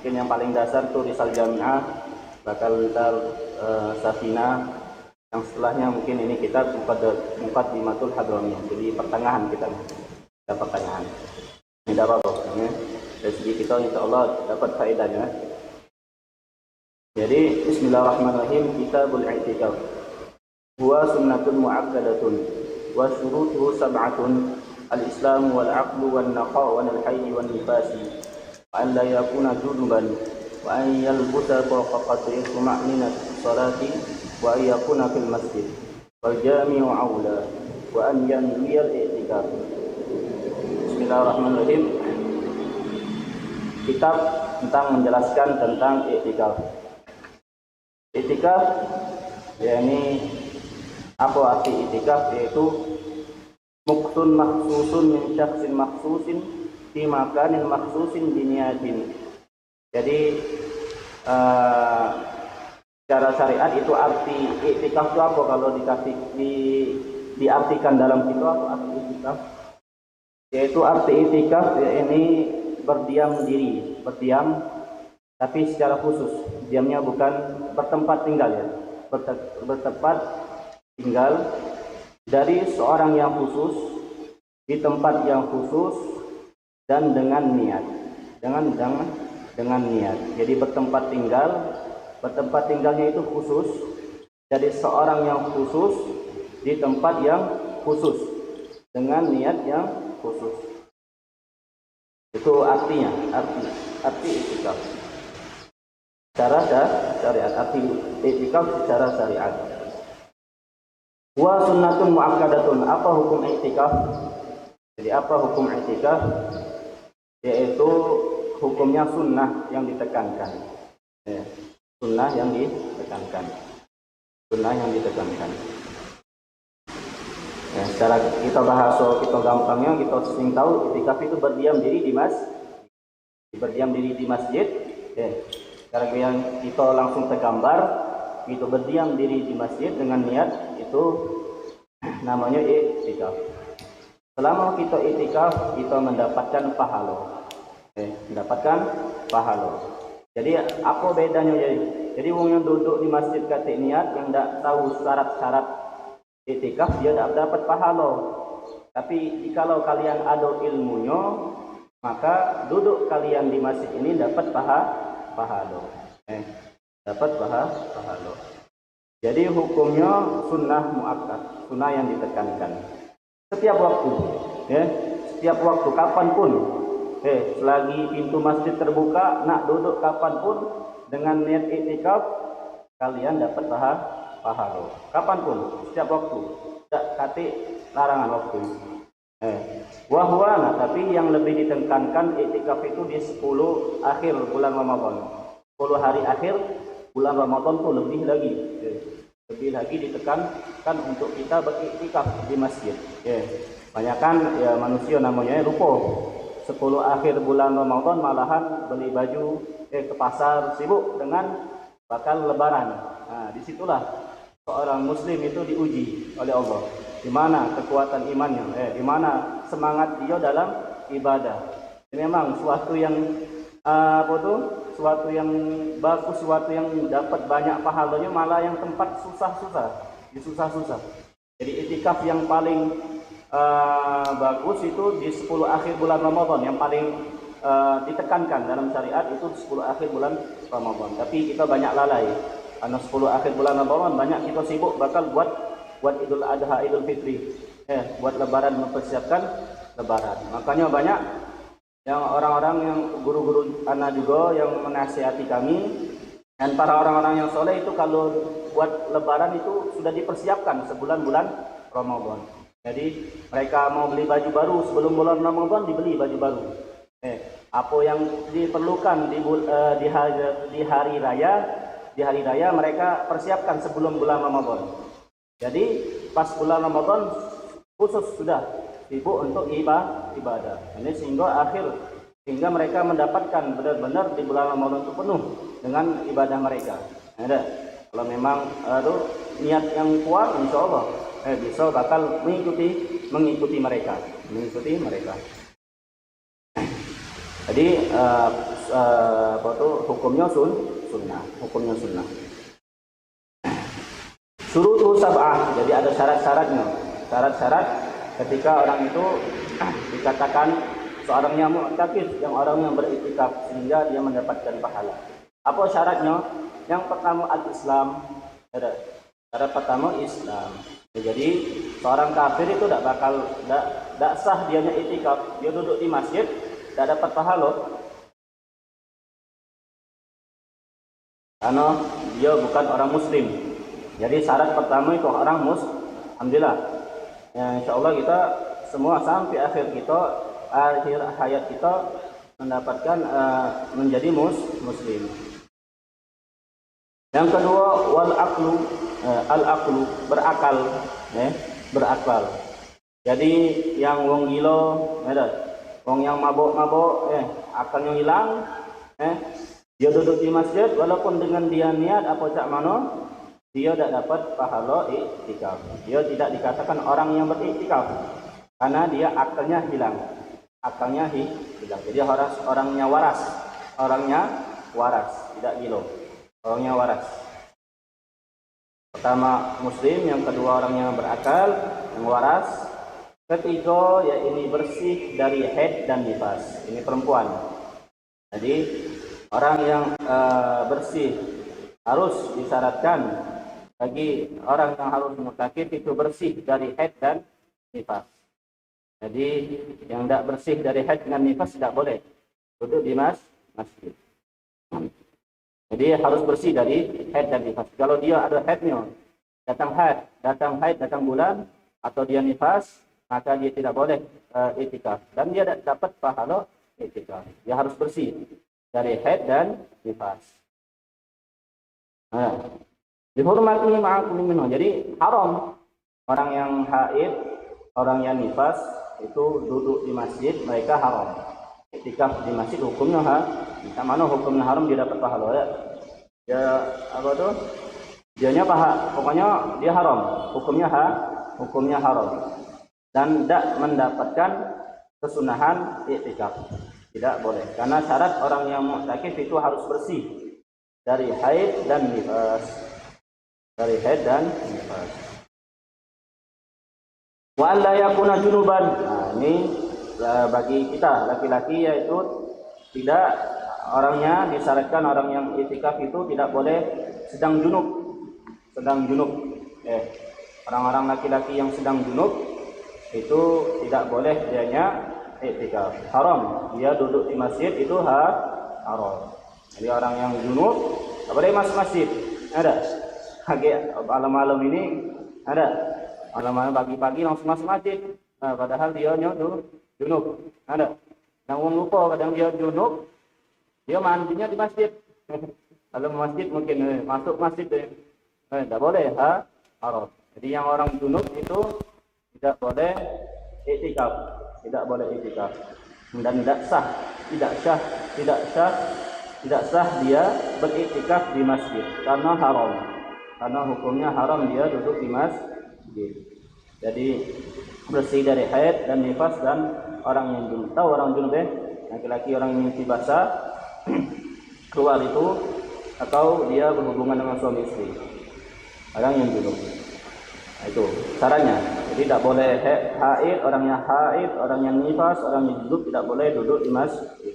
Mungkin yang paling dasar tuh Risal Jami'ah, bakal ntar Safina, yang setelahnya mungkin ini kitab Muqaddimatul Hadramiyah. Jadi pertengahan kita pertengahan. Ini tidak apa-apa ya. Dari segi kita insya Allah dapat faedahnya. Jadi bismillahirrahmanirrahim, kitabul i'tikaf. Huwa sunnatun mu'akkadatun wa syurutuhu sab'atun al-islam wal aqlu wan naqa wal hayy wan nifasi wa an la yakuna junuban wa an yalbusa fawqa qadri tuma'ninati salati wa an yakuna fil masjid wal jami'u aula wa an yanwiya al-i'tikaf. Bismillahirrahmanirrahim. Kitab tentang menjelaskan tentang i'tikaf. I'tikaf yakni apa arti i'tikaf, yaitu muqtun makhsusun min syakhsin makhsusin fi makanin makhsusin biniyatin. Jadi secara syariat itu arti i'tikaf itu apa? Kalau diartikan dalam kitab apa arti i'tikaf? Yaitu arti i'tikaf ini berdiam diri, berdiam tapi secara khusus. Diamnya bukan bertempat tinggal ya, bertempat tinggal dari seorang yang khusus di tempat yang khusus dan dengan niat, dengan niat. Jadi bertempat tinggalnya itu khusus dari seorang yang khusus di tempat yang khusus dengan niat yang khusus. Itu artinya, arti i'tikaf secara syariat, arti i'tikaf secara syariat. Wa sunnatun mu'akkadatun. Apa hukum i'tikaf? Jadi apa hukum i'tikaf? Yaitu hukumnya sunnah yang ditekankan. Ya, sunnah yang ditekankan. Sunnah yang ditekankan. Ya, secara kita bahas kita gampangnya, kita sering tahu i'tikaf itu berdiam diri di masjid. Ya. Sekarang yang kita langsung tergambar, itu berdiam diri di masjid dengan niat, itu namanya i'tikaf. Selama kita i'tikaf, kita mendapatkan pahala. Mendapatkan pahala. Jadi apa bedanya jadi orang yang duduk di masjid kata niat, yang tidak tahu syarat-syarat i'tikaf, dia tidak dapat pahala. Tapi jikalau kalian ada ilmunya, maka duduk kalian di masjid ini dapat pahala. Dapat pahala. Jadi hukumnya sunnah muakkad, sunnah yang ditekankan. Setiap waktu, setiap waktu, kapanpun, selagi pintu masjid terbuka, nak duduk kapanpun dengan niat i'tikaf, kalian dapat pahala. Kapanpun, setiap waktu, tidak kate larangan waktu. Wahwa, tapi yang lebih ditekankan i'tikaf itu di 10 akhir bulan Ramadan. 10 hari akhir bulan Ramadan tuh lebih lagi ditekankan untuk kita beriktikaf di masjid. Banyakan ya manusia namanya lupa. 10 akhir bulan Ramadan malahan beli baju ke pasar, sibuk dengan bakal lebaran. Nah, disitulah seorang muslim itu diuji oleh Allah. Di mana kekuatan imannya, di mana semangat dia dalam ibadah. Ini memang suatu yang suatu yang bagus, suatu yang dapat banyak pahalanya, malah yang tempat susah-susah. Jadi i'tikaf yang paling bagus itu di 10 akhir bulan Ramadan, yang paling ditekankan dalam syariat itu 10 akhir bulan Ramadan. Tapi kita banyak lalai. Karena 10 akhir bulan Ramadan banyak kita sibuk bakal buat Idul Adha, Idul Fitri, buat lebaran, mempersiapkan lebaran. Makanya banyak yang orang-orang yang guru-guru anak juga yang menasihati kami, dan para orang-orang yang soleh itu kalau buat lebaran itu sudah dipersiapkan sebulan bulan Ramadan. Jadi mereka mau beli baju baru sebelum bulan Ramadan, dibeli baju baru. Apa yang diperlukan di hari raya mereka persiapkan sebelum bulan Ramadan. Jadi pas bulan Ramadan khusus sudah sibuk untuk ibadah. Ini sehingga mereka mendapatkan benar-benar di bulan Ramadan itu penuh dengan ibadah mereka. Kalau memang niat yang kuat, insya Allah bisa bakal mengikuti mereka. Jadi hukumnya sunnah, hukumnya sunnah. Syurutu sab'ah, jadi ada syarat-syaratnya. Syarat-syarat ketika orang itu dikatakan seorang yang mu'takif, yang orang yang beriktikaf sehingga dia mendapatkan pahala. Apa syaratnya? Yang pertama al-Islam. Syarat pertama Islam. Jadi seorang kafir itu tidak sah dianya iktikaf, dia duduk di masjid tidak dapat pahala. Karena dia bukan orang muslim. Jadi syarat pertama itu orang alhamdulillah. Ya, insyaallah kita semua sampai akhir hayat kita mendapatkan menjadi muslim. Yang kedua al aqlu berakal, berakal. Jadi yang wong gila, wong yang mabuk-mabuk, akalnya hilang, dia duduk di masjid walaupun dengan dia niat apa cak mano, dia tidak dapat pahala iktikaf. Dia tidak dikatakan orang yang beriktikaf karena dia akalnya hilang. Akalnya hilang. Jadi orangnya waras, tidak gila. Orangnya waras. Pertama muslim, yang kedua orang yang berakal, yang waras. Ketiga ya ini bersih dari haid dan nifas. Ini perempuan. Jadi orang yang bersih harus disyaratkan bagi orang yang harus mu'takif itu bersih dari haid dan nifas. Jadi yang tidak bersih dari haid dan nifas tidak boleh duduk di masjid. Jadi harus bersih dari haid dan nifas. Kalau dia ada haidnya, datang bulan atau dia nifas, maka dia tidak boleh iktikaf dan dia tidak dapat pahala iktikaf. Dia harus bersih dari haid dan nifas. Dihormati ma'akum minhu. Jadi haram orang yang haid, orang yang nifas itu duduk di masjid, mereka haram. Iktikaf di masjid hukumnya mana hukumnya haram, dia dapat pahala ya. Dia apa tuh? Dianya pokoknya dia haram. Hukumnya haram. Dan tidak mendapatkan kesunahan iktikaf. Tidak boleh. Karena syarat orang yang mu'takif itu harus bersih dari haid dan nifas. Wa alla yakuna junuban. Nah, ini bagi kita laki-laki yaitu tidak orangnya disyaratkan orang yang iktikaf itu tidak boleh sedang junub. Orang-orang laki-laki yang sedang junub itu tidak boleh dianya iktikaf. Haram. Dia duduk di masjid itu haram. Jadi orang yang junub tidak boleh masuk masjid. Ada. Malam-malam ini ada. Malam-malam pagi-pagi langsung masuk masjid. Nah, padahal dia junub. Ada. Yang lupa kadang dia junub, dia mandinya di masjid. Kalau masjid mungkin masuk masjid tidak boleh, haram. Jadi yang orang junub itu tidak boleh iktikaf, dan tidak sah dia beriktikaf di masjid karena haram. Karena hukumnya haram dia duduk di masjid. Jadi bersih dari haid dan nifas dan orang yang junub. Tahu orang junub laki-laki orang yang mimpi basah keluar itu atau dia berhubungan dengan suami istri. Orang yang junub. Nah, itu caranya. Jadi tidak boleh haid, orang yang nifas, orang yang junub tidak boleh duduk di masjid.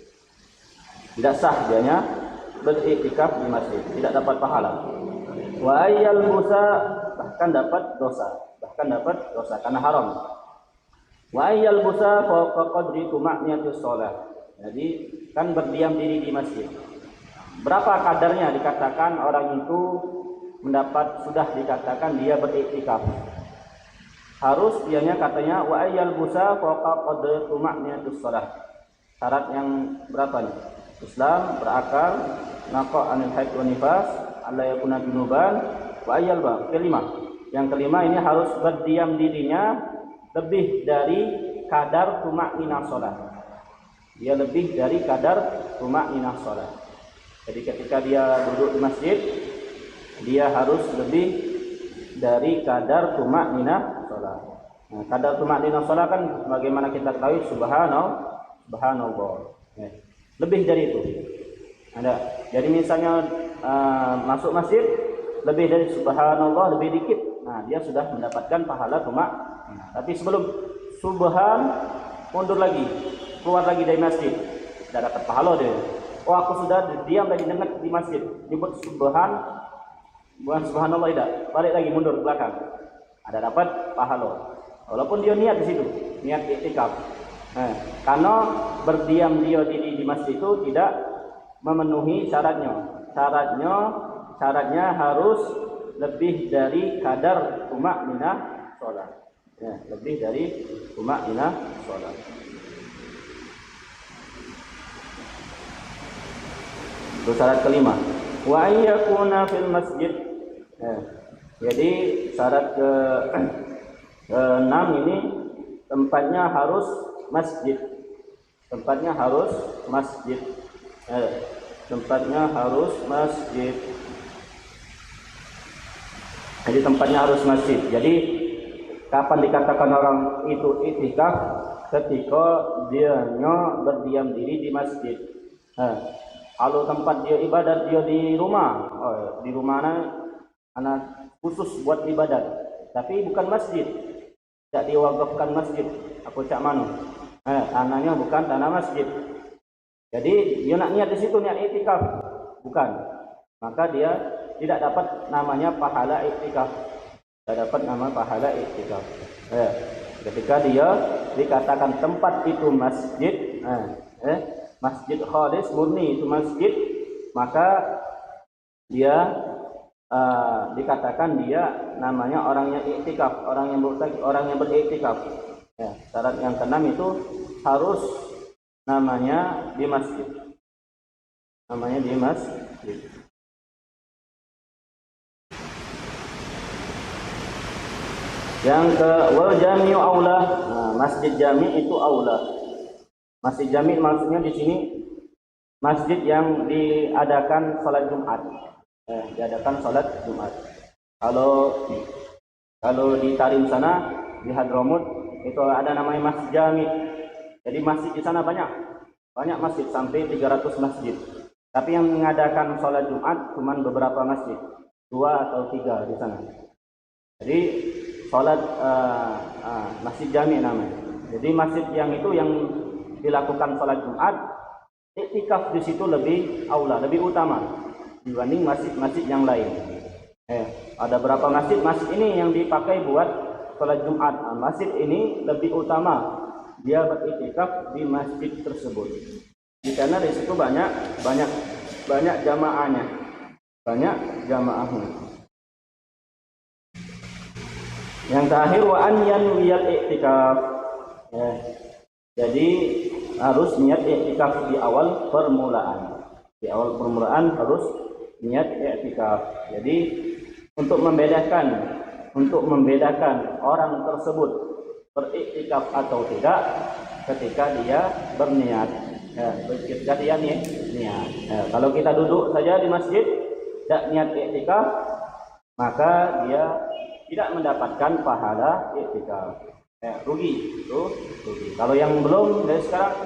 Tidak sah dianya beriktikaf di masjid, tidak dapat pahala. Wa ayyal busa bahkan dapat dosa karena haram. Wa ayyal busa fawqa qadri tuma'niyatus shalah. Jadi kan berdiam diri di masjid. Berapa kadarnya dikatakan orang itu sudah dikatakan dia beriktikaf. Harus dianya katanya wa ayyal busa fawqa qadri tuma'niyatus shalah. Syarat yang berapa nih? Islam, berakal, naqa anil haid wa nifas, alla yakuna junuban, wa ayyal kelima. Yang kelima ini harus berdiam dirinya lebih dari kadar tuma'ninah shalah. Dia lebih dari kadar tuma'ninah shalah. Jadi ketika dia duduk di masjid, dia harus lebih dari kadar tuma'ninah shalah. Nah, kadar tuma'ninah shalah kan bagaimana kita ketahui subhanallah. Lebih dari itu. Ada. Jadi misalnya masuk masjid lebih dari subhanallah lebih dikit, nah dia sudah mendapatkan pahala tumak. Tapi sebelum subhan mundur lagi, keluar lagi dari masjid, tidak dapat pahala dia. Oh aku sudah diam lagi dengar di masjid, nyebut subhan, bukan subhanallah tidak, balik lagi mundur ke belakang, ada dapat pahala. Walaupun dia niat di situ, niat iktikaf. Karena berdiam dia di masjid itu tidak memenuhi syaratnya. Syaratnya harus lebih dari kadar tumakninah sholat. Ya, lebih dari tumakninah sholat. Itu syarat kelima. Wa ayyakuna fil masjid. Jadi syarat ke-6 ini tempatnya harus masjid. Tempatnya harus masjid. Tempatnya harus masjid. Jadi tempatnya harus masjid. Jadi kapan dikatakan orang itu iktikaf? Ketika dia berdiam diri di masjid. Kalau tempat dia ibadat dia di rumah, di rumah anak khusus buat ibadat, tapi bukan masjid, tidak diwakafkan masjid. Aku cak mana? Tanahnya bukan tanah masjid. Jadi dia nak niat di situ niat iktikaf, bukan. Maka dia tidak dapat namanya pahala iktikaf. Tidak dapat nama pahala iktikaf. Ketika dia dikatakan tempat itu masjid, masjid khalis murni itu masjid, maka dia dikatakan dia namanya orang yang iktikaf, orang yang beriktikaf. Syarat yang keenam itu harus namanya di masjid. Namanya di masjid. Yang ke wal jami'u aula. Masjid jami' itu aula. Masjid jami' maksudnya di sini masjid yang diadakan salat Jumat. Diadakan salat Jumat. Kalau di Tarim sana di Hadramut itu ada namanya masjid jami'. Jadi masjid di sana banyak masjid sampai 300 masjid. Tapi yang mengadakan salat Jumat cuma beberapa masjid, 2 atau 3 di sana. Jadi salat masjid jami' namanya. Jadi masjid yang itu yang dilakukan salat Jumat, iktikaf di situ lebih aula, lebih utama dibanding masjid-masjid yang lain. Ada berapa masjid ini yang dipakai buat salat Jumat. Masjid ini lebih utama dia beriktikaf di masjid tersebut. Di sana di situ banyak jamaahnya. Yang terakhir wa an yanwiyal iktikaf. Jadi harus niat iktikaf di awal permulaan. Di awal permulaan harus niat iktikaf. Jadi untuk membedakan orang tersebut beriktikaf atau tidak ketika dia berniat. Ketika dia niat. Kalau kita duduk saja di masjid tidak niat iktikaf, maka dia tidak mendapatkan pahala iktikaf. Rugi. Kalau yang belum dari sekarang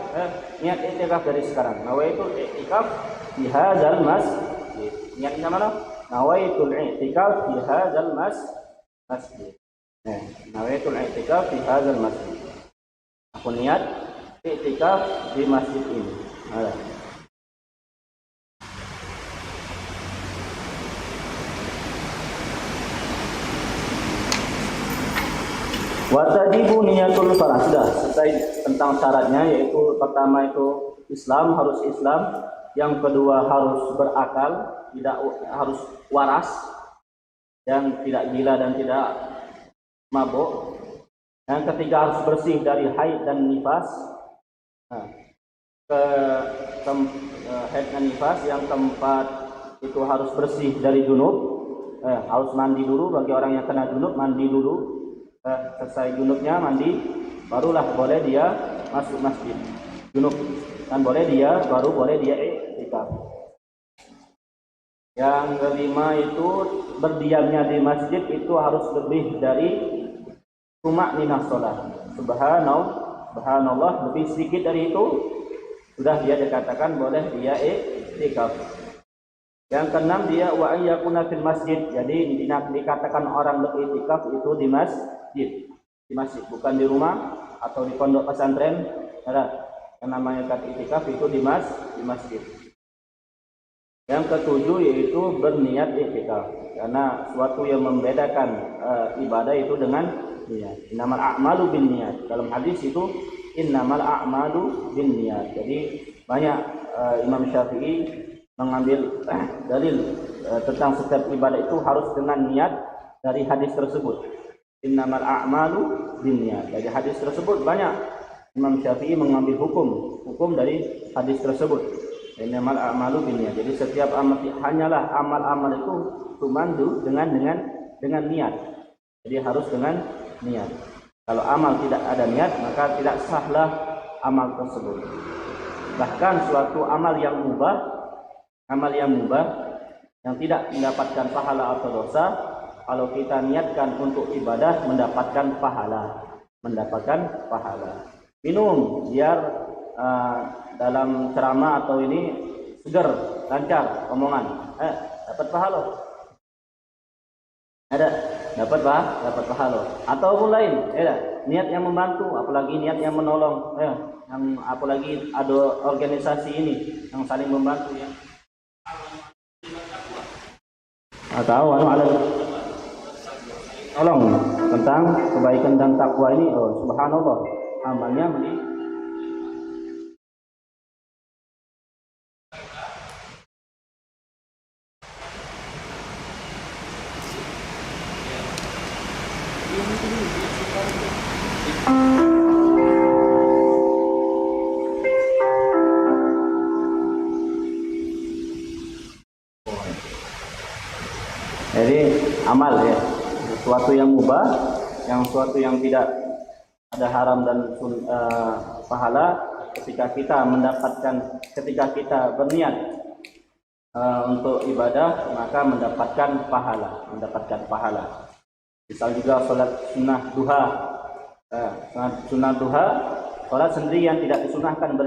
niat iktikaf dari sekarang. Nawaitul iktikaf fi hadzal masjid. Niatnya mana? Nawaitul iktikaf fi hadzal masjid. Nawaitul i'tikaf fi hadzal masjid. Aku niat i'tikaf di masjid ini. Wa tajibu niyatul farah. Sudah selesai tentang syaratnya, yaitu pertama itu Islam, harus Islam. Yang kedua harus berakal, tidak harus waras dan tidak gila dan tidak mabuk. Yang ketiga harus bersih dari haid dan nifas. Haid dan nifas. Yang keempat itu harus bersih dari junub. Harus mandi dulu. Bagi orang yang kena junub, mandi dulu. Selesai junubnya mandi, barulah boleh dia masuk masjid. Junub dan baru boleh dia iktikaf. Yang kelima itu berdiamnya di masjid itu harus lebih dari tumakninah sholat. Subhanallah lebih sedikit dari itu sudah dia dikatakan boleh dia i'tikaf. Yang keenam dia wa ayyakuna fil masjid. Jadi dikatakan orang beriktikaf itu di masjid. Di masjid, bukan di rumah atau di pondok pesantren. Ada yang namanya i'tikaf itu di masjid. Yang ketujuh yaitu berniat i'tikaf. Karena suatu yang membedakan ibadah itu dengan niat. Innamal a'malu binniyat. Dalam hadis itu innamal a'malu binniyat. Jadi banyak Imam Syafi'i mengambil dalil tentang setiap ibadah itu harus dengan niat dari hadis tersebut. Innamal a'malu binniyat. Dari hadis tersebut banyak Imam Syafi'i mengambil hukum dari hadis tersebut. Innamal a'malu binniyat. Jadi setiap amal hanyalah amal-amal itu tumandu dengan niat. Jadi harus dengan niat. Kalau amal tidak ada niat maka tidak sahlah amal tersebut. Bahkan suatu amal yang mubah yang tidak mendapatkan pahala atau dosa, kalau kita niatkan untuk ibadah mendapatkan pahala. Minum biar dalam ceramah atau ini segar, lancar omongan, dapat pahala. Dapat pahala. Ataupun lain, niat yang membantu, apalagi niat yang menolong, yang apalagi ada organisasi ini yang saling membantu ya. Atau tolong tentang kebaikan dan takwa ini, subhanallah, amalnya jadi amal ya, sesuatu yang mubah, sesuatu yang tidak ada haram dan pahala. Ketika kita berniat untuk ibadah maka mendapatkan pahala. Misal juga sholat sunnah duha, sholat sendirian tidak disunahkan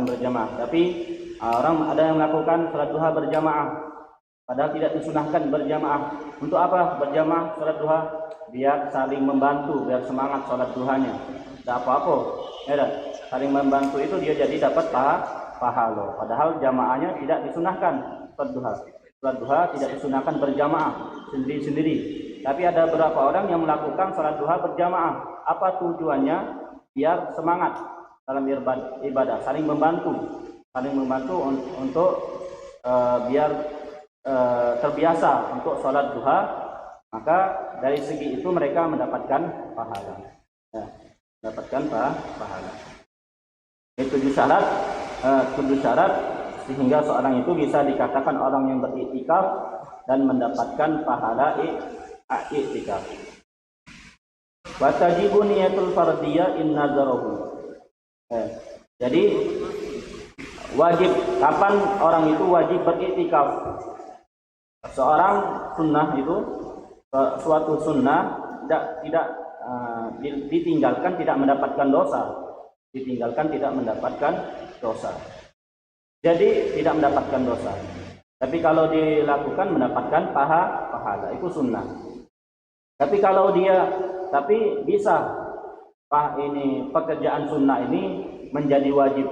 berjamaah, tapi orang ada yang melakukan sholat duha berjamaah. Padahal tidak disunahkan berjamaah. Untuk apa berjamaah sholat duha? Biar saling membantu, biar semangat sholat duhanya. Tidak apa-apa. Saling membantu itu dia jadi dapat pahala. Padahal jamaahnya tidak disunahkan sholat duha. Sholat duha tidak disunahkan berjamaah sendiri-sendiri. Tapi ada beberapa orang yang melakukan sholat duha berjamaah. Apa tujuannya? Biar semangat dalam ibadah, saling membantu untuk biar terbiasa untuk sholat duha, maka dari segi itu mereka mendapatkan pahala. Itu tujuh syarat sehingga seorang itu bisa dikatakan orang yang beriktikaf dan mendapatkan pahala i'tikaf. Wa tajibu niyatul fardiyah in nazarahu. Jadi wajib, kapan orang itu wajib beriktikaf? Seorang sunnah itu, suatu sunnah tidak ditinggalkan tidak mendapatkan dosa. Jadi tidak mendapatkan dosa. Tapi kalau dilakukan mendapatkan pahala, itu sunnah. Tapi kalau bisa pekerjaan sunnah ini menjadi wajib.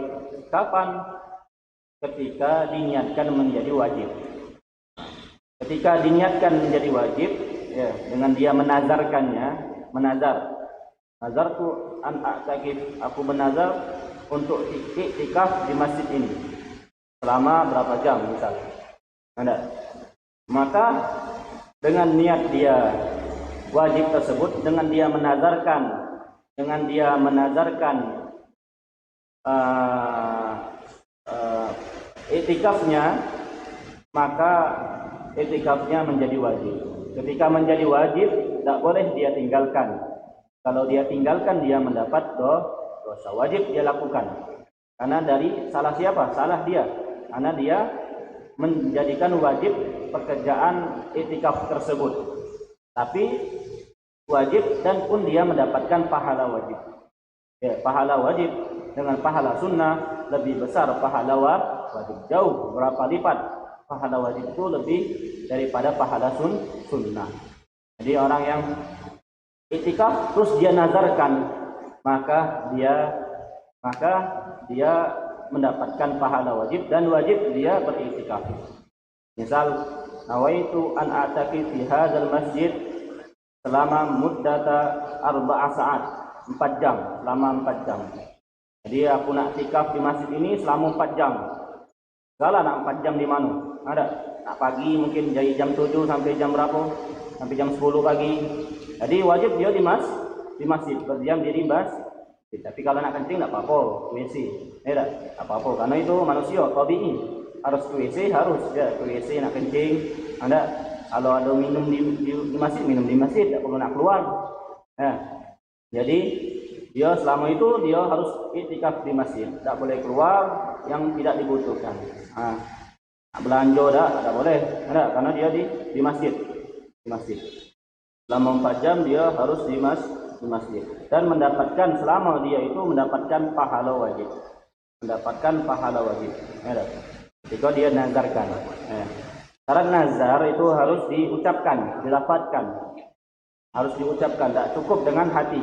Kapan? Ketika diniatkan menjadi wajib. Ketika diniatkan menjadi wajib, ya, dengan dia menazarkannya, nazartu an a'takif, aku menazar untuk i'tikaf di masjid ini selama berapa jam misalnya. Maka dengan niat dia wajib tersebut, dengan dia menazarkan i'tikafnya, maka i'tikafnya menjadi wajib. Ketika menjadi wajib, tidak boleh dia tinggalkan. Kalau dia tinggalkan, dia mendapat dosa. Wajib dia lakukan. Karena dari salah siapa? Salah dia. Karena dia menjadikan wajib pekerjaan i'tikaf tersebut. Tapi wajib dan pun dia mendapatkan pahala wajib. Pahala wajib dengan pahala sunnah lebih besar pahala wajib. Jauh berapa lipat pahala wajib itu lebih daripada pahala sunnah. Jadi orang yang iktikaf terus dia nazarkan, maka dia mendapatkan pahala wajib, dan wajib dia beriktikaf. Misal, nawaitu an ataki fi hadzal masjid selama muddata 4 saat, 4 jam, selama 4 jam. Jadi aku nak iktikaf di masjid ini selama 4 jam. Salah nak 4 jam di mana? Ada. Nak pagi mungkin dari jam 7 sampai jam berapa? Sampai jam 10 pagi. Jadi wajib dia di masjid, berdiam diri tapi kalau nak kencing tak apa-apa, WC. Tak apa-apa, karena itu manusia, tabi'i. Harus ke WC, harus ya, ke WC nak kencing. Anda kalau ada minum di masjid, minum di masjid, tak perlu nak keluar. Jadi dia selama itu dia harus iktikaf di masjid, tak boleh keluar yang tidak dibutuhkan. Nak belanja tak boleh, karena dia di masjid. Selama 4 jam dia harus di masjid, dan mendapatkan, selama dia itu mendapatkan pahala wajib. Jika dia nazarkan. Syarat nazar itu harus diucapkan, dilafadzkan. Harus diucapkan, tak cukup dengan hati.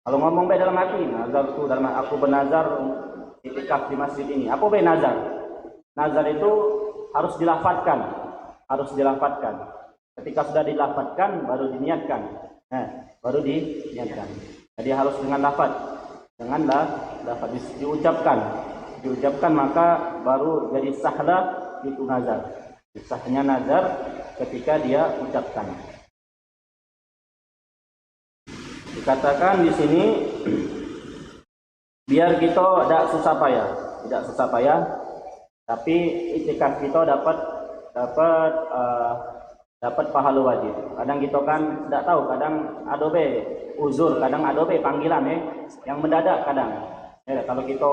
Kalau ngomong baik dalam hati, nazar itu dalam aku bernazar iktikaf di masjid ini. Apa baik nazar? Nazar itu harus dilafadzkan. Ketika sudah dilafadzkan baru diniatkan. Jadi harus dengan lafaz. Diucapkan maka baru jadi sahlah itu nazar. Sahnya nazar ketika dia ucapkan. Dikatakan di sini biar kita tidak susah payah, tapi iktikaf kita dapat pahala wajib. Kadang kita kan tidak tahu, kadang ada uzur, kadang ada panggilan yang mendadak kadang. Kalau kita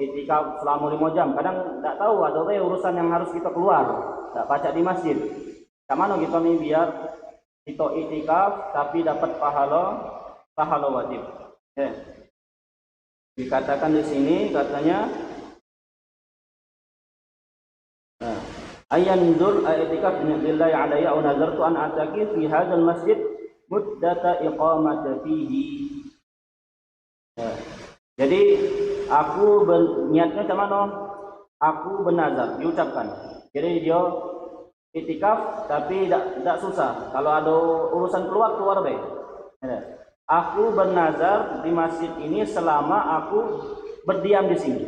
iktikaf selama 5 jam, kadang tidak tahu ada urusan yang harus kita keluar, tak baca di masjid. Mana kita nih biar kita iktikaf tapi dapat pahala wajib. Dikatakan di sini katanya ayandur i'tikaf billahi alayya wa nazartu an ataki fi hadzal masjid muddata iqamati fihi. Jadi aku niatnya macam mana? Aku bernazar, diucapkan. Jadi dia iktikaf tapi tidak susah. Kalau ada urusan keluar baik. Aku bernazar di masjid ini selama aku berdiam di sini.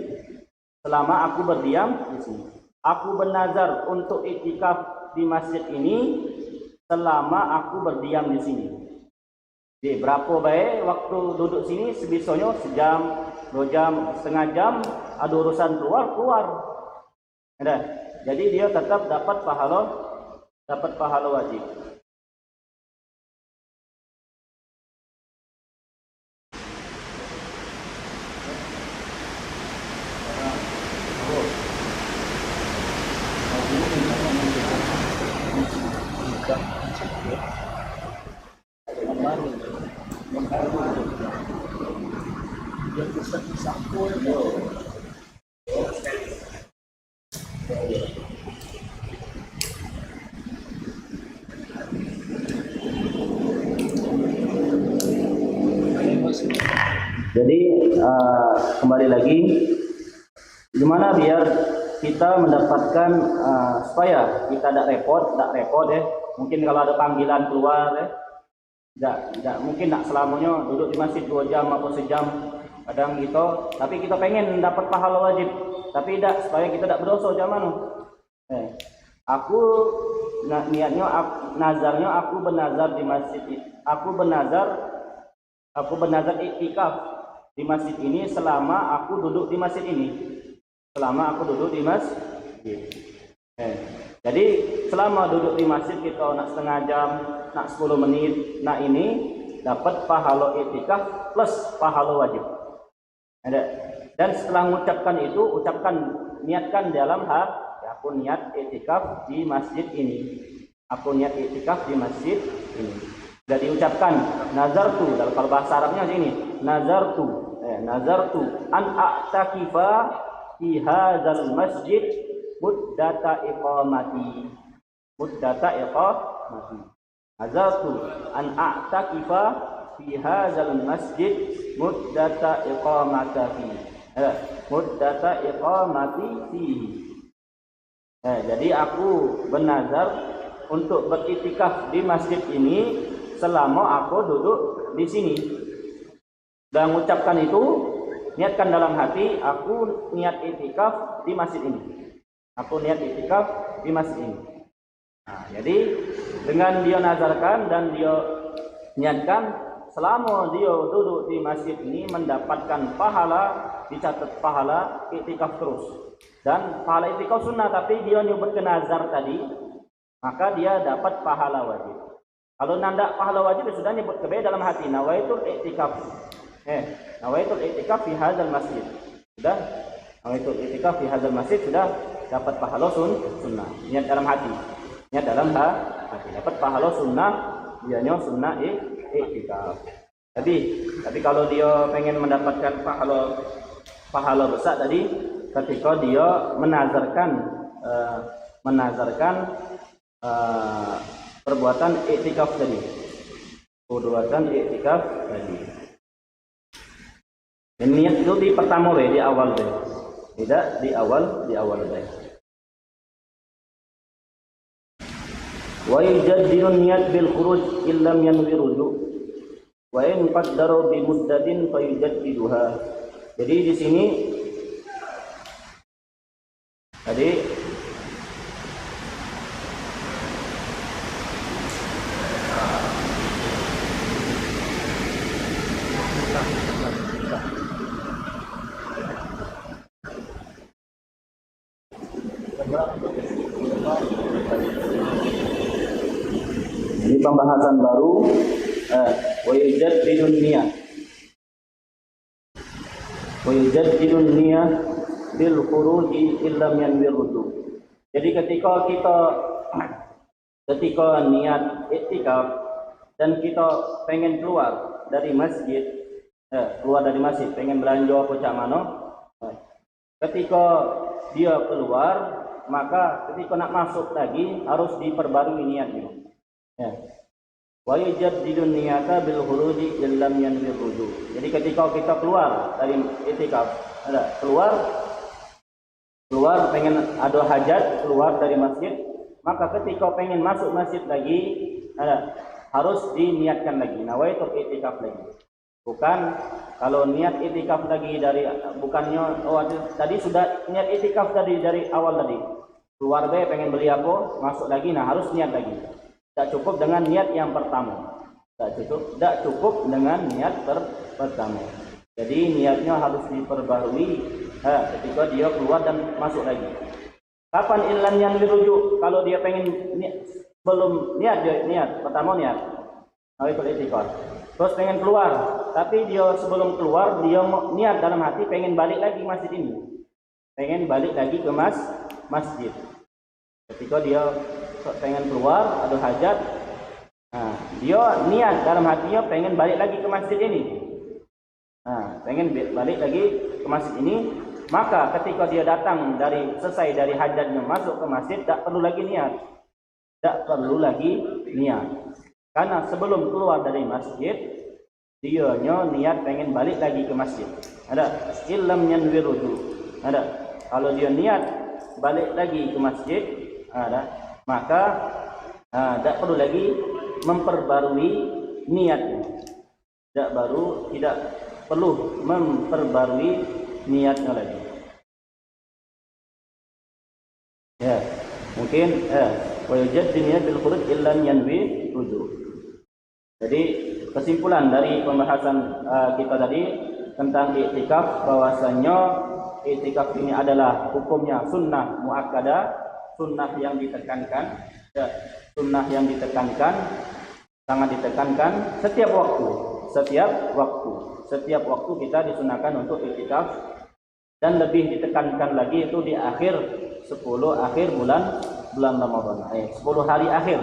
Aku bernazar untuk iktikaf di masjid ini selama aku berdiam di sini. Jadi berapa baik waktu duduk sini, sebisanya sejam, 2 jam, setengah jam, ada urusan keluar. Jadi dia tetap dapat pahala wajib. Jadi kembali lagi, gimana biar kita mendapatkan supaya kita tidak repot mungkin kalau ada panggilan keluar tidak mungkin tidak selamanya duduk di masjid 2 jam atau sejam kadang gitu, tapi kita pengen dapat pahala wajib, tapi tidak, supaya kita tidak berdosa zaman. Aku niatnya nazarnya aku bernazar di masjid, aku bernazar iktikaf di masjid ini selama aku duduk di masjid ini. Jadi selama duduk di masjid kita nak setengah jam, nak 10 menit, nak ini dapat pahala iktikaf plus pahala wajib. Dan setelah mengucapkan itu, niatkan dalam hati, aku niat iktikaf di masjid ini. Sudah diucapkan nazartu, kalau bahasa Arabnya sini nazartu an a'takifa fi hadzal masjid muddata iqamati. Nazartu an a'takifa fi hadzal masjid muddata iqamati fihi. Jadi aku bernazar untuk beriktikaf di masjid ini selama aku duduk di sini. Dan mengucapkan itu, niatkan dalam hati, aku niat iktikaf di masjid ini. Aku niat iktikaf di masjid ini. Nah, jadi dengan dia nazarkan dan dia niatkan selama dia duduk di masjid ini mendapatkan pahala, dicatat pahala iktikaf terus. Dan pahala iktikaf sunnah, tapi dia nyebut ke nazar tadi, maka dia dapat pahala wajib. Kalau nanda pahala wajib sudah nyebut ke dalam hati, nawaitul iktikaf. Nawaitul iktikaf fi hadzal masjid. Sudah nawaitul iktikaf fi hadzal masjid sudah dapat pahala sunnah. Niat dalam hati. Niat dalam hati dapat pahala sunnah, dianya sunnah iktikaf. Tapi kalau dia pengen mendapatkan pahala besar tadi, ketika dia menazarkan perbuatan iktikaf tadi. Dan niat itu di pertama di awal tidak di awal wa yujaddidu niyat bil khuruj illam yanwi ruju' wa in qaddaru bi muddatin fayujaddiduha. Jadi di sini tadi ini pembahasan baru wa yujaddidun niyah bil khuruji illam yanwi ruju'. Jadi ketika niat iktikaf dan kita pengen keluar dari masjid, pengen belanja apa cak mano, ketika dia keluar, maka ketika nak masuk lagi harus diperbarui niatnya. Wa yujaddidun niyata bil khuruji illam yanwi ruju'. Jadi ketika kita keluar dari iktikaf, keluar pengen ada hajat keluar dari masjid, maka ketika pengen masuk masjid lagi harus diniatkan lagi nawaitul iktikaf lagi. Bukan kalau niat iktikaf lagi tadi sudah niat iktikaf dari awal tadi. Keluar pengen beli apa, masuk lagi, harus niat lagi. Tidak cukup dengan niat yang pertama. Tidak cukup dengan niat pertama. Jadi niatnya harus diperbarui ketika dia keluar dan masuk lagi. Kapan illam yanwi ruju'? Kalau dia pengen belum niat pertama niat nawaitul iktikaf. Terus pengen keluar, tapi dia sebelum keluar dia niat dalam hati pengen balik lagi masjid ini. Pengen balik lagi ke masjid. Ketika dia pengen keluar, ada hajat, dia niat dalam hatinya pengen balik lagi ke masjid ini. Pengen balik lagi ke masjid ini, maka ketika dia datang selesai dari hajatnya masuk ke masjid, tak perlu lagi niat. Karena sebelum keluar dari masjid, dia niat pengen balik lagi ke masjid. Illam yanwi ruju'. Kalau dia niat balik lagi ke masjid, maka tidak perlu lagi memperbarui niatnya. Tidak perlu memperbarui niatnya lagi. Mungkin wa yujaddid niyat bil khuruj illam yanwi ruju'. Jadi kesimpulan dari pembahasan kita tadi tentang iktikaf, bahwasanya iktikaf ini adalah hukumnya sunnah muakkadah, sunnah yang ditekankan, sangat ditekankan setiap waktu kita disunahkan untuk iktikaf, dan lebih ditekankan lagi itu di akhir 10 akhir bulan Ramadan, 10 hari akhir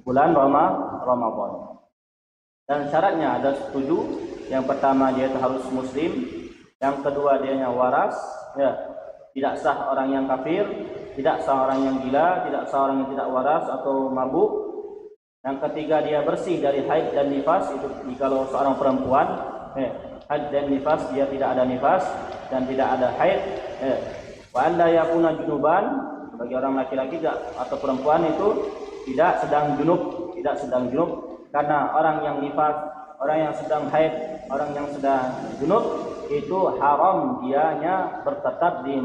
bulan Ramadan. Dan syaratnya ada 7. Yang pertama dia harus muslim, yang kedua dia waras, tidak sah orang yang kafir, tidak sah orang yang gila, tidak sah orang yang tidak waras atau mabuk. Yang ketiga, dia bersih dari haid dan nifas. Itu kalau seorang perempuan haid dan nifas, dia tidak ada nifas dan tidak ada haid. Wa alla yakuna junuban, bagi orang laki-laki atau perempuan itu tidak sedang junub, karena orang yang nifas, orang yang sedang haid, orang yang sedang junub itu haram dianya bertetap di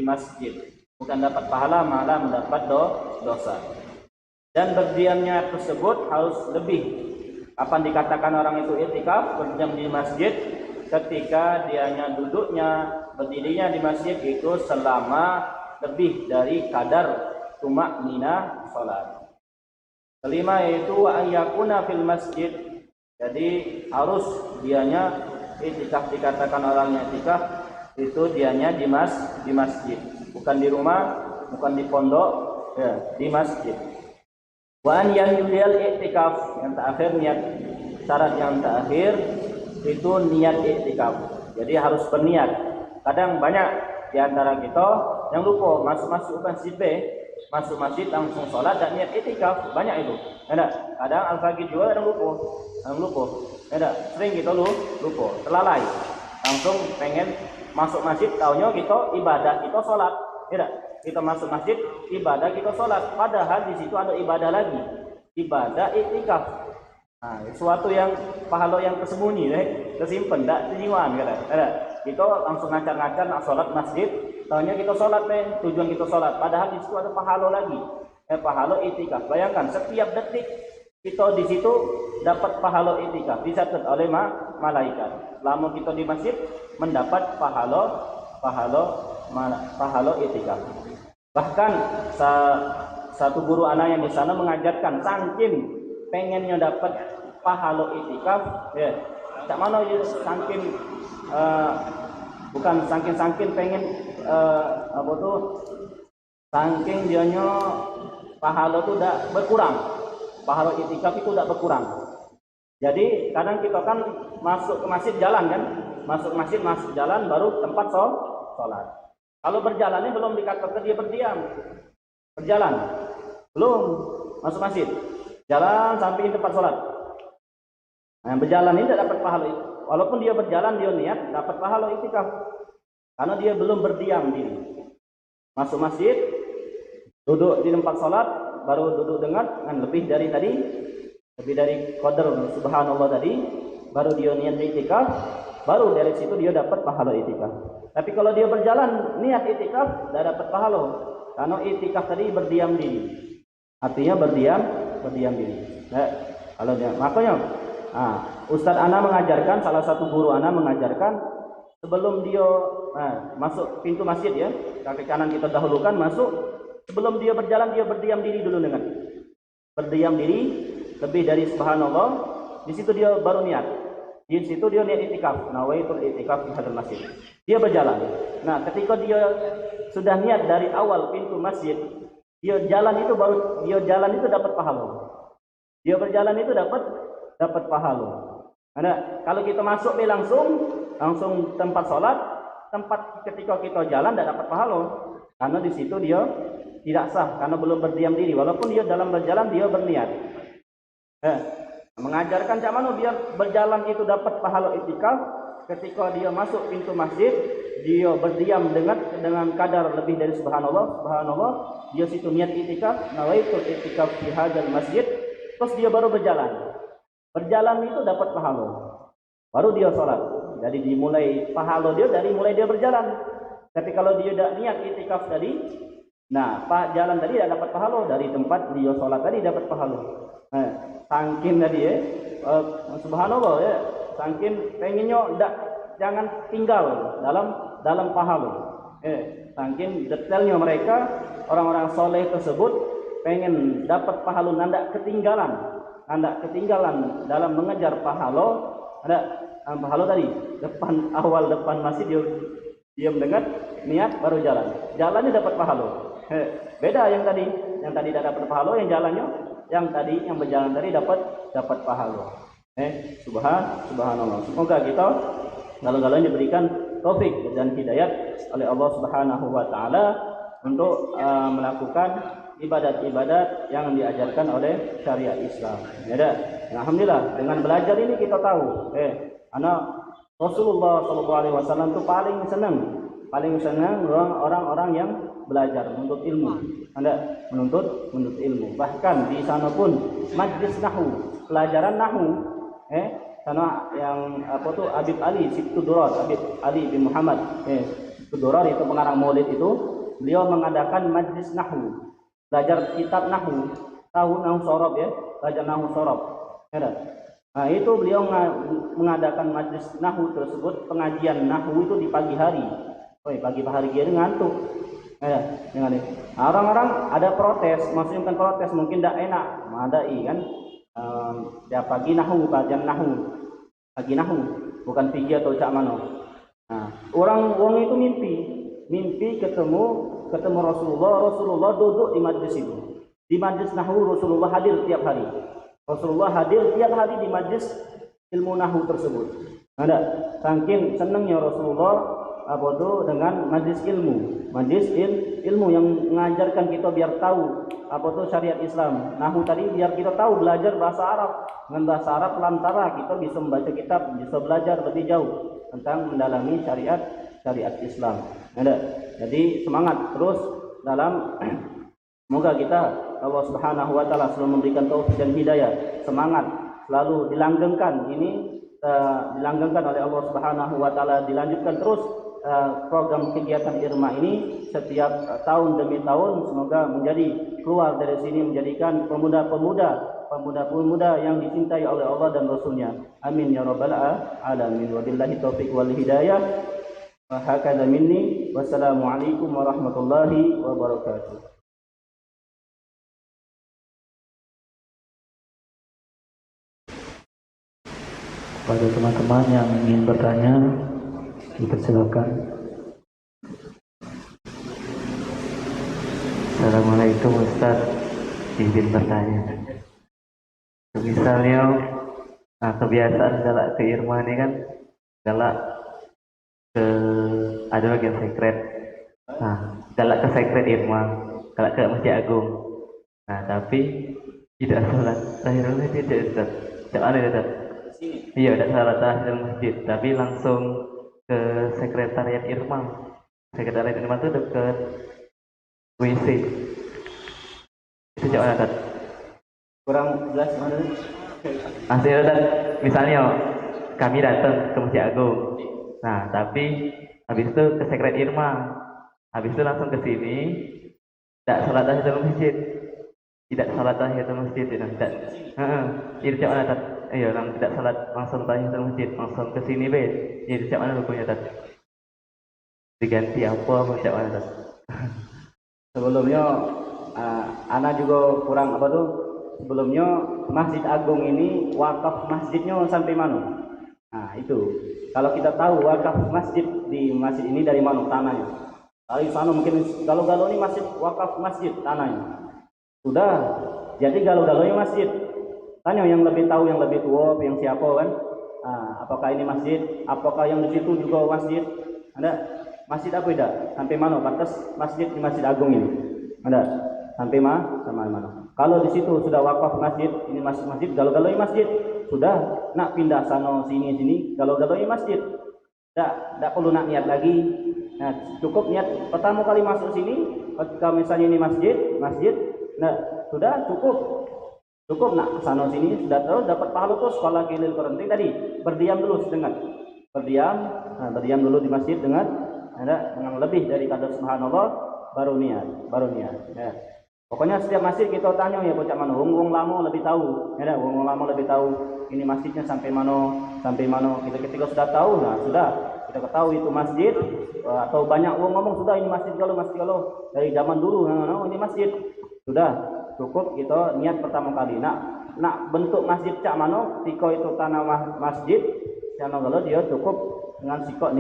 masjid, bukan dapat pahala malah mendapat dosa. Dan berdiamnya tersebut harus lebih. Kapan dikatakan orang itu i'tikaf, berdiam di masjid? Ketika dianya duduknya, berdirinya di masjid itu selama lebih dari kadar tumakninah salat. Kelima yaitu wa ayyakuna fil masjid. Jadi harus dianya i'tikaf, dikatakan orangnya i'tikaf itu dianya di masjid, bukan di rumah, bukan di pondok, ya, di masjid. Wa an yanwiyal i'tikaf, yang terakhir niat, syarat yang terakhir itu niat i'tikaf. Jadi harus berniat. Kadang banyak di antara kita yang lupa masuk masjid B, masuk masjid langsung sholat dan niat i'tikaf, banyak itu. Ada. Kadang al-faqih juga kadang lupa. Ada. Sering kita lupa, terlalai. Langsung pengen masuk masjid, taunya kita ibadah, kita sholat. Tidak. Kita masuk masjid, ibadah kita sholat. Padahal di situ ada ibadah lagi, ibadah i'tikaf. Nah, sesuatu yang pahala yang tersembunyi, tersimpan, tidak terjiwan. Kita langsung ngacak-ngacak nak sholat masjid, taunya kita sholat, tujuan kita sholat. Padahal di situ ada pahala lagi, pahala i'tikaf. Bayangkan setiap detik kita di situ dapat pahala i'tikaf, dicatat oleh malaikat. Lama kita di masjid mendapat pahala i'tikaf. Bahkan satu guru anak yang di sana mengajarkan, saking pengennya dapat pahala i'tikaf, ya, tak mana ya, saking bukan saking pengen saking dianya pahala itu tidak berkurang, pahala i'tikaf itu tidak berkurang. Jadi kadang kita kan masuk ke masjid jalan kan, masuk jalan baru tempat sholat. Kalau berjalan ini belum dikatakan dia berdiam, berjalan, belum masuk masjid, jalan sampai tempat sholat. Nah, berjalan ini tidak dapat pahala itu. Walaupun dia berjalan, dia niat dapat pahala i'tikaf, karena dia belum berdiam diri. Masuk masjid, duduk di tempat sholat, baru duduk dengan lebih dari qadar subhanallah tadi, baru dia niat i'tikaf, baru dari situ dia dapat pahala i'tikaf. Tapi kalau dia berjalan niat i'tikaf, tidak dapat pahala, karena i'tikaf tadi berdiam diri, artinya berdiam diri. Nah, kalau dia, makanya Ustadz Ana mengajarkan, salah satu guru Ana mengajarkan, sebelum dia masuk pintu masjid, ya, kaki kanan kita dahulukan masuk, sebelum dia berjalan dia berdiam diri dulu, dengan berdiam diri lebih dari subhanallah. Di situ dia baru niat, di situ dia niat i'tikaf, nawaitul i'tikaf di hadzal masjid. Dia berjalan. Nah, ketika dia sudah niat dari awal pintu masjid, dia jalan itu dapat pahala. Dia berjalan itu dapat pahala. Nah, kalau kita masuk langsung tempat sholat, tempat ketika kita jalan tidak dapat pahala, karena di situ dia tidak sah, karena belum berdiam diri. Walaupun dia dalam berjalan dia berniat. Mengajarkan cak mana biar berjalan itu dapat pahala i'tikaf. Ketika dia masuk pintu masjid, dia berdiam dengan kadar lebih dari subhanallah, dia situ niat i'tikaf, nawaitul i'tikaf fi hadzal masjid, terus dia baru berjalan. Berjalan itu dapat pahala, baru dia sholat. Jadi dimulai pahala dia dari mulai dia berjalan. Tapi kalau dia tidak niat i'tikaf tadi, nah jalan tadi tidak dapat pahala, dari tempat dia sholat tadi dapat pahala. Saking tadi, subhanallah, ya, saking pengennya jangan tinggal dalam pahala. Saking detailnya mereka, orang-orang soleh tersebut pengen dapat pahala, nanda ketinggalan dalam mengejar pahala. Ada pahala tadi depan masjid dia mendengar niat baru jalannya dapat pahala. Beda yang tadi tidak dapat pahala, yang berjalan tadi dapat pahala. Subhanallah. Semoga kita galau-galaunya diberikan taufik dan hidayat oleh Allah Subhanahu wa taala untuk melakukan ibadat-ibadat yang diajarkan oleh syariat Islam. Ya, alhamdulillah dengan belajar ini kita tahu anak Rasulullah SAW itu paling senang orang-orang yang belajar, menuntut ilmu. Menuntut ilmu. Bahkan di sana pun majlis nahwu, pelajaran nahwu, sana yang Habib Ali Sibtudurar, Habib Ali bin Muhammad Sibtudurar itu pengarang Maulid itu, beliau mengadakan majlis nahwu, belajar kitab nahwu, tahu nahwu sorob belajar nahwu sorob. Nah, itu beliau mengadakan majlis nahwu tersebut, pengajian nahwu itu di pagi hari. Pagi hari dia ngantuk. Orang-orang ada protes, maksudnya bukan protes, mungkin tidak enak, madai kan. Dia pagi nahwu, kajian nahwu, pagi nahwu, bukan pigi atau cak mano. Nah, orang itu mimpi ketemu Rasulullah duduk di majlis itu. Di majlis nahwu Rasulullah hadir tiap hari. Di majlis ilmu nahwu tersebut. Saking senangnya Rasulullah dengan majlis ilmu yang mengajarkan kita biar tahu syariat Islam. Nahwu tadi biar kita tahu, belajar bahasa Arab. Dengan bahasa Arab pelantara kita bisa membaca kitab, bisa belajar lebih jauh tentang mendalami syariat Islam. Jadi semangat terus dalam semoga kita Allah Subhanahu wa taala selalu memberikan taufik dan hidayah, semangat selalu dilanggengkan dilanggengkan oleh Allah Subhanahu wa taala, dilanjutkan terus program kegiatan IRMA ini setiap tahun demi tahun, semoga menjadi keluar dari sini menjadikan pemuda yang dicintai oleh Allah dan Rasulnya. Amin ya rabbal alamin. Wabillahi taufiq wal hidayah. Wa hakadha minni. Wassalamualaikum warahmatullahi wabarakatuh. Pada teman-teman yang ingin bertanya, dipersilakan. Assalamualaikum Ustaz, izin bertanya. Misalnya kebiasaan galak ke IRMA ini kan galak ke ada bagian sekret. Galak ke sekret IRMA, galak ke Masjid Agung. Tapi tidak sholat tahiyyatul masjid Ustaz. Mana Ustaz? Iya, tidak sholat tahiyyatul masjid, tapi langsung ke sekretariat IRMA. Sekretariat IRMA itu dekat WC. Itu jauh Ustaz. Kurang jelas mana? Ustaz, misalnya kami datang ke Masjid Agung. Tapi habis itu ke sekret IRMA. Habis itu langsung ke sini. Tidak sholat tahiyatul masjid. Tidak sholat tahiyatul masjid. Tidak. Itu jauh Ustaz. Iya, tidak sholat langsung tahiyatul masjid, langsung ke sini be. Jadi cak mana rupanya Ustaz? Diganti apa cak mana Ustaz? Sebelumnya ana juga kurang sebelumnya Masjid Agung ini wakaf masjidnya sampai mana? Itu. Kalau kita tahu wakaf masjid di masjid ini dari mana tanahnya? Dari sana mungkin galau-galau ini masjid wakaf masjid tanahnya. Sudah. Jadi galau-galau masjid. Tanya yang lebih tahu, yang lebih tua, yang siapa kan? Apakah ini masjid? Apakah yang di situ juga masjid? Ada masjid apa tidak? Sampai mana batas masjid di Masjid Agung ini? Ada sampai mana? Kalau di situ sudah wakaf masjid, ini masjid, galau-galau masjid, sudah nak pindah sana sini, galau-galau masjid. Tidak perlu nak niat lagi. Cukup niat pertama kali masuk sini, ketika misalnya ini masjid, sudah cukup nak sana sini sudah terus dapat pahala terus. Kalau kilil penting tadi berdiam dulu sedengan, berdiam dulu di masjid dengan lebih dari kadar subhanallah baru niat. Ya. Pokoknya setiap masjid kita tanya ya bocah mana, wong lama lebih tahu, wong lama lebih tahu ini masjidnya sampai mana. Kita ketika sudah tahu, sudah kita ketahui itu masjid, atau banyak wong ngomong sudah ini masjid kalau dari zaman dulu, ini masjid sudah. Cukup kita niat pertama kali nak bentuk masjid cak mano tiko itu tanah masjid jangan kalau dia cukup dengan sikok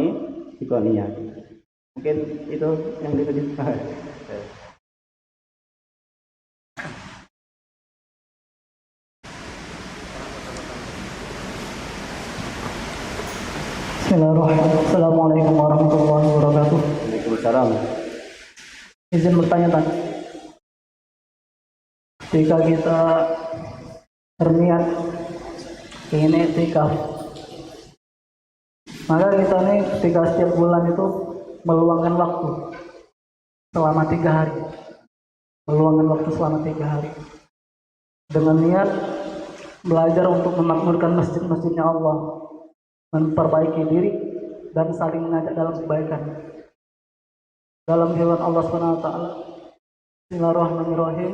niat. Mungkin itu yang dituju. Bismillahirrahmanirrahim. Assalamualaikum warahmatullahi wabarakatuh. Waalaikumsalam. Izin bertanya Tan. Ketika kita berniat ingin i'tikaf, maka kita nih ketika setiap bulan itu meluangkan waktu selama 3 hari, meluangkan waktu selama 3 hari dengan niat belajar untuk memakmurkan masjid-masjidnya Allah, memperbaiki diri dan saling mengajak dalam kebaikan. Dalam firman Allah Subhanahu wa taala, Bismillahirrahmanirrahim,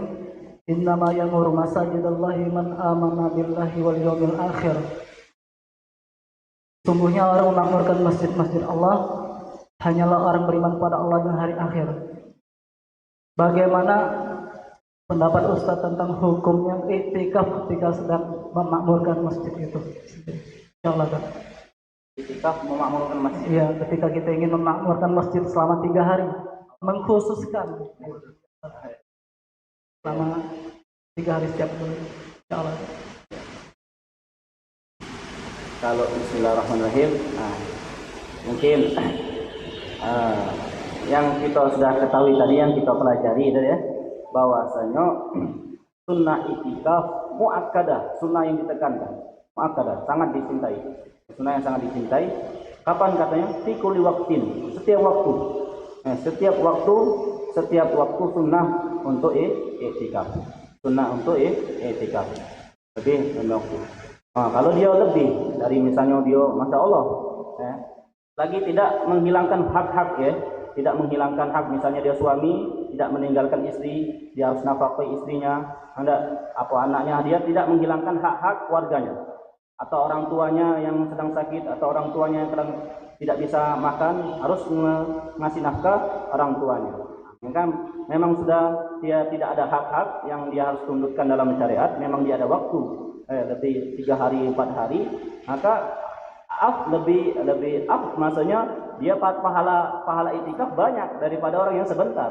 innama ya'muru masajidallahi man amana billahi wal yawmil akhir. Sungguhnya orang memakmurkan masjid-masjid Allah hanyalah orang beriman pada Allah dan hari akhir. Bagaimana pendapat Ustaz tentang hukumnya i'tikaf ketika sedang memakmurkan masjid itu? Insyaallah Kan. I'tikaf memakmurkan masjid. Iya, ketika kita ingin memakmurkan masjid selama 3 hari, mengkhususkan selama 3 hari setiap bulan. Insyaallah. Kalau Bismillahirrahmanirrahim, mungkin yang kita sudah ketahui tadi, yang kita pelajari tadi ya, bahwasanya sunnah i'tikaf muakkadah, sunnah yang ditekankan, muakkadah, sangat dicintai, sunnah yang sangat dicintai. Kapan katanya? Fi kulli waqtin, setiap waktu, setiap waktu sunnah untuk i'tikaf, sunnah untuk i'tikaf, lebih dari waktu. Kalau dia lebih dari, misalnya dia, masya Allah, lagi tidak menghilangkan hak-hak ya, tidak menghilangkan hak, misalnya dia suami tidak meninggalkan istri, dia harus nafkahi istrinya, apa anaknya, dia tidak menghilangkan hak-hak keluarganya, atau orang tuanya yang sedang sakit, atau orang tuanya yang sedang tidak bisa makan, harus ngasih nafkah orang tuanya. Maka memang sudah dia tidak ada hak-hak yang dia harus tundukkan dalam syariat, memang dia ada waktu lebih 3 hari 4 hari, maka lebih maksudnya dia pahala i'tikaf banyak daripada orang yang sebentar.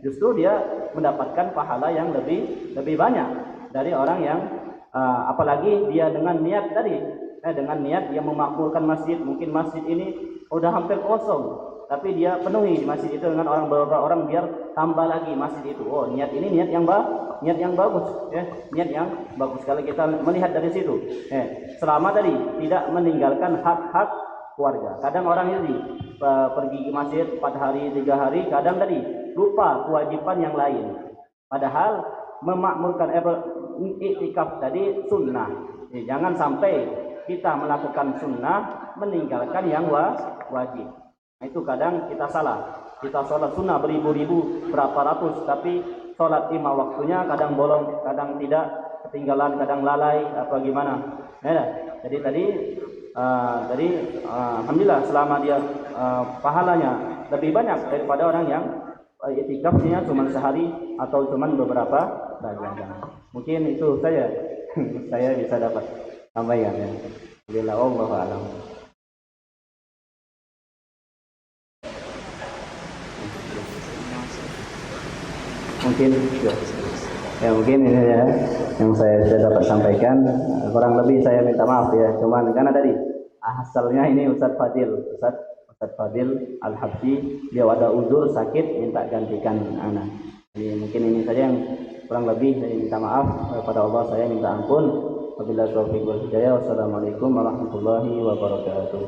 Justru dia mendapatkan pahala yang lebih banyak dari orang yang apalagi dia dengan niat tadi, dengan niat dia memakmurkan masjid. Mungkin masjid ini udah hampir kosong, tapi dia penuhi masjid itu dengan beberapa orang biar tambah lagi masjid itu. Oh, niat ini niat yang bagus ya, niat yang bagus. Kalau kita melihat dari situ, selama tadi tidak meninggalkan hak-hak keluarga. Kadang orang ini pergi ke masjid 4 hari 3 hari, kadang tadi lupa kewajiban yang lain. Padahal memakmurkan i'tikaf tadi sunnah. Jangan sampai kita melakukan sunnah meninggalkan yang wajib. Nah, itu kadang kita salah. Kita sholat sunnah beribu-ribu, berapa ratus, tapi sholat 5 waktunya kadang bolong, kadang tidak, ketinggalan, kadang lalai, apa gimana. Jadi tadi alhamdulillah selama dia pahalanya lebih banyak daripada orang yang i'tikafnya cuma sehari atau cuma beberapa jam. Mungkin itu saya bisa dapat sampaikan ya. Alhamdulillah, wallahu a'lam. Mungkin mungkin ini ya yang saya dapat sampaikan. Kurang lebih saya minta maaf ya, cuman karena tadi asalnya ini Ustaz Fadil Al-Habsyi, dia ada uzur sakit, minta gantikan anak. Jadi mungkin ini saja yang kurang lebih saya minta maaf kepada Allah, saya minta ampun. Wabillahi taufiq wal hidayah. Wassalamualaikum warahmatullahi wabarakatuh.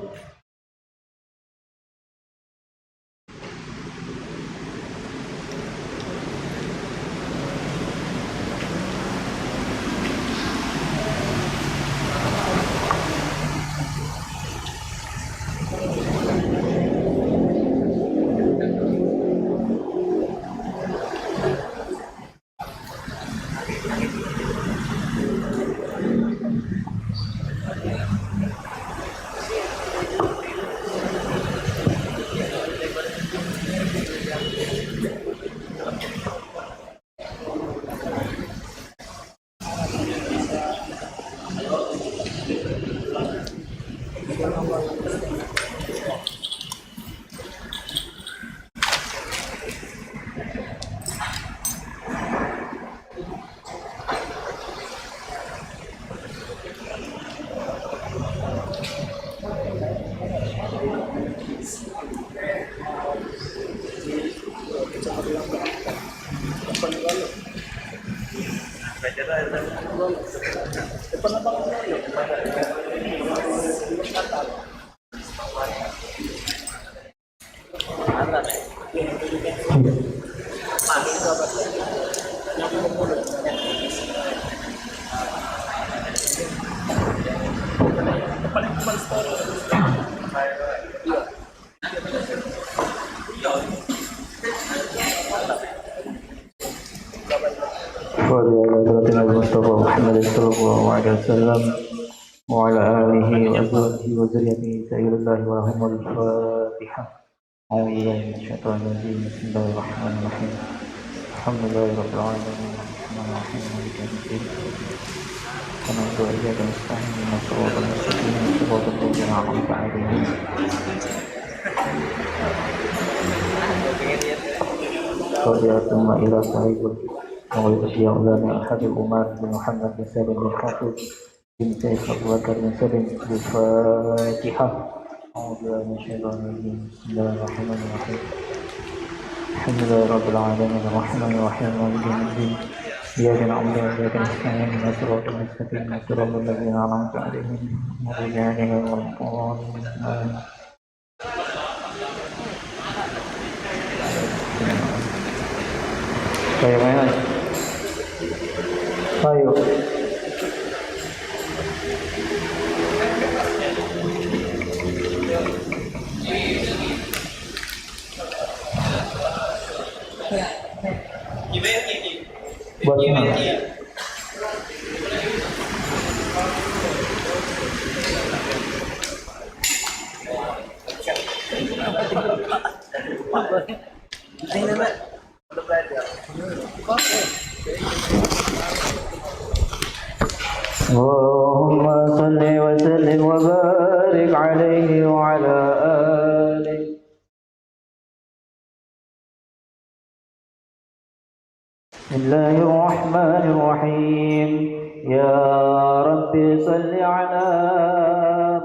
وعلى المصطفى محمد صلى الله عليه وسلم وعلى آله وأزواجه وذريته سائر الله ورحمه الفاتحة. أعوذ بالله من الشيطان الرجيم. بسم الله الرحمن الرحيم. الحمد لله رب العالمين الرحمن الرحيم مالك يوم الدين. ونعوذ بك نستعين من الصراط المستقيم صراط الذين أنعمت عليهم. ثم إلى صاحب والأشياء من أحد الأمات بن محمد بن سالم بن حافظ بن سيف أبو بكر بن سالم بالفاتحة. أعوذ بالله من الشيطان الرجيم. بسم الله الرحمن الرحيم. الحمد لله رب العالمين الرحمن الرحيم مالك يوم الدين. إياك نعبد وإياك نستعين اهدنا الصراط المستقيم صراط الذين أنعمت عليهم غير المغضوب عليهم ولا الضالين. Kayak mana? Ayo. Buat mana? اللهم صل وسلم وبارك عليه وعلى آله. بسم الله الرحمن الرحيم. يا رب صل على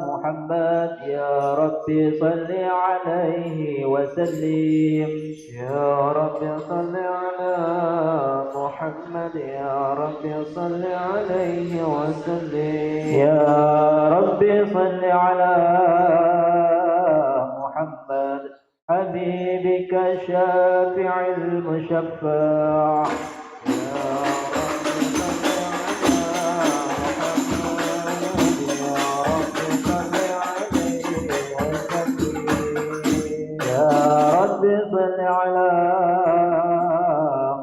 محمد يا رب صل عليه وسلم. يا رب صل على محمد يا رب صل عليه وسلم. يا رب صل على محمد حبيبك الشافع المشفع.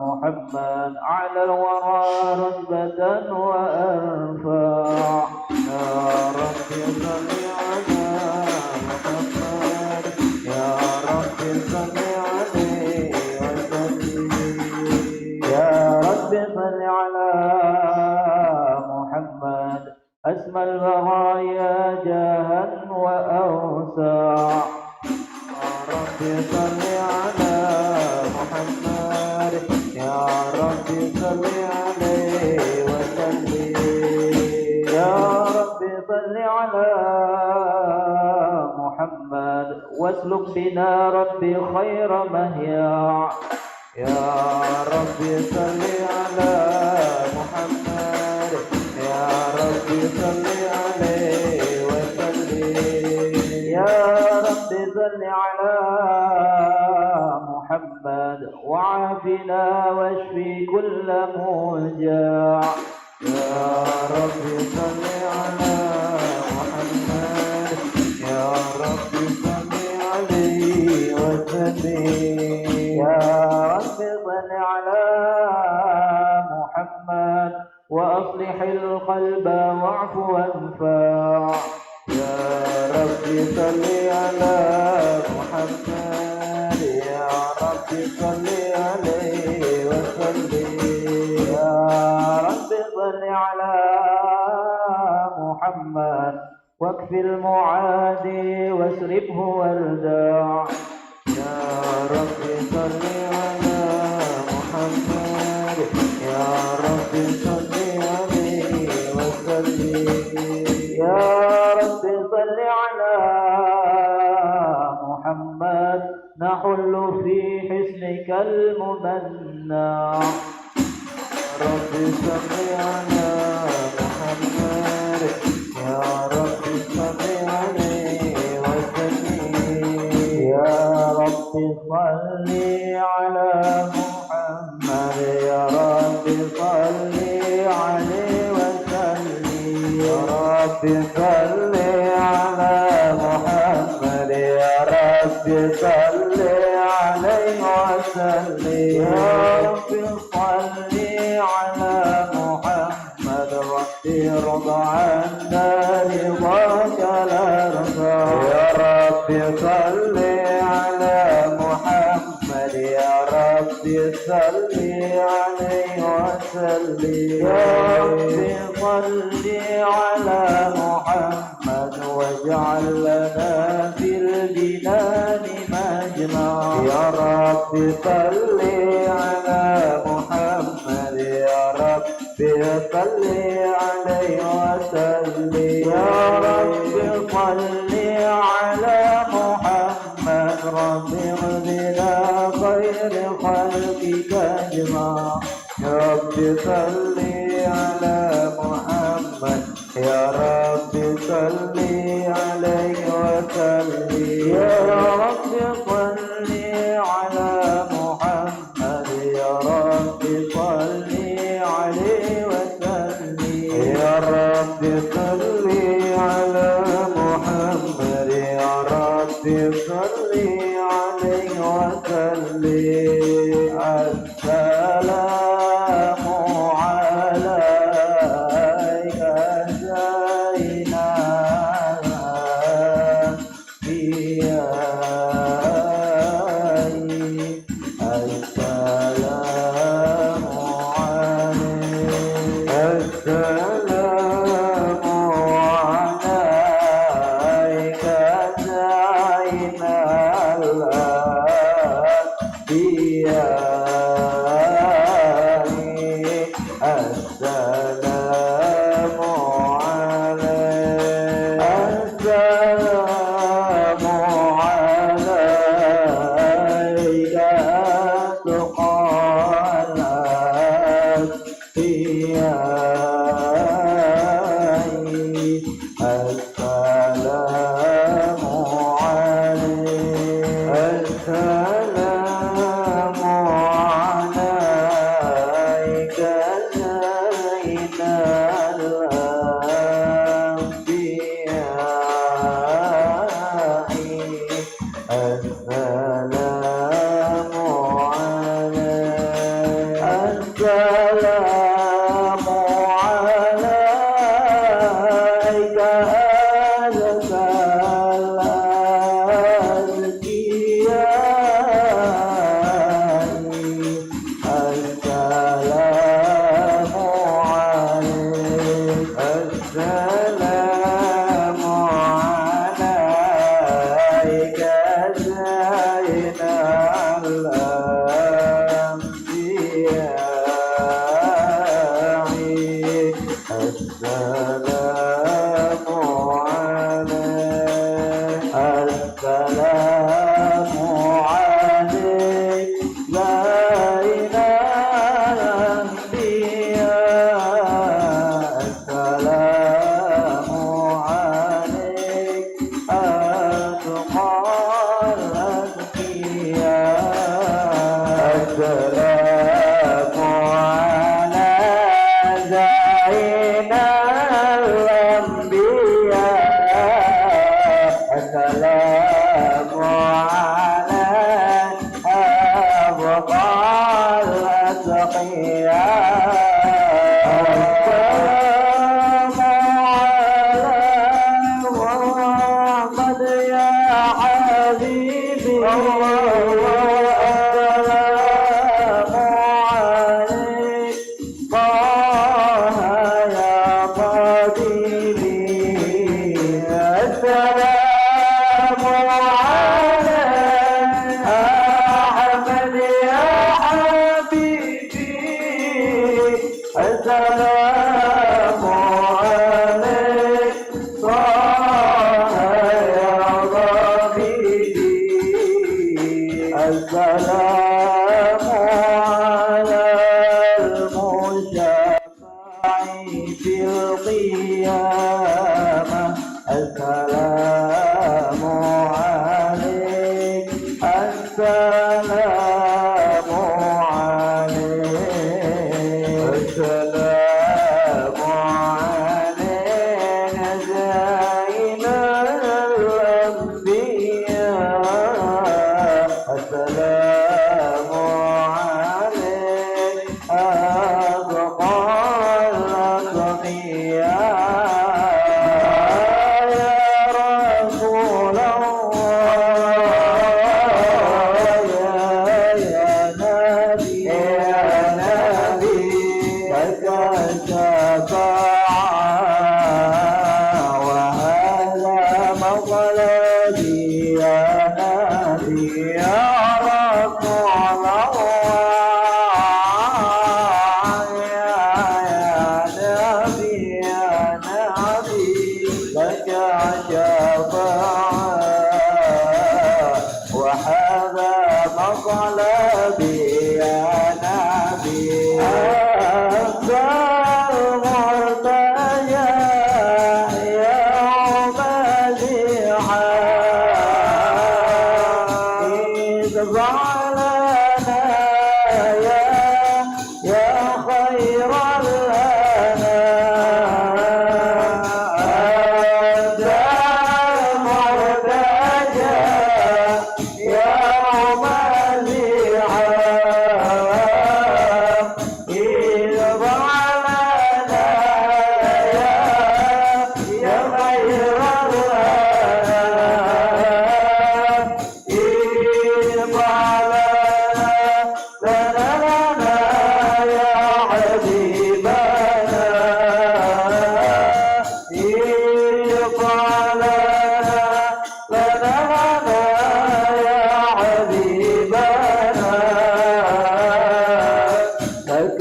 محمد على الورى رتبة وأنفع. يا رب صل على محمد يا رب صل عليه وسلم. يا رب صل على محمد أسمى البرايا جاها وأوسع. يا رب صل على محمد يا رب صل عليه وسلم. يا رب صل على محمد واسلك بنا ربي خير مهيا. يا رب صل على محمد يا رب صل عليه وسلم. يا رب صل على محمد وعافنا واشفي كل موجع. يا رب صل على محمد يا رب صل عليه وسلم. يا رب صل على محمد وأصلح القلب واعف وانفع. يا رب صل على محمد يا رب صل عليه وسلم. يا رب صل على محمد واكفي المعادي واسربه والداع. يا رب صل على محمد يا رب صل عليه وسلم. يا رب صل على محمد نحل في حسنك الممنع. يا Rabbi salli ala Muhammad, Ya Rabbi salli alaihi wa sallim. Ya Rabbi salli ala Muhammad, Ya Rabbi salli alaihi wa sallim. Ya Rabbi salli ala Muhammad, Ya Rabbi salli alaihi wa sallim. Ya Rabbi salli ala Muhammad, Rabbi rda anna ridaka la rda. Ya Rabbi salli ala Muhammad, Ya Rabbi salli alaihi wa sallim. Ya Rabbi salli ala Muhammad waj'al lana fil jinani majma. Ya Rabbi salli ala Muhammad, Ya Rabbi salli alaihi wa sallim. Ya Rabbi salli ala Muhammad, Rabbi ghfirna khair khalqika ajma. Ya Rabbi salli ala Muhammad, Ya Rabbi salli alaihi wa sallim. Ya Rabbi salli ala Muhammad, Ya Rabbi salli alaihi wa sallim. Ya Rabbi salli ala Muhammad, Ya Rabbi salli alaihi wa sallim. Assalamu alayka Zainal Anbiya'i. Assalamu alayka. Assalamu alayka Zainal Anbiya'i. Assalamu alayka. Assalamu alayka tuqal asfiya'i. Assalamu alayka. Assalamu alayka Zainal Anbiya'i. Assalamu alayka. Assalamu alayka azkal azkiya'i. Assalamu alayka. Assalamu alayka Zainal Anbiya'i. Assalamu alayka. Assalamu alayka Zainal Anbiya'i. Assalamu alayka atqal azkiya'i. Assalamu ala Zainal Anbiya'i. Assalamu ala abqal atqiya'i. Muhammad ya habibi. Assalamu alayka ya habibi. Assalamu alayka Ahmad ya habibi. Assalamu alayka ya habibi. Assalamu ala الشفاعي في القيامة السلام عليك السلام عليك السلام عليك زين الأنبياء السلام عليك أبقى الأتقياء يا رسول الله يا نبي لك الشفاعة وهذا مطلبي يا نبي يا رسول الله يا نبي لك الشفاعة وهذا مطلبي يا نبي أنت المرتجى يوم الزحام اشفع لنا يا خير الأنام أنت المرتجى يوم الزحام اشفع لنا يا خير الأنام اشفع لنا يا حبيبنا اشفع لنا يا حبيبنا لك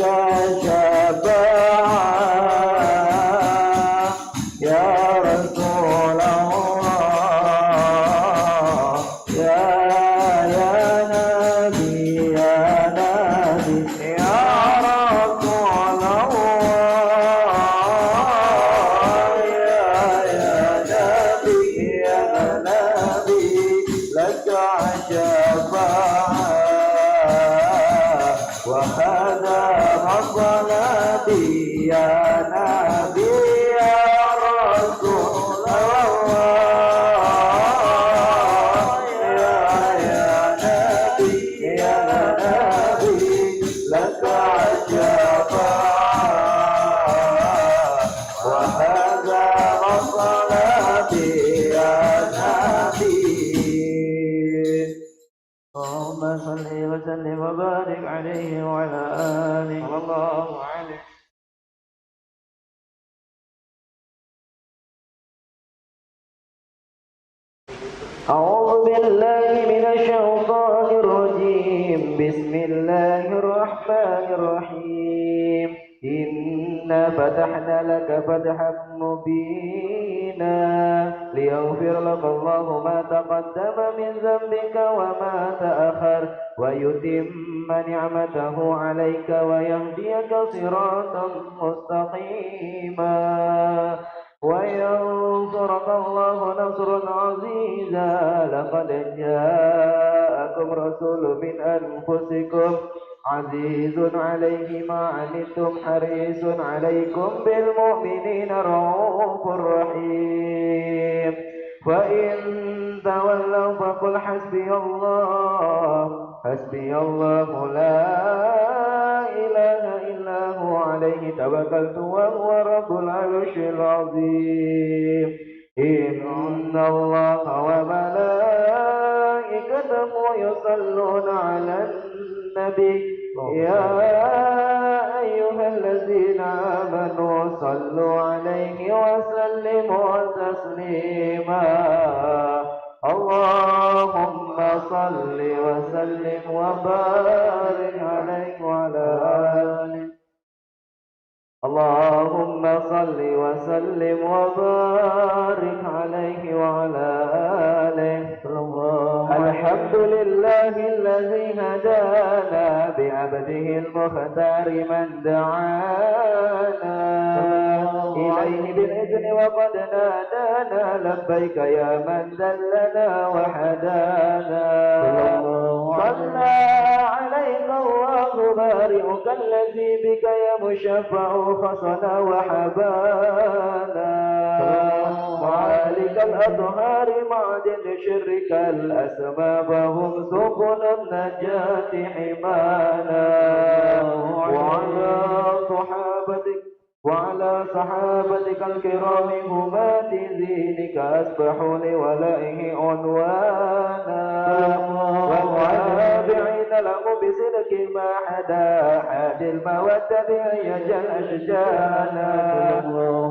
شفاعة يا رسول الله يا نبي يا رسول الله يا نبي لك الشفاعة وهذا مطلبي يا نبي يا رسول الله يا نبي لك الشفاعة وهذا مطلبي يا نبي اللهم صل وسلم وبارك عليه وعلى آله صلى الله عليه. أعوذ بالله من الشيطان الرجيم بسم الله الرحمن الرحيم إنا فتحنا لك فتحا مبينا ليغفر لك الله ما تقدم من ذنبك وما تأخر ويتم نعمته عليك ويهديك صراطا مستقيما وينصرك الله نصرا عزيزا لقد جاءكم رسول من أنفسكم عزيز عليه ما عنتم حريص عليكم بالمؤمنين رؤوف رحيم فإن تولوا فقل حسبي الله لا إله إلا هو عليه توكلت وهو رب العرش العظيم إن الله وملائكته يصلون على النبي يا أيها الذين آمنوا صلوا عليه وسلموا تسليما اللهم صل وسلم وبارك عليه وعلى آله اللهم صل وسلم وبارك عليه وعلى آله. الحمد لله الذي هدانا بعبده المختار من دعانا إليه بالإذن وقد نادانا لبيك يا من دلنا وحدانا. صلى عليك الله بارئك الذي بك يمشفع خصنا وحبانا. معالك الأطهار معدن شرك الأسباب هم سبل النجاة حمانا. وعلى صحابتك الكرام همات دينك أسبحوا لولائه عنوانا. والتابعين له بصدق ما حدا حاد المودة يجل أشجانا.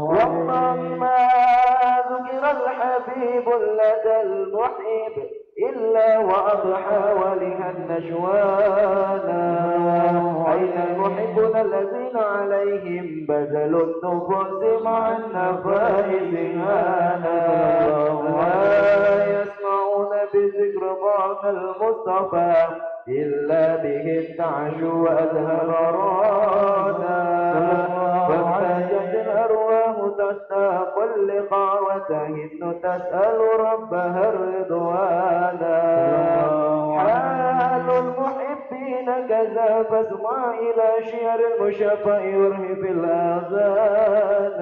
والله ما ذكر الحبيب لدى المحب إلا وأضحى ولها النجوانا. أين المحبون الذين عليهم بذلوا النفوس مع النفائس هانا. لا يسمعون بذكر بعض المصطفى إلا به تعشو أزهرانا. فابتجت الأرواح تشتاق اللقاء وتهن تسأل ربها الرضوانا. حال المحبين كذا فاسمع إلى شعر المشفى يرهب الآذان.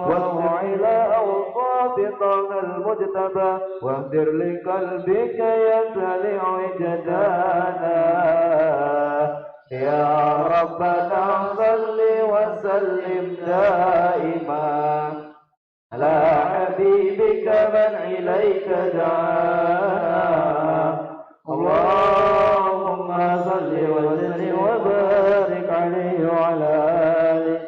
واسمع إلى أوصاف طه المجتبى واهدر لقلبك يسلع وجدانا. يا ربنا صل وسلم دائما على حبيبك من إليك دعانا. اللهم صل وسلم وبارك عليه وعلى آله.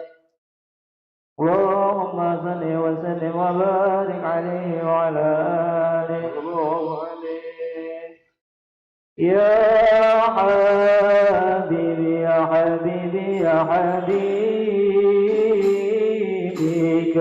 اللهم صل وسلم وبارك عليه وعلى آله. يا حبيبي يا حبيبي يا حبيبي كيف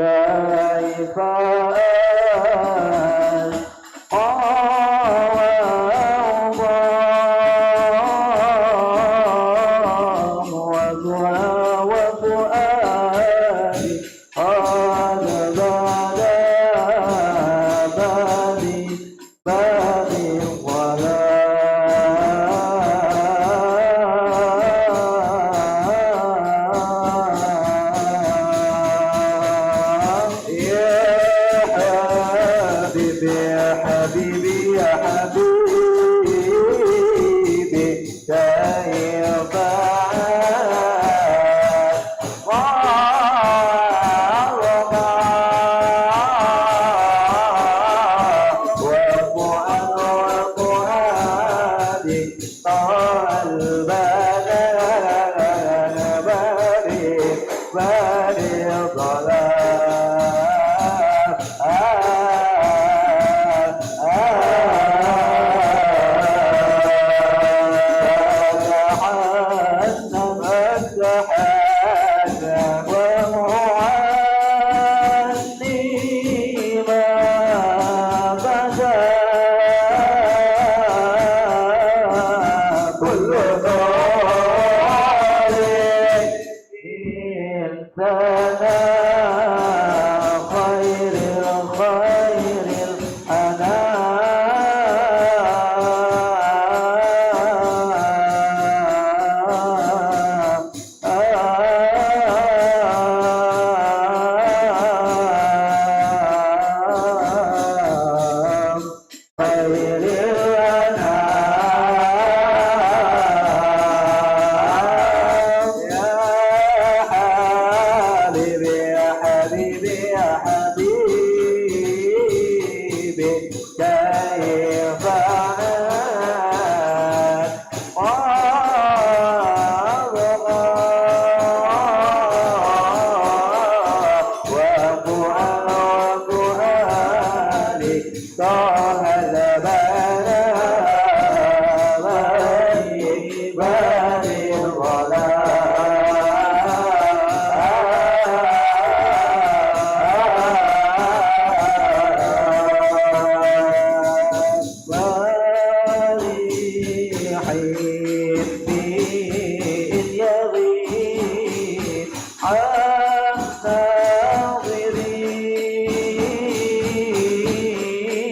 baby.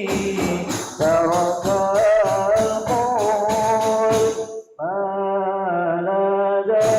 الناظرين ترك القول ما لدى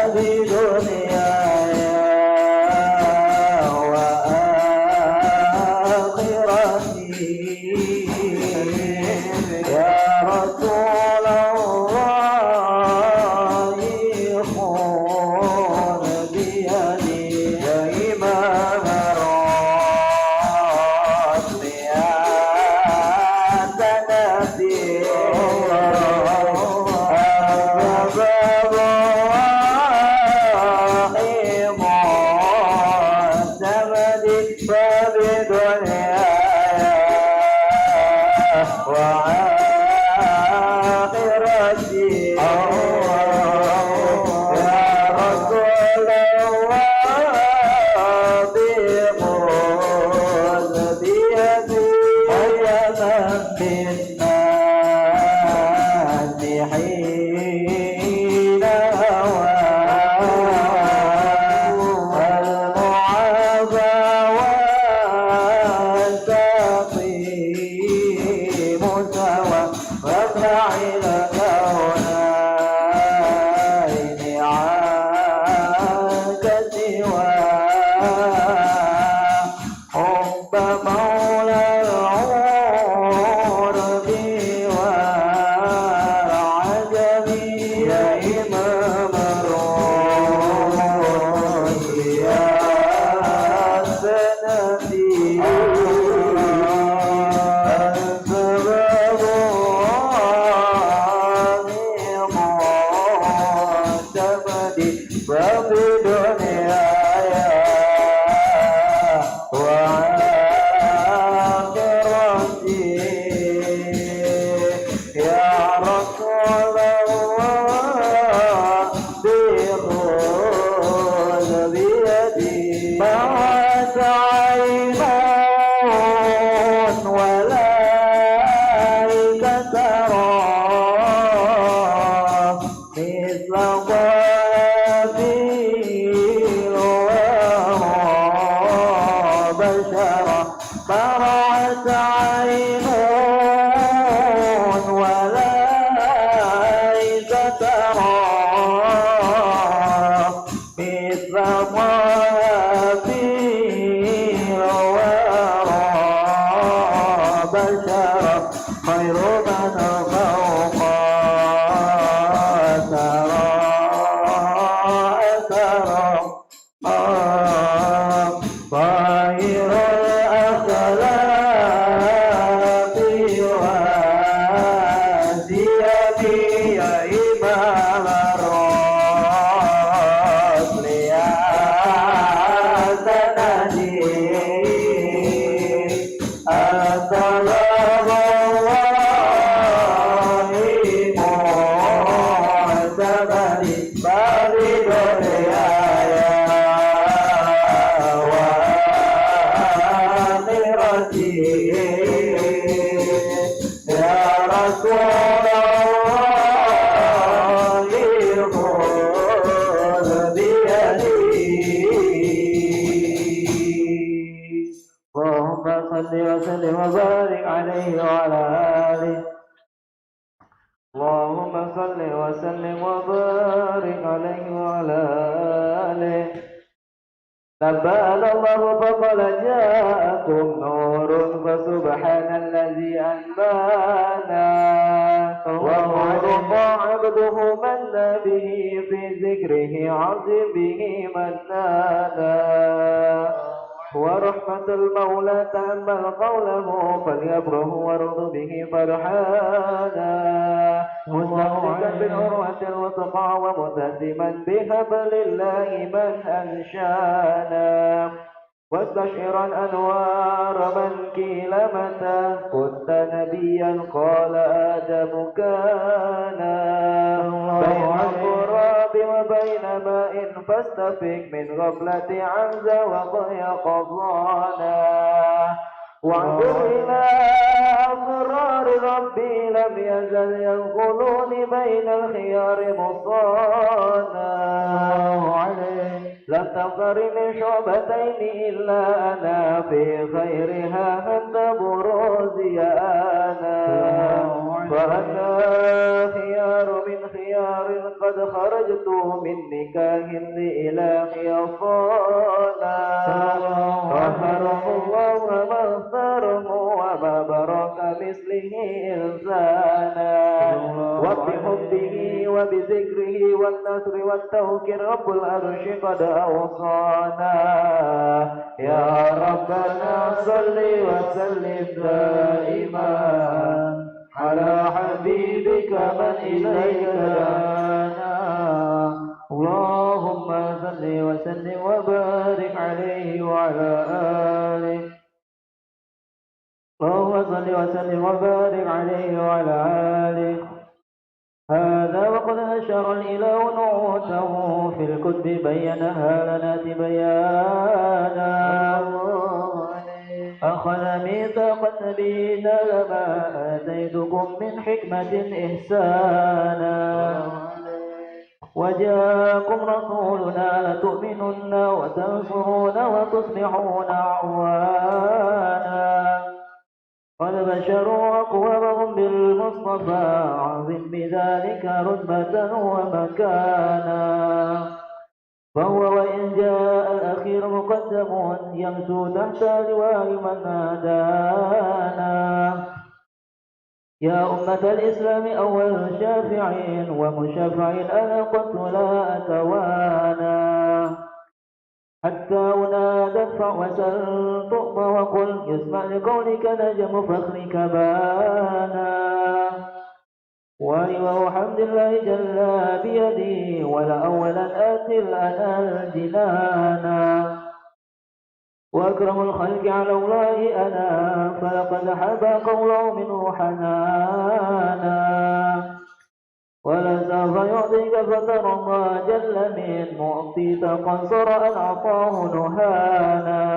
لديه يا إمام الرسل يا سندي أنت باب الله معتمدي باب دنياي وآخرتي يا رسول الله خذ بيدي اللهم صل وسلم وبارك عليه وعلى آله اللهم صل وسلم وبارك عليه وعلى آله نبأنا الله فقال جاءكم نور فسبحان الذي أنبانا ونور عبده من به في ذكره عظيم به منانا ورحمة المولى تأمل قوله فليبره ورض به فرحانا مستمسكا بالعروة الوثقى ومتسما بحبل الله من أنشانا واستشعرا أنوار من كيل متى كنت نبيا قال آدم كان بين التراب وبين ماء فاستفق من غفلة عنز وضي قضانا وانظر إلى أسرار ربي لم يزل ينقلوني بين الخيار مصانا لم تفر من شعبتين إلا أنا في خيرها أنت بروزي أنا فأنا خيار من خيار قد خرجت من نكاه لإله يصانا رحمه الله ما اختاره وما برك مثله إنسانا وبحبه وبذكره والنصر والتوكيل رب العرش قد أوصانا يا ربنا صل وسلم دائما على حبيبك من إليك دعانا اللهم صل وسلم وبارك عليه وعلى آله اللهم صل وسلم وبارك عليه وعلى آله هذا وقد أشار الإله نعوته في الكتب بينها لنا تبيانا أخذ ميثاق النبيين لما آتيتكم من حكمة إحسانا وجاءكم رسولنا لتؤمنن وتنصرون وتصلحون عوانا قد بشروا أقوامهم بالمصطفى عظم بذلك رتبة ومكانا فهو وإن جاء الأخير مقدم يمشو تحت لواء من نادانا يا أمة الإسلام أول شافعين ومشفعين أنا قلت لا أتوانا حتى أنادى ادفع وسل تؤم وقل يسمع لقولك نجم فخرك بانا ولواء حمد الله جل بيدي ولأولا آتي الأنا الجنانا وأكرم الخلق على الله أنا فلقد حبى قوله منه حنانا ولسوف يعطيك فترى الله جل من معطيك قنصر أن أعطاه نهانا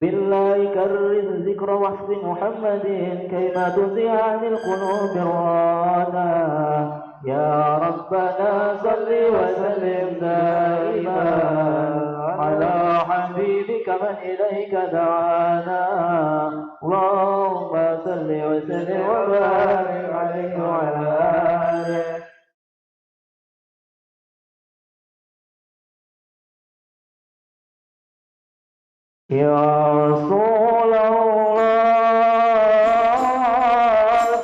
بالله كرر ذكر وحف محمد كيما تزيع عن القلوب رانا يا ربنا صل وسلم دائما على حبيبك من إليك دعانا اللهم صل وسلم وبارك عليه وعلى آله يا رسول الله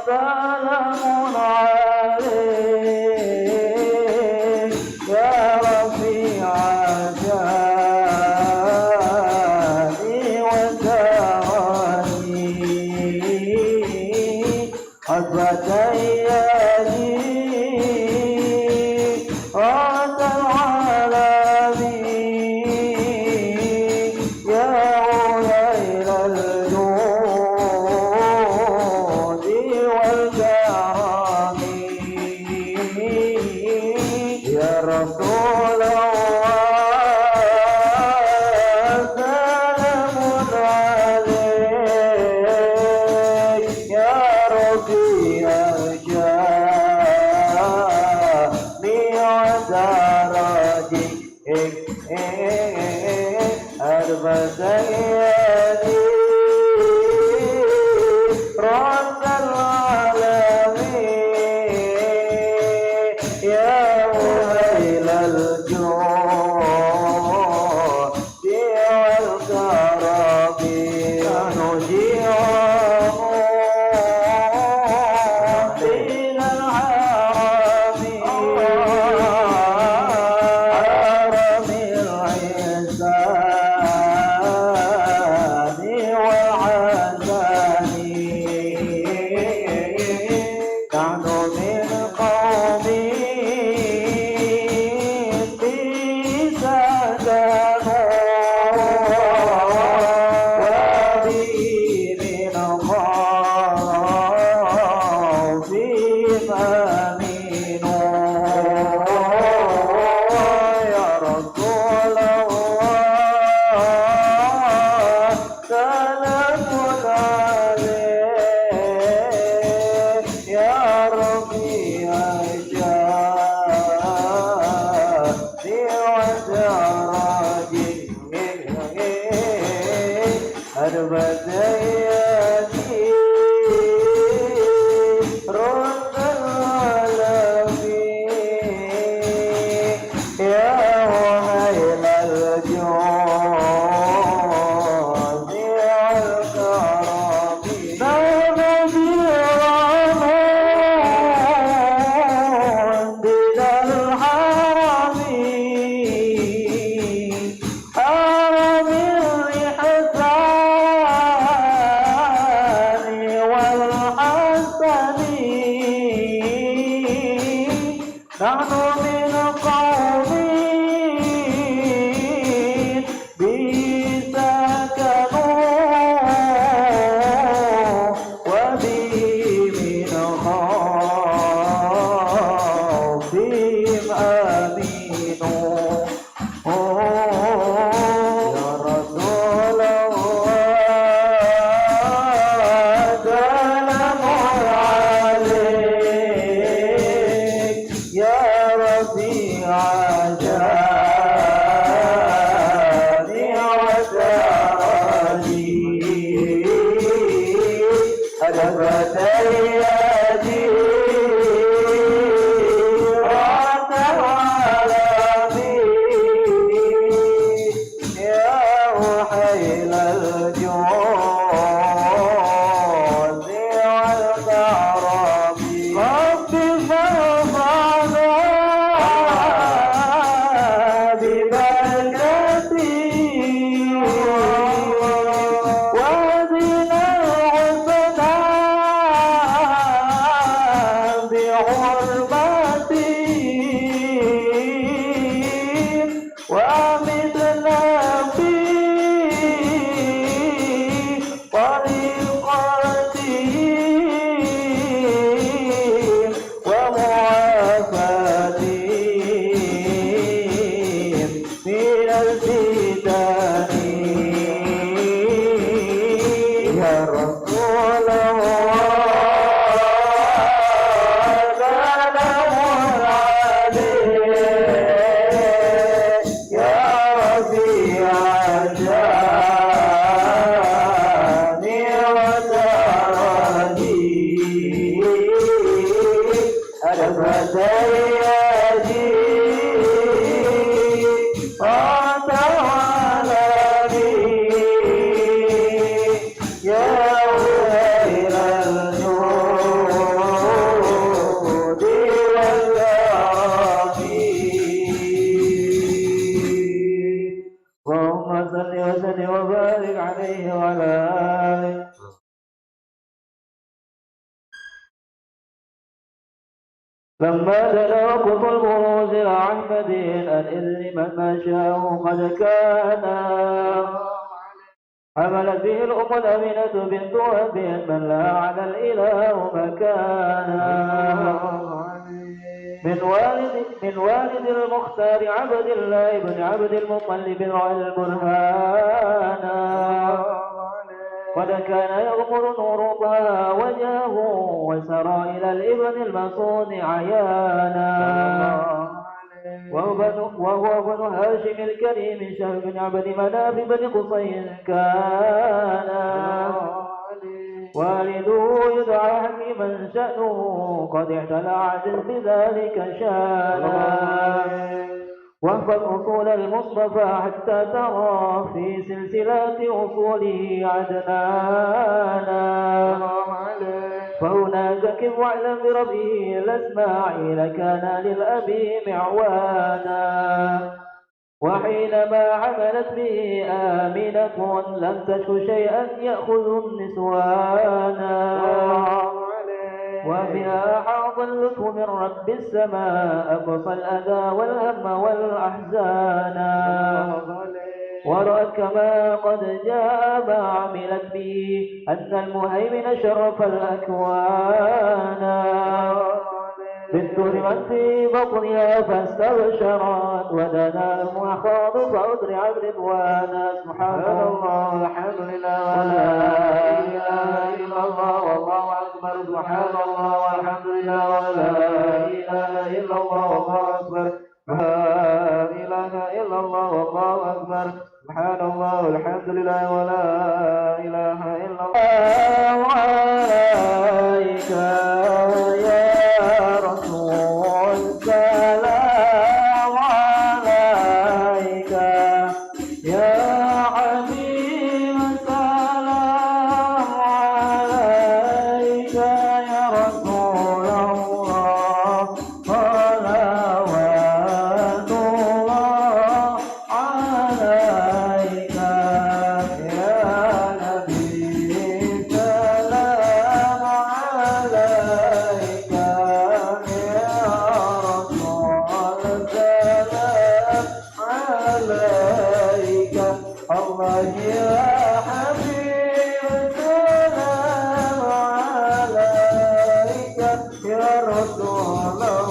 سلام عليك يا رفيع جاني وزاري حسبتي آمين يا رسول الله سلام عليك يا ربي أجاني وسراجي أربت يدي رد العالمين يا وهيل الجود والكرم نبي رمضان بلا الحرم حرم الإحسان والحسن نحن من قوم به سكنوا وبه من خوفهم آمنوا يا رسول الله سلام عليك يا ربي عجاني وسراجي ألفت يدي رد العالمين يا وحيل الجود والكرم رب فارفعنا ببركتي وزنا الحسنى بحرمتي ومثلنا في طريقتي ومعافاتي من الفتن يا رسول الله سلام عليك يا ربي عجاني وسراجي ألفت يدي رد العالمين يا ويل الجود والكرم اللهم صل وسلم وبارك عليه وعلى آله لما دنا وقت البروز إلى أحمد الإذن من مشاه قد كان حملت به الأم الأمينة بنت أب من لا على الإله مكانا من والد المختار عبد الله بن عبد المطلب البرهانا قد كان يغمر نور طه وجهه وسرى إلى الابن المصون عيانا وهو ابن هاشم الكريم شهر بن عبد مناف بن قصي كان والده يدعى حكيما شأنه قد اعتلى عدل بذلك شانا واحفظ أصول المصطفى حتى ترى في سلسلات أصوله عدنانا فهناك كف واعلم بربه الأسماعيل كان للأبي معوانا وحينما حملت به آمنة لم تشك شيئا يأخذ النسوانا وبها حاط اللطف من رب السماء أقصى الأذى والهم والأحزان ورأت كما قد جاء ما عملت به أن المهيمن شرف الأكوان لمن في بطنها فاستبشرت ودنا المخاض فأسرع برضوانا سبحان الله الحمد لله ولا إله إلا الله والله أكبر سبحان الله والحمد لله ولا إله إلا الله والله أكبر لا إله إلا الله والله أكبر سبحان الله الحمد لله ولا إله إلا الله عليك يا رسول سلام عليك يا حبيب سلام عليك يا رسول الله صلوات الله عليك يا نبي سلام عليك يا رسول سلام عليك الله يا حبيب سلام عليك يا رسول الله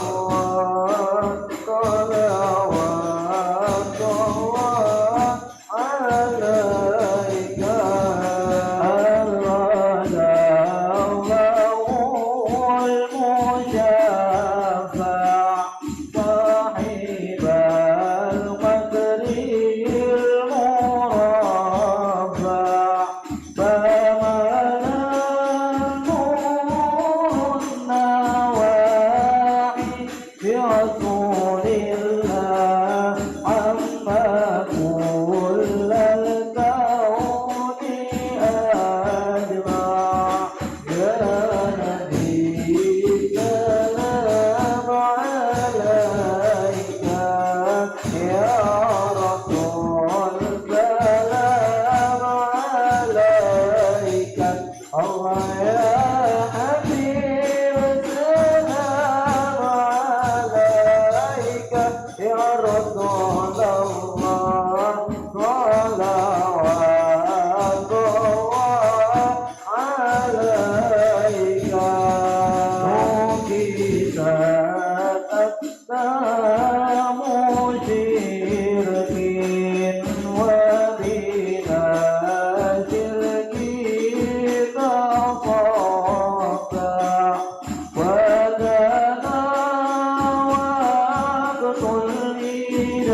صلوات الله عليك المشفع صاحب القدر المرفع فمن النور النواعي برسول الله عما كل الكون أجمع يا نبي سلام عليك يا رسول سلام عليك الله يا حبيب سلام عليك يا رسول الله صلوات الله عليك نكست أقدام شرك وبنا شرك تقطع ودنا وقت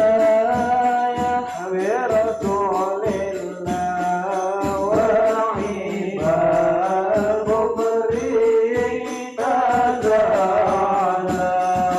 الهداية برسول الله وعباد الكفر تزالا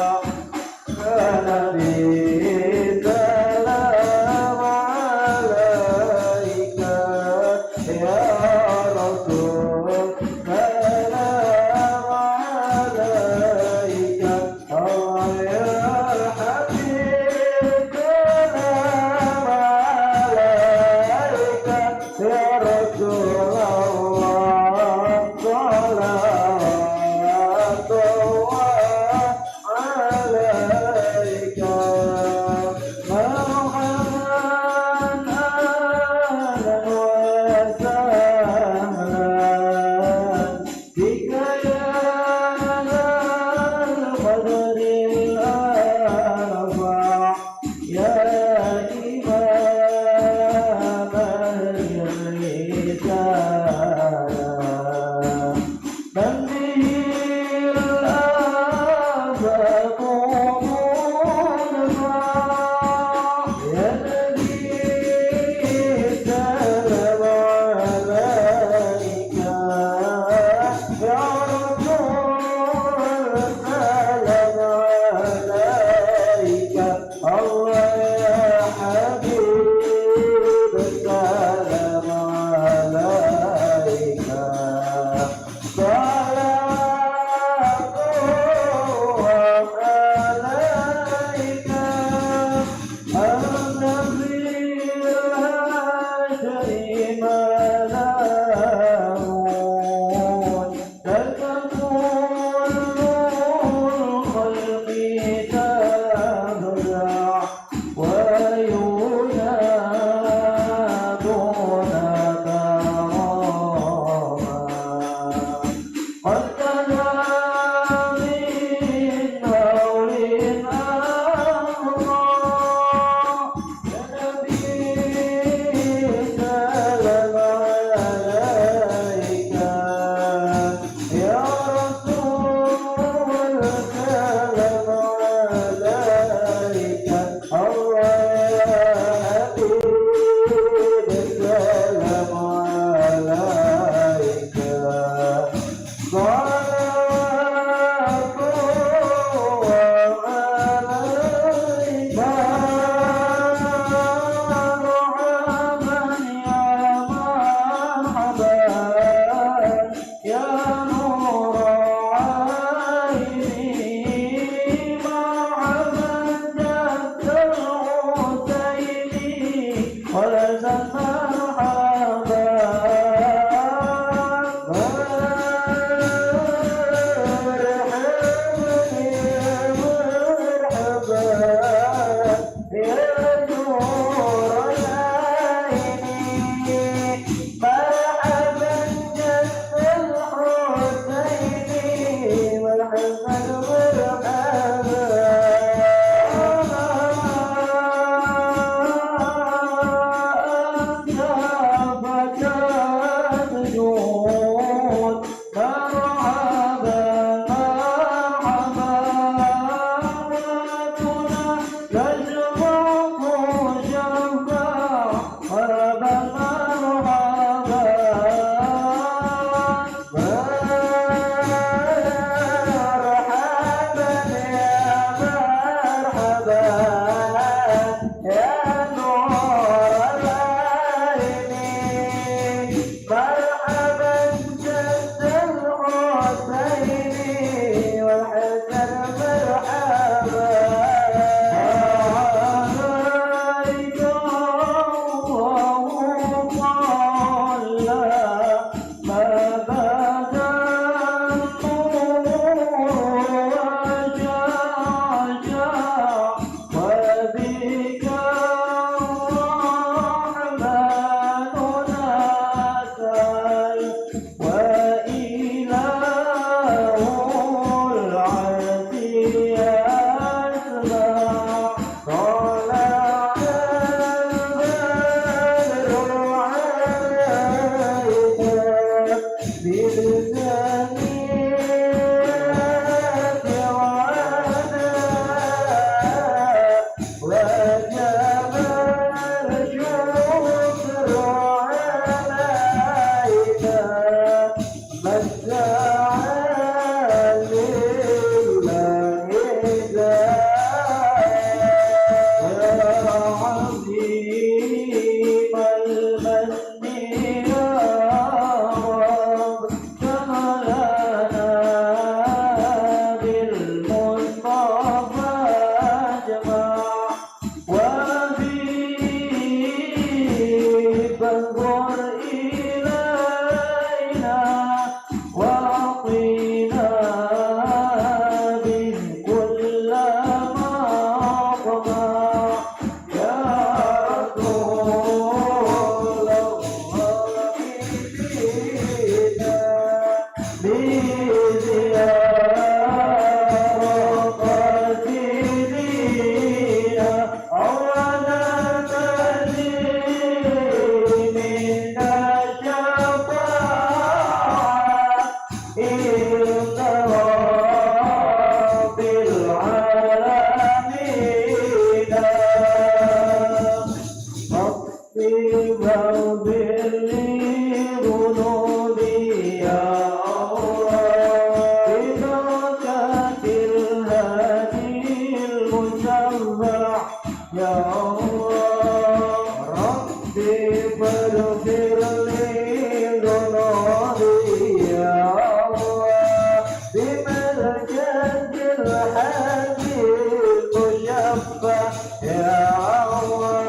Ya Allah Rabbi faghfir li dhunubi ya Allah bimarkazil hadil musyaffah ya Allah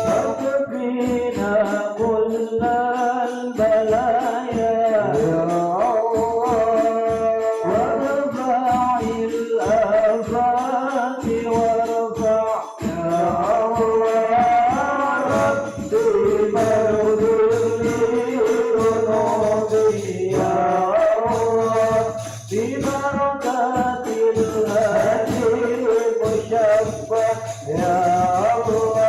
wakfina kullal balaya ya وارفع الآفات وارفع يا الله ربي فاغفر لي ذنوبي يا الله ببركات الهدي المشفع يا الله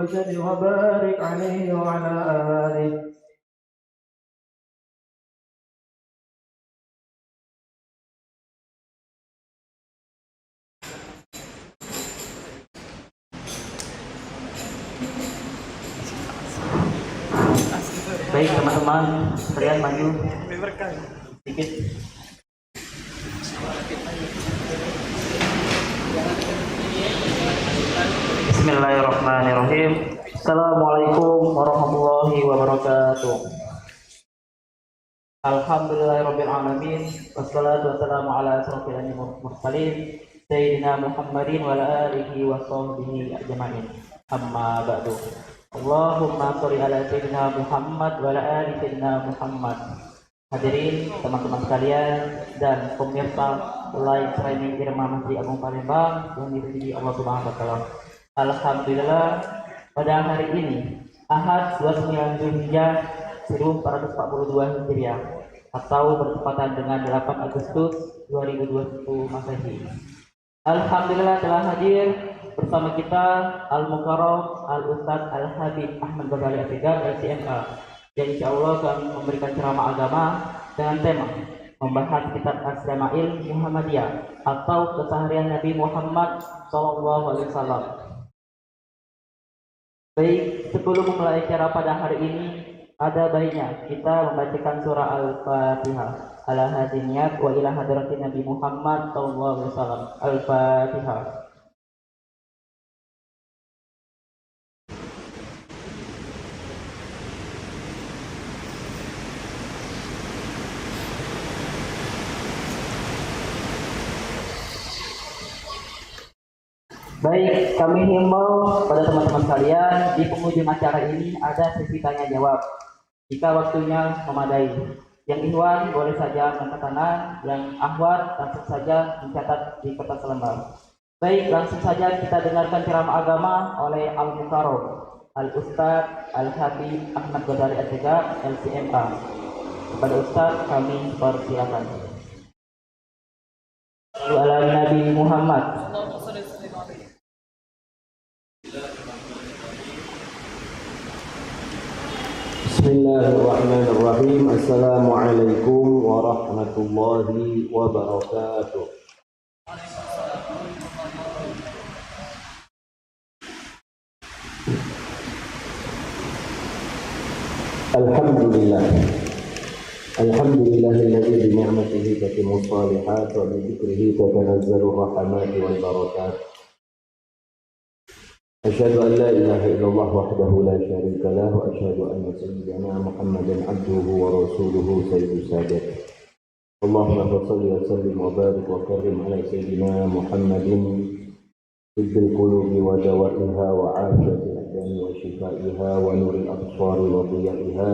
وسلم وبارك عليه وعلى آله. Baik teman-teman, sekalian maju sedikit. Bismillahirrahmanirrahim. Assalamualaikum warahmatullahi wabarakatuh. Alhamdulillahirabbil alamin wassalatu wassalamu ala asrofil mursalin sayyidina Muhammadin wa ala alihi wa sahbihi ajmain. Amma ba'du. Allahumma sholli ala sayyidina Muhammad wa ala ali sayyidina Muhammad. Hadirin teman-teman sekalian dan pemirsa live streaming Irma Masjid Agung Palembang yang diridhoi Allah Subhanahu wa taala. Alhamdulillah pada hari ini Ahad 29 Zulhijjah 1442 Hijriah atau bertepatan dengan 8 Agustus 2021 Masehi. Alhamdulillah telah hadir bersama kita Al-Mukarram Al-Ustadz Al-Habib Ahmad Ghazali Asegaf LCMA yang insya Allah akan memberikan ceramah agama dengan tema membahas kitab As-Syama'il Muhammadiyah atau keseharian Nabi Muhammad SAW. Baik, sebelum memulai acara pada hari ini, ada baiknya kita membacakan surah Al-Fatihah ala hadin niyat wa ila hadratin Nabi Muhammad sallallahu alaihi wasallam. Al-Fatihah. Baik, kami himbau pada teman-teman sekalian, di penghujung acara ini ada sesi tanya jawab. Jika waktunya memadai, yang ikhwan boleh saja angkat tangan, yang akhwat langsung saja mencatat di kertas lembar. Baik, langsung saja kita dengarkan ceramah agama oleh Al-Mukarram, Al-Ustadz Al-Habib Ahmad Ghazali Asegaf, LCMA. Kepada Ustadz kami persilakan. Ala Nabi Muhammad. Bismillahirrahmanirrahim. Assalamualaikum warahmatullahi wabarakatuh. Alhamdulillah. Alhamdulillahilladzi bi ni'matihi tatimmu shalihat wa bi dzikrihi tatanazzalu rahmat wal barakat. أشهد أن لا إله إلا الله وحده لا شريك له وأشهد أن سيدنا محمدا عبده ورسوله سيد السادات. اللهم صل وسلم وبارك وكرم على سيدنا محمد طب القلوب ودوائها وعافية الأبدان وشفائها ونور الأبصار وضيائها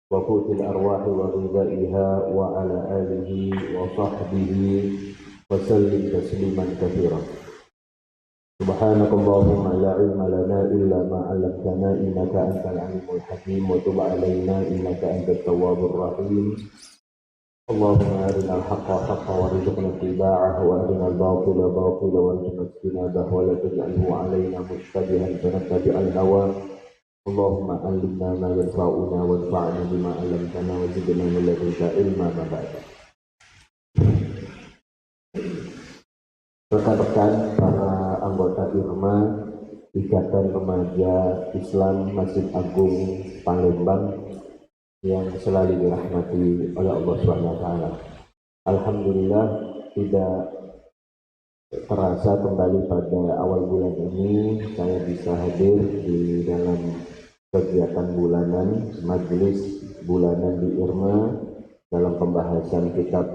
وقوت الأرواح وغذائها وعلى آله وصحبه وسلم تسليما كثيرا. سبحانك اللهم لا علم لنا إلا ما علمتنا إنك أنت العليم الحكيم وتب علينا إنك أنت التواب الرحيم. اللهم أرنا الحق حقا وارزقنا اتباعه وأرنا الباطل باطلا وارزقنا اجتنابه ولا تجعله علينا مشتبها فنتبع الهوى. اللهم علمنا ما ينفعنا وانفعنا بما علمتنا وزدنا من لدنك علما. ما بعد. Rekan-rekan para anggota IRMA Ikatan Remaja Islam Masjid Agung Palembang yang selalu dirahmati oleh Allah SWT. Alhamdulillah tidak terasa kembali pada awal bulan ini saya bisa hadir di dalam kegiatan bulanan, majelis bulanan di IRMA dalam pembahasan kitab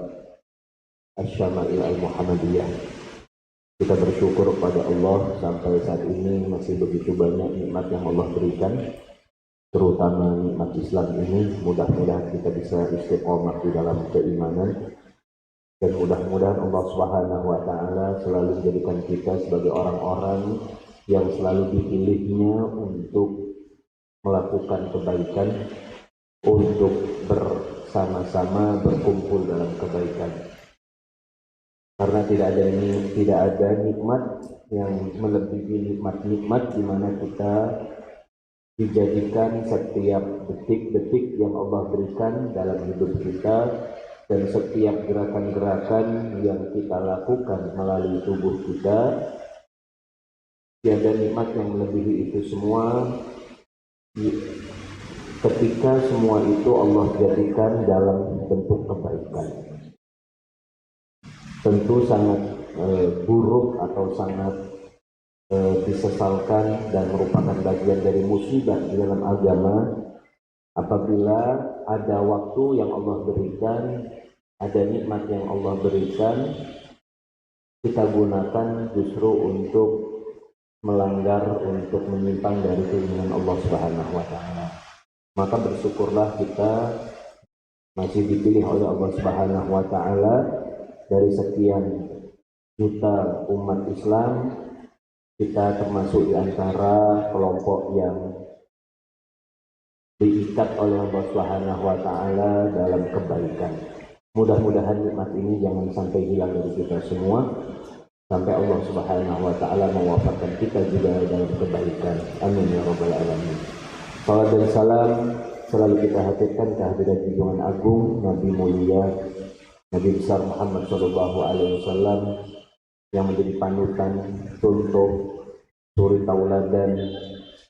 Asy-Syama'il Al-Muhammadiyah. Kita bersyukur kepada Allah sampai saat ini masih begitu banyak nikmat yang Allah berikan, terutama nikmat Islam ini. Mudah-mudahan kita bisa istiqomah di dalam keimanan dan mudah-mudahan Allah Subhanahu wa taala selalu menjadikan kita sebagai orang-orang yang selalu dipilihnya untuk melakukan kebaikan, untuk bersama-sama berkumpul dalam kebaikan. Karena tidak ada nikmat yang melebihi nikmat-nikmat di mana kita dijadikan setiap detik-detik yang Allah berikan dalam hidup kita dan setiap gerakan-gerakan yang kita lakukan melalui tubuh kita. Tiada nikmat yang melebihi itu semua ketika semua itu Allah jadikan dalam bentuk kebaikan. Tentu sangat buruk atau sangat disesalkan dan merupakan bagian dari musibah di dalam agama apabila ada waktu yang Allah berikan, ada nikmat yang Allah berikan, kita gunakan justru untuk melanggar, untuk menyimpang dari keinginan Allah Subhanahu wa taala. Maka bersyukurlah kita masih dipilih oleh Allah Subhanahu wa taala. Dari sekian juta umat Islam, kita termasuk di antara kelompok yang diikat oleh Allah Subhanahu wa taala dalam kebaikan. Mudah-mudahan nikmat ini jangan sampai hilang dari kita semua sampai Allah Subhanahu wa taala mewafatkan kita juga dalam kebaikan. Amin ya rabbal alamin. Salam dan salam selalu kita haturkan kehadiran junjungan agung Nabi mulia Nabi besar Muhammad Shallallahu Alaihi Wasallam yang menjadi panutan, contoh, suri tauladan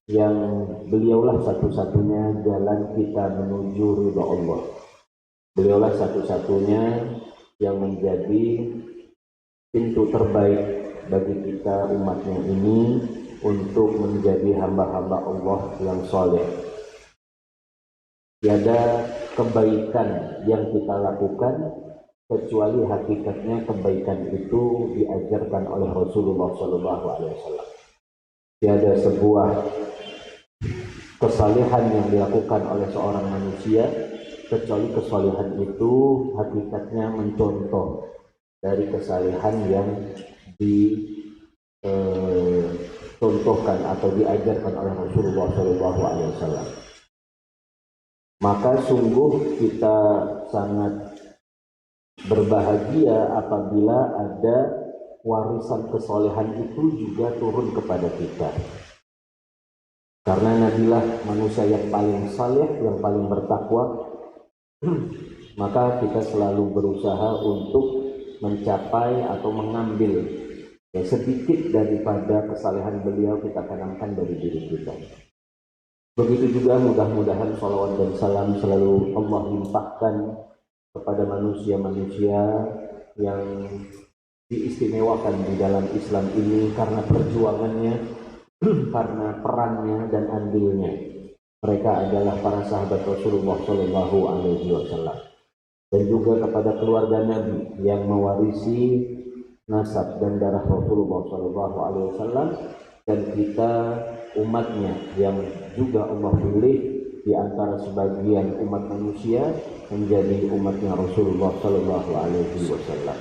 yang beliaulah satu-satunya jalan kita menuju ridha Allah. Beliaulah satu-satunya yang menjadi pintu terbaik bagi kita umatnya ini untuk menjadi hamba-hamba Allah yang soleh. Tiada kebaikan yang kita lakukan kecuali hakikatnya kebaikan itu diajarkan oleh Rasulullah SAW. Tiada sebuah kesalehan yang dilakukan oleh seorang manusia kecuali kesalehan itu hakikatnya mencontoh dari kesalehan yang dicontohkan atau diajarkan oleh Rasulullah SAW. Maka sungguh kita sangat berbahagia apabila ada warisan kesolehan itu juga turun kepada kita. Karena Nabilah manusia yang paling saleh, yang paling bertakwa, maka kita selalu berusaha untuk mencapai atau mengambil sedikit daripada kesalehan beliau kita tanamkan dari diri kita. Begitu juga mudah-mudahan salawat dan salam selalu Allah limpahkan kepada manusia-manusia yang diistimewakan di dalam Islam ini karena perjuangannya, karena perannya dan andilnya. Mereka adalah para sahabat Rasulullah SAW, dan juga kepada keluarga Nabi yang mewarisi nasab dan darah Rasulullah SAW, dan kita umatnya yang juga Allah pilih di antara sebagian umat manusia menjadi umatnya Rasulullah SAW.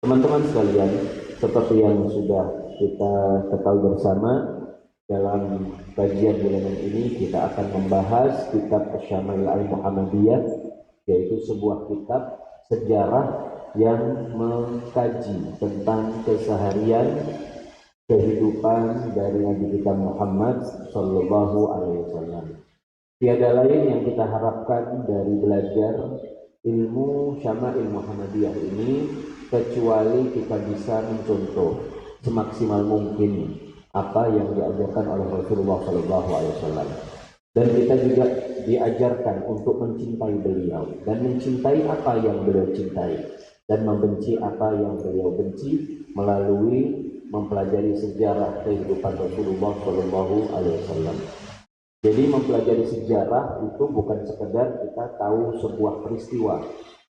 Teman-teman sekalian, seperti yang sudah kita ketahui bersama, dalam kajian bulanan ini kita akan membahas kitab Asy-Syama'il Al-Muhammadiyah, yaitu sebuah kitab sejarah yang mengkaji tentang keseharian kehidupan dari Nabi kita Muhammad Sallallahu Alaihi Wasallam. Tiada lain yang kita harapkan dari belajar ilmu Syama'il Muhammadiyah ini kecuali kita bisa mencontoh semaksimal mungkin apa yang diajarkan oleh Rasulullah Sallallahu Alaihi Wasallam. Dan kita juga diajarkan untuk mencintai beliau dan mencintai apa yang beliau cintai dan membenci apa yang beliau benci melalui mempelajari sejarah kehidupan Rasulullah Shallallahu Alaihi Wasallam. Jadi mempelajari sejarah itu bukan sekedar kita tahu sebuah peristiwa,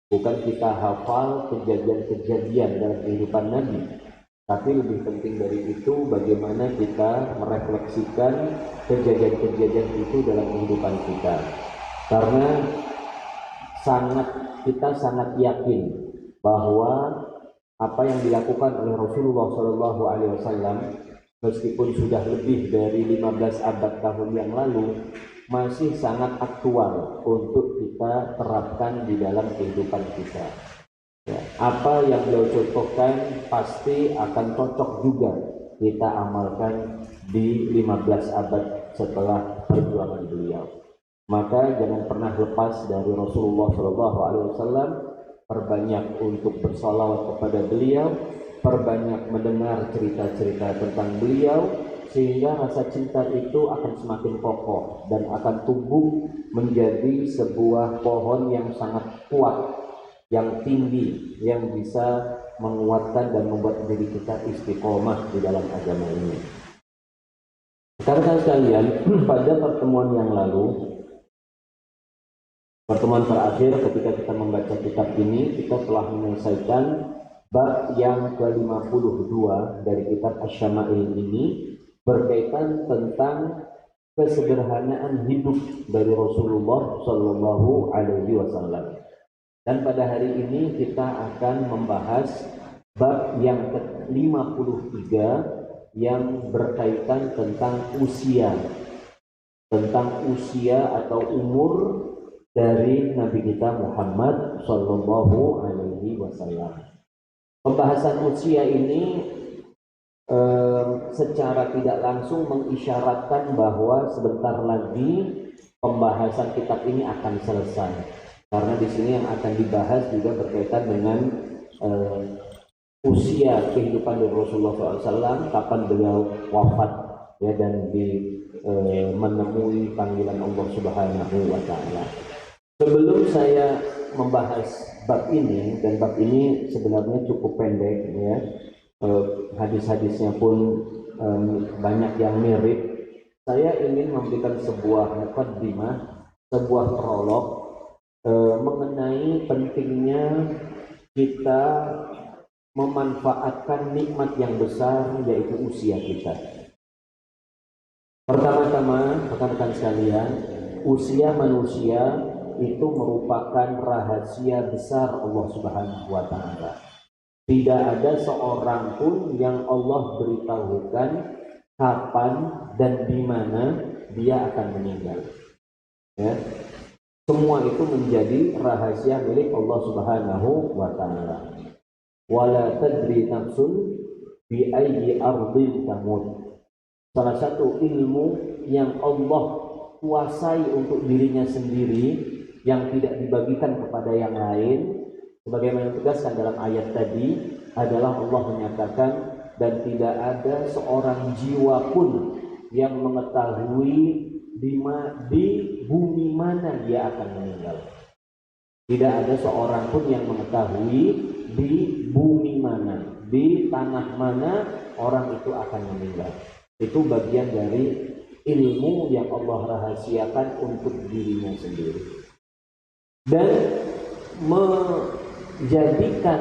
bukan kita hafal kejadian-kejadian dalam kehidupan Nabi, tapi lebih penting dari itu bagaimana kita merefleksikan kejadian-kejadian itu dalam kehidupan kita. Karena kita sangat yakin bahwa apa yang dilakukan oleh Rasulullah SAW meskipun sudah lebih dari 15 abad tahun yang lalu masih sangat aktual untuk kita terapkan di dalam kehidupan kita. Ya, apa yang beliau contohkan pasti akan cocok juga kita amalkan di 15 abad setelah perjuangan beliau. Maka jangan pernah lepas dari Rasulullah SAW. Perbanyak untuk bersalawat kepada beliau, perbanyak mendengar cerita-cerita tentang beliau, sehingga rasa cinta itu akan semakin kokoh dan akan tumbuh menjadi sebuah pohon yang sangat kuat, yang tinggi, yang bisa menguatkan dan membuat diri kita istiqomah di dalam agama ini. Rekan-rekan sekalian, pada pertemuan yang lalu, pertemuan terakhir ketika kita membaca kitab ini, kita telah menyelesaikan bab yang ke-52 dari kitab Asy-Syama'il ini berkaitan tentang kesederhanaan hidup dari Rasulullah Shallallahu Alaihi Wasallam. Dan pada hari ini kita akan membahas bab yang ke-53 yang berkaitan tentang usia atau umur dari Nabi kita Muhammad Sallallahu Alaihi Wasallam. Pembahasan usia ini secara tidak langsung mengisyaratkan bahwa sebentar lagi pembahasan kitab ini akan selesai. Karena di sini yang akan dibahas juga berkaitan dengan usia kehidupan dari Rasulullah SAW, kapan beliau wafat ya, dan menemui panggilan Allah Subhanahu wa taala. Sebelum saya membahas bab ini, dan bab ini sebenarnya cukup pendek ya, hadis-hadisnya pun banyak yang mirip, saya ingin memberikan sebuah muqaddimah, sebuah prolog mengenai pentingnya kita memanfaatkan nikmat yang besar, yaitu usia kita. Pertama-tama, rekan-rekan sekalian, usia manusia itu merupakan rahasia besar Allah Subhanahu wa taala. Tidak ada seorang pun yang Allah beritahukan kapan dan di mana dia akan meninggal. Ya. Semua itu menjadi rahasia milik Allah Subhanahu wa taala. Wala tadri nafsun bi ayyi ardin tamut. Salah satu ilmu yang Allah kuasai untuk dirinya sendiri, yang tidak dibagikan kepada yang lain, sebagaimana ditegaskan dalam ayat tadi, adalah Allah menyatakan, dan tidak ada seorang jiwa pun yang mengetahui di bumi mana dia akan meninggal. Tidak ada seorang pun yang mengetahui di bumi mana, di tanah mana orang itu akan meninggal. Itu bagian dari ilmu yang Allah rahasiakan untuk dirinya sendiri. Dan menjadikan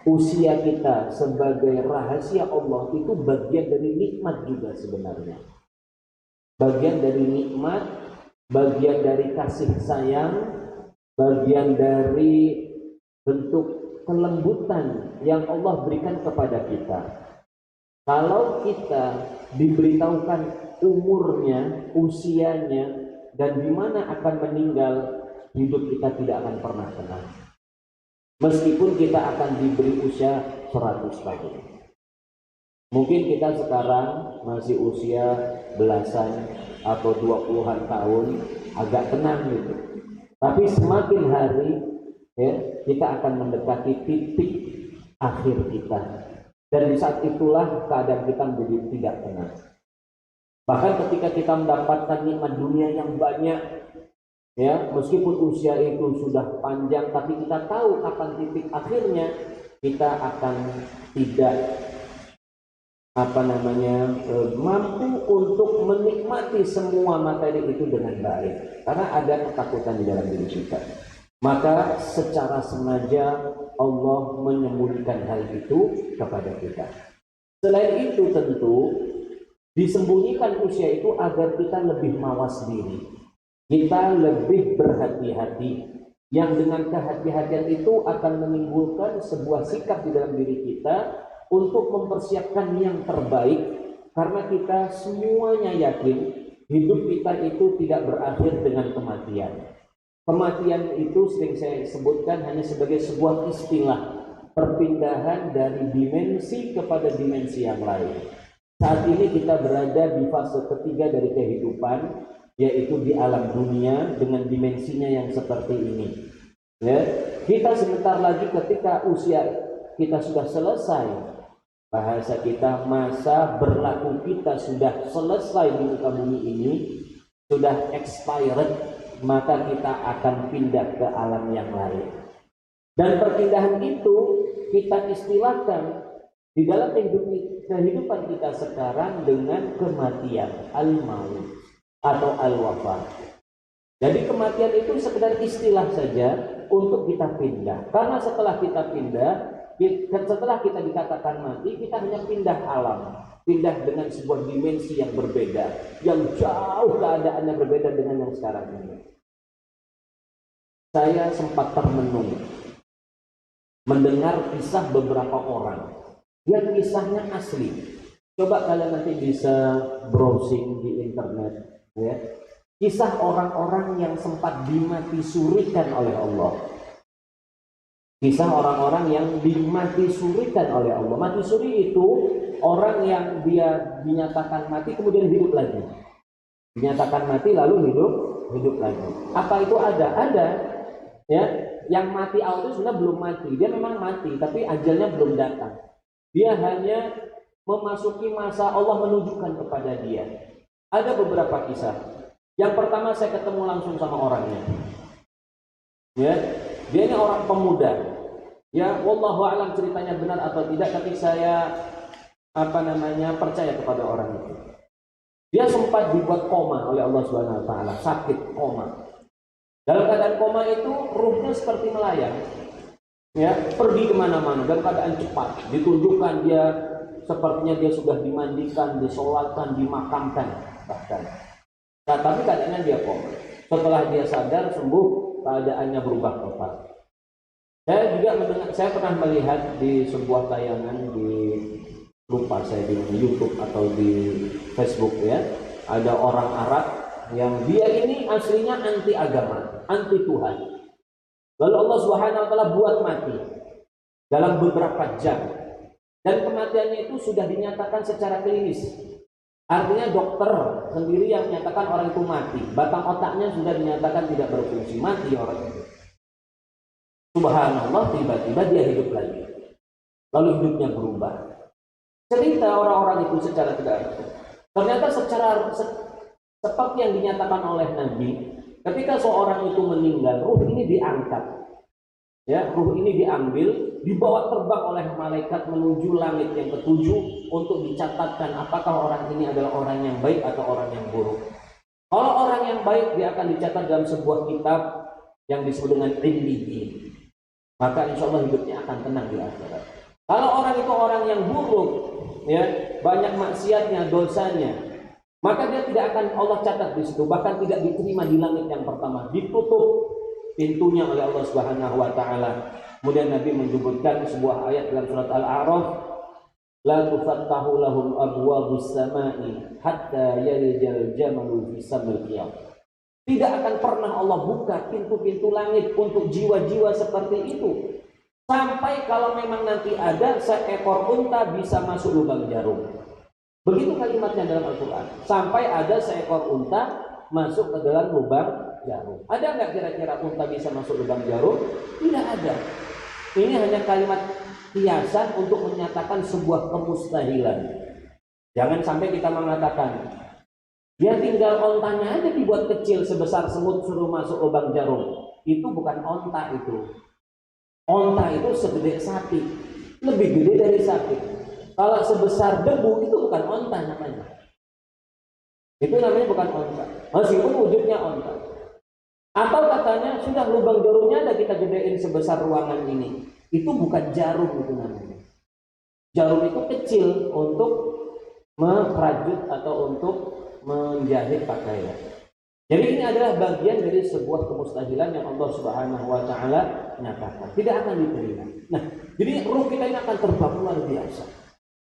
usia kita sebagai rahasia Allah itu bagian dari nikmat juga sebenarnya. Bagian dari nikmat, bagian dari kasih sayang, bagian dari bentuk kelembutan yang Allah berikan kepada kita. Kalau kita diberitahukan umurnya, usianya, dan di mana akan meninggal, hidup kita tidak akan pernah tenang. Meskipun kita akan diberi usia 100 tahun. Mungkin kita sekarang masih usia belasan atau 20-an tahun, agak tenang gitu. Tapi semakin hari ya, kita akan mendekati titik akhir kita. Dan di saat itulah keadaan kita menjadi tidak tenang. Bahkan ketika kita mendapatkan nikmat dunia yang banyak, ya, meskipun usia itu sudah panjang, tapi kita tahu kapan titik akhirnya, kita akan tidak mampu untuk menikmati semua materi itu dengan baik, karena ada ketakutan di dalam diri kita. Maka secara sengaja Allah menyembunyikan hal itu kepada kita. Selain itu tentu disembunyikan usia itu agar kita lebih mawas diri, kita lebih berhati-hati, yang dengan kehati-hatian itu akan menimbulkan sebuah sikap di dalam diri kita untuk mempersiapkan yang terbaik, karena kita semuanya yakin hidup kita itu tidak berakhir dengan kematian. Kematian itu sering saya sebutkan hanya sebagai sebuah istilah, perpindahan dari dimensi kepada dimensi yang lain. Saat ini kita berada di fase ketiga dari kehidupan, yaitu di alam dunia dengan dimensinya yang seperti ini. Ya, kita sebentar lagi ketika usia kita sudah selesai, bahasa kita masa berlaku kita sudah selesai di muka bumi ini, sudah expired, maka kita akan pindah ke alam yang lain. Dan perpindahan itu kita istilahkan di dalam kehidupan kita sekarang dengan kematian, al-maut atau al-wafat. Jadi kematian itu sekedar istilah saja untuk kita pindah. Karena setelah kita pindah, setelah kita dikatakan mati, kita hanya pindah alam, pindah dengan sebuah dimensi yang berbeda, yang jauh keadaannya berbeda dengan yang sekarang ini. Saya sempat termenung mendengar kisah beberapa orang yang kisahnya asli. Coba kalian nanti bisa browsing di internet, ya. Kisah orang-orang yang sempat dimati surikan oleh Allah. Kisah orang-orang yang dimati surikan oleh Allah. Mati suri itu orang yang dia dinyatakan mati kemudian hidup lagi. Dinyatakan mati lalu hidup lagi. Apa itu ada? Ada. Ya, yang mati awal itu sebenarnya belum mati. Dia memang mati, tapi ajalnya belum datang. Dia hanya memasuki masa Allah menunjukkan kepada dia. Ada beberapa kisah. Yang pertama saya ketemu langsung sama orangnya. Ya, dia ini orang pemuda. Ya, wallahu a'lam ceritanya benar atau tidak, tapi saya percaya kepada orang itu. Dia sempat dibuat koma oleh Allah Subhanahu wa taala, sakit koma. Dalam keadaan koma itu ruhnya seperti melayang. Ya, pergi kemana-mana dalam keadaan cepat. Ditunjukkan dia sepertinya dia sudah dimandikan, disolatkan, dimakamkan bahkan. Nah, tapi keadaannya dia koma. Setelah dia sadar sembuh, keadaannya berubah total. Saya pernah melihat di sebuah tayangan di lupa saya di YouTube atau di Facebook ya, ada orang Arab yang dia ini aslinya anti agama, anti Tuhan. Lalu Allah Subhanahu wa taala buat mati dalam beberapa jam. Dan kematiannya itu sudah dinyatakan secara klinis. Artinya dokter sendiri yang menyatakan orang itu mati. Batang otaknya sudah dinyatakan tidak berfungsi, mati orang itu. Subhanallah, tiba-tiba dia hidup lagi. Lalu hidupnya berubah. Cerita orang-orang itu secara tidak langsung. Ternyata seperti yang dinyatakan oleh Nabi, ketika seorang itu meninggal, ruh ini diangkat. Ya, ruh ini diambil, dibawa terbang oleh malaikat menuju langit yang ketujuh untuk dicatatkan apakah orang ini adalah orang yang baik atau orang yang buruk. Kalau orang yang baik, dia akan dicatat dalam sebuah kitab yang disebut dengan Illiyin. Maka insya Allah hidupnya akan tenang di akhirat. Kalau orang itu orang yang buruk, ya, banyak maksiatnya, dosanya, maka dia tidak akan Allah catat di situ, bahkan tidak diterima di langit yang pertama, ditutup pintunya oleh Allah Subhanahu wa taala. Kemudian Nabi menyebutkan sebuah ayat dalam surat Al-A'raf, la tufattahu lahum abwabus samai hatta yalijal jamalu fi samil qiyam. Tidak akan pernah Allah buka pintu-pintu langit untuk jiwa-jiwa seperti itu, sampai kalau memang nanti ada seekor unta bisa masuk lubang jarum. Begitu kalimatnya dalam Al-Quran. Sampai ada seekor unta masuk ke dalam lubang jarum. Ada nggak kira-kira unta bisa masuk lubang jarum? Tidak ada. Ini hanya kalimat kiasan untuk menyatakan sebuah kemustahilan. Jangan sampai kita mengatakan, dia tinggal ontanya aja dibuat kecil sebesar semut suruh masuk lubang jarum. Itu bukan onta itu. Onta itu segede sapi, lebih gede dari sapi. Kalau sebesar debu itu bukan onta namanya. Itu namanya bukan onta, meskipun wujudnya onta. Atau katanya sudah lubang jarumnya ada kita gedein sebesar ruangan ini. Itu bukan jarum itu namanya. Jarum itu kecil untuk merajut atau untuk menjahit pakaian. Jadi ini adalah bagian dari sebuah kemustahilan yang Allah Subhanahu wa taala nyatakan tidak akan diterima. Nah, jadi ruh kita ini akan terbang luar biasa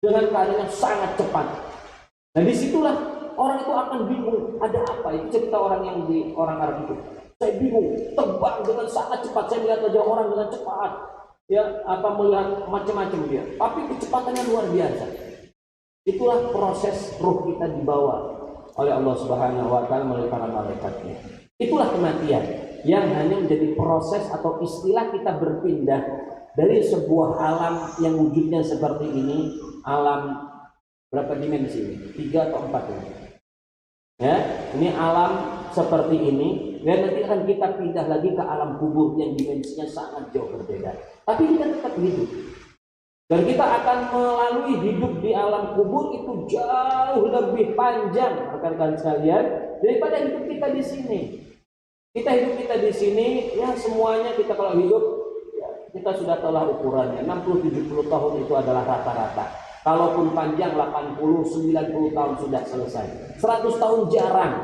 dengan keadaan yang sangat cepat. Nah, disitulah orang itu akan bingung, ada apa? Itu cerita orang yang di orang Arab itu. Saya bingung, terbang dengan sangat cepat. Saya lihat aja orang dengan cepat, ya, melihat macam-macam dia. Tapi kecepatannya luar biasa. Itulah proses ruh kita dibawa oleh Allah Subhanahu wa taala melalui para malaikatnya. Itulah kematian yang hanya menjadi proses atau istilah kita berpindah dari sebuah alam yang wujudnya seperti ini, alam berapa dimensi ini? 3 atau 4 ini. Ya, ini alam seperti ini, dan nanti akan kita pindah lagi ke alam kubur yang dimensinya sangat jauh berbeda. Tapi kita tetap hidup. Dan kita akan melalui hidup di alam kubur itu jauh lebih panjang, rekan-rekan sekalian, daripada hidup kita di sini. Hidup kita di sini, ya semuanya kita kalau hidup, ya, kita sudah tahu ukurannya. 60-70 tahun itu adalah rata-rata. Kalaupun panjang 80-90 tahun sudah selesai. 100 tahun jarang.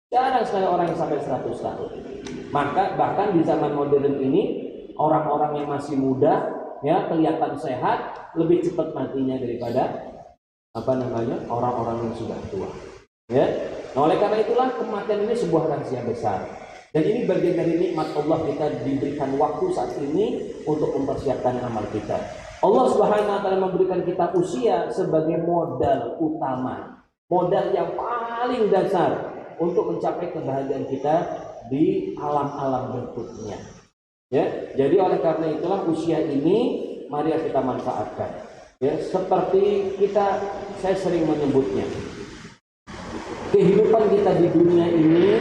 Jarang sekali orang yang sampai 100 tahun. Maka bahkan di zaman modern ini, orang-orang yang masih muda, ya, kelihatan sehat, lebih cepat matinya daripada orang-orang yang sudah tua. Ya. Nah, oleh karena itulah kematian ini sebuah rahasia besar. Dan ini bagian dari nikmat Allah, kita diberikan waktu saat ini untuk mempersiapkan amal kita. Allah Subhanahu wa taala memberikan kita usia sebagai modal utama, modal yang paling dasar untuk mencapai kebahagiaan kita di alam-alam berikutnya. Ya, jadi oleh karena itulah usia ini mari kita manfaatkan. Ya, seperti saya sering menyebutnya, kehidupan kita di dunia ini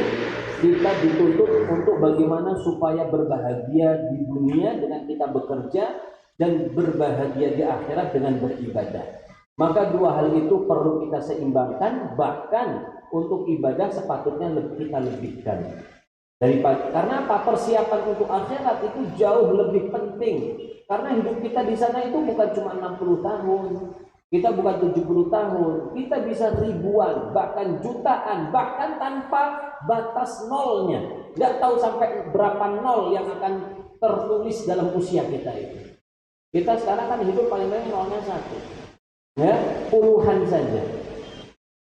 kita dituntut untuk bagaimana supaya berbahagia di dunia dengan kita bekerja dan berbahagia di akhirat dengan beribadah. Maka dua hal itu perlu kita seimbangkan, bahkan untuk ibadah sepatutnya kita lebihkan. Karena apa? Persiapan untuk akhirat itu jauh lebih penting. Karena hidup kita di sana itu bukan cuma 60 tahun. Kita bukan 70 tahun, kita bisa ribuan, bahkan jutaan, bahkan tanpa batas nolnya. Nggak tahu sampai berapa nol yang akan tertulis dalam usia kita itu. Kita sekarang kan hidup paling banyak nolnya 1. Ya, puluhan saja.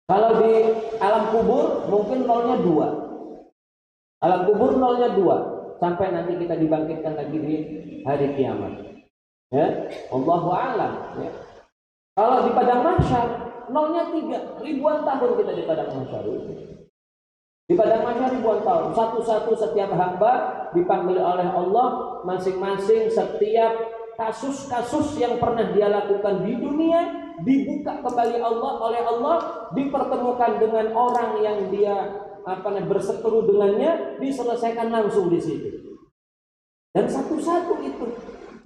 Kalau di alam kubur mungkin nolnya 2. Alam kubur nolnya 2. Sampai nanti kita dibangkitkan lagi di hari kiamat. Ya, Allahu a'lam. Ya. Kalau di padang mahsyar nolnya 3, ribuan tahun kita di padang mahsyar itu. Di padang mahsyar ribuan tahun, satu-satu setiap hamba dipanggil oleh Allah, masing-masing setiap kasus-kasus yang pernah dia lakukan di dunia dibuka kembali oleh Allah, dipertemukan dengan orang yang dia berseteru dengannya, diselesaikan langsung di situ. Dan satu-satu itu.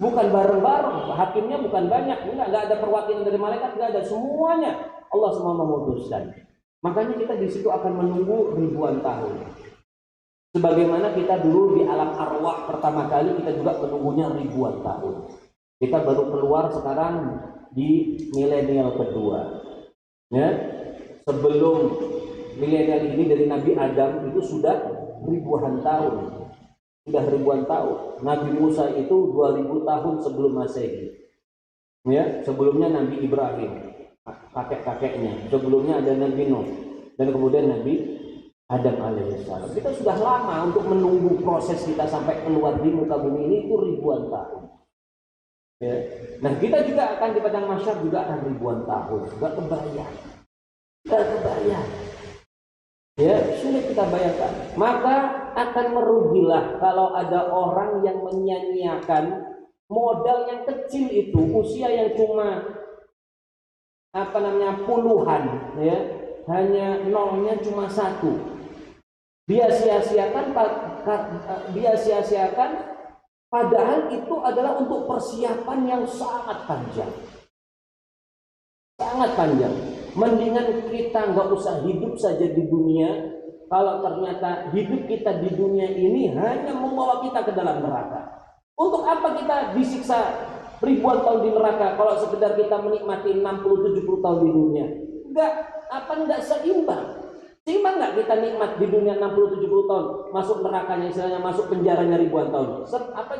Bukan bareng-bareng, hakimnya bukan banyak, enggak ada perwakilan dari malaikat, enggak ada, semuanya Allah semua memutuskan. Makanya kita di situ akan menunggu ribuan tahun. Sebagaimana kita dulu di alam arwah pertama kali kita juga menunggunya ribuan tahun. Kita baru keluar sekarang di milenial kedua. Ya, sebelum milenial ini dari Nabi Adam itu sudah ribuan tahun. Sudah ribuan tahun. Nabi Musa itu 2000 tahun sebelum Masehi. Ya, sebelumnya Nabi Ibrahim, kakek-kakeknya. Sebelumnya ada Nabi Nuh dan kemudian Nabi Adam alaihissalam. Kita sudah lama untuk menunggu proses kita sampai keluar di muka bumi ini itu ribuan tahun. Ya. Nah, kita juga akan di padang mahsyar juga akan ribuan tahun. Enggak kebayang. Enggak kebayang. Ya, sulit kita bayangkan. Maka akan merugilah kalau ada orang yang menyia-nyiakan modal yang kecil itu, usia yang cuma puluhan, ya, hanya nolnya cuma 1. Dia sia-siakan, padahal itu adalah untuk persiapan yang sangat panjang. Sangat panjang. Mendingan kita nggak usah hidup saja di dunia, kalau ternyata hidup kita di dunia ini hanya membawa kita ke dalam neraka. Untuk apa kita disiksa ribuan tahun di neraka kalau sekedar kita menikmati 60-70 tahun di dunia? Enggak seimbang. Seimbang nggak kita nikmat di dunia 60-70 tahun, masuk nerakanya istilahnya, masuk penjaranya ribuan tahun. Setara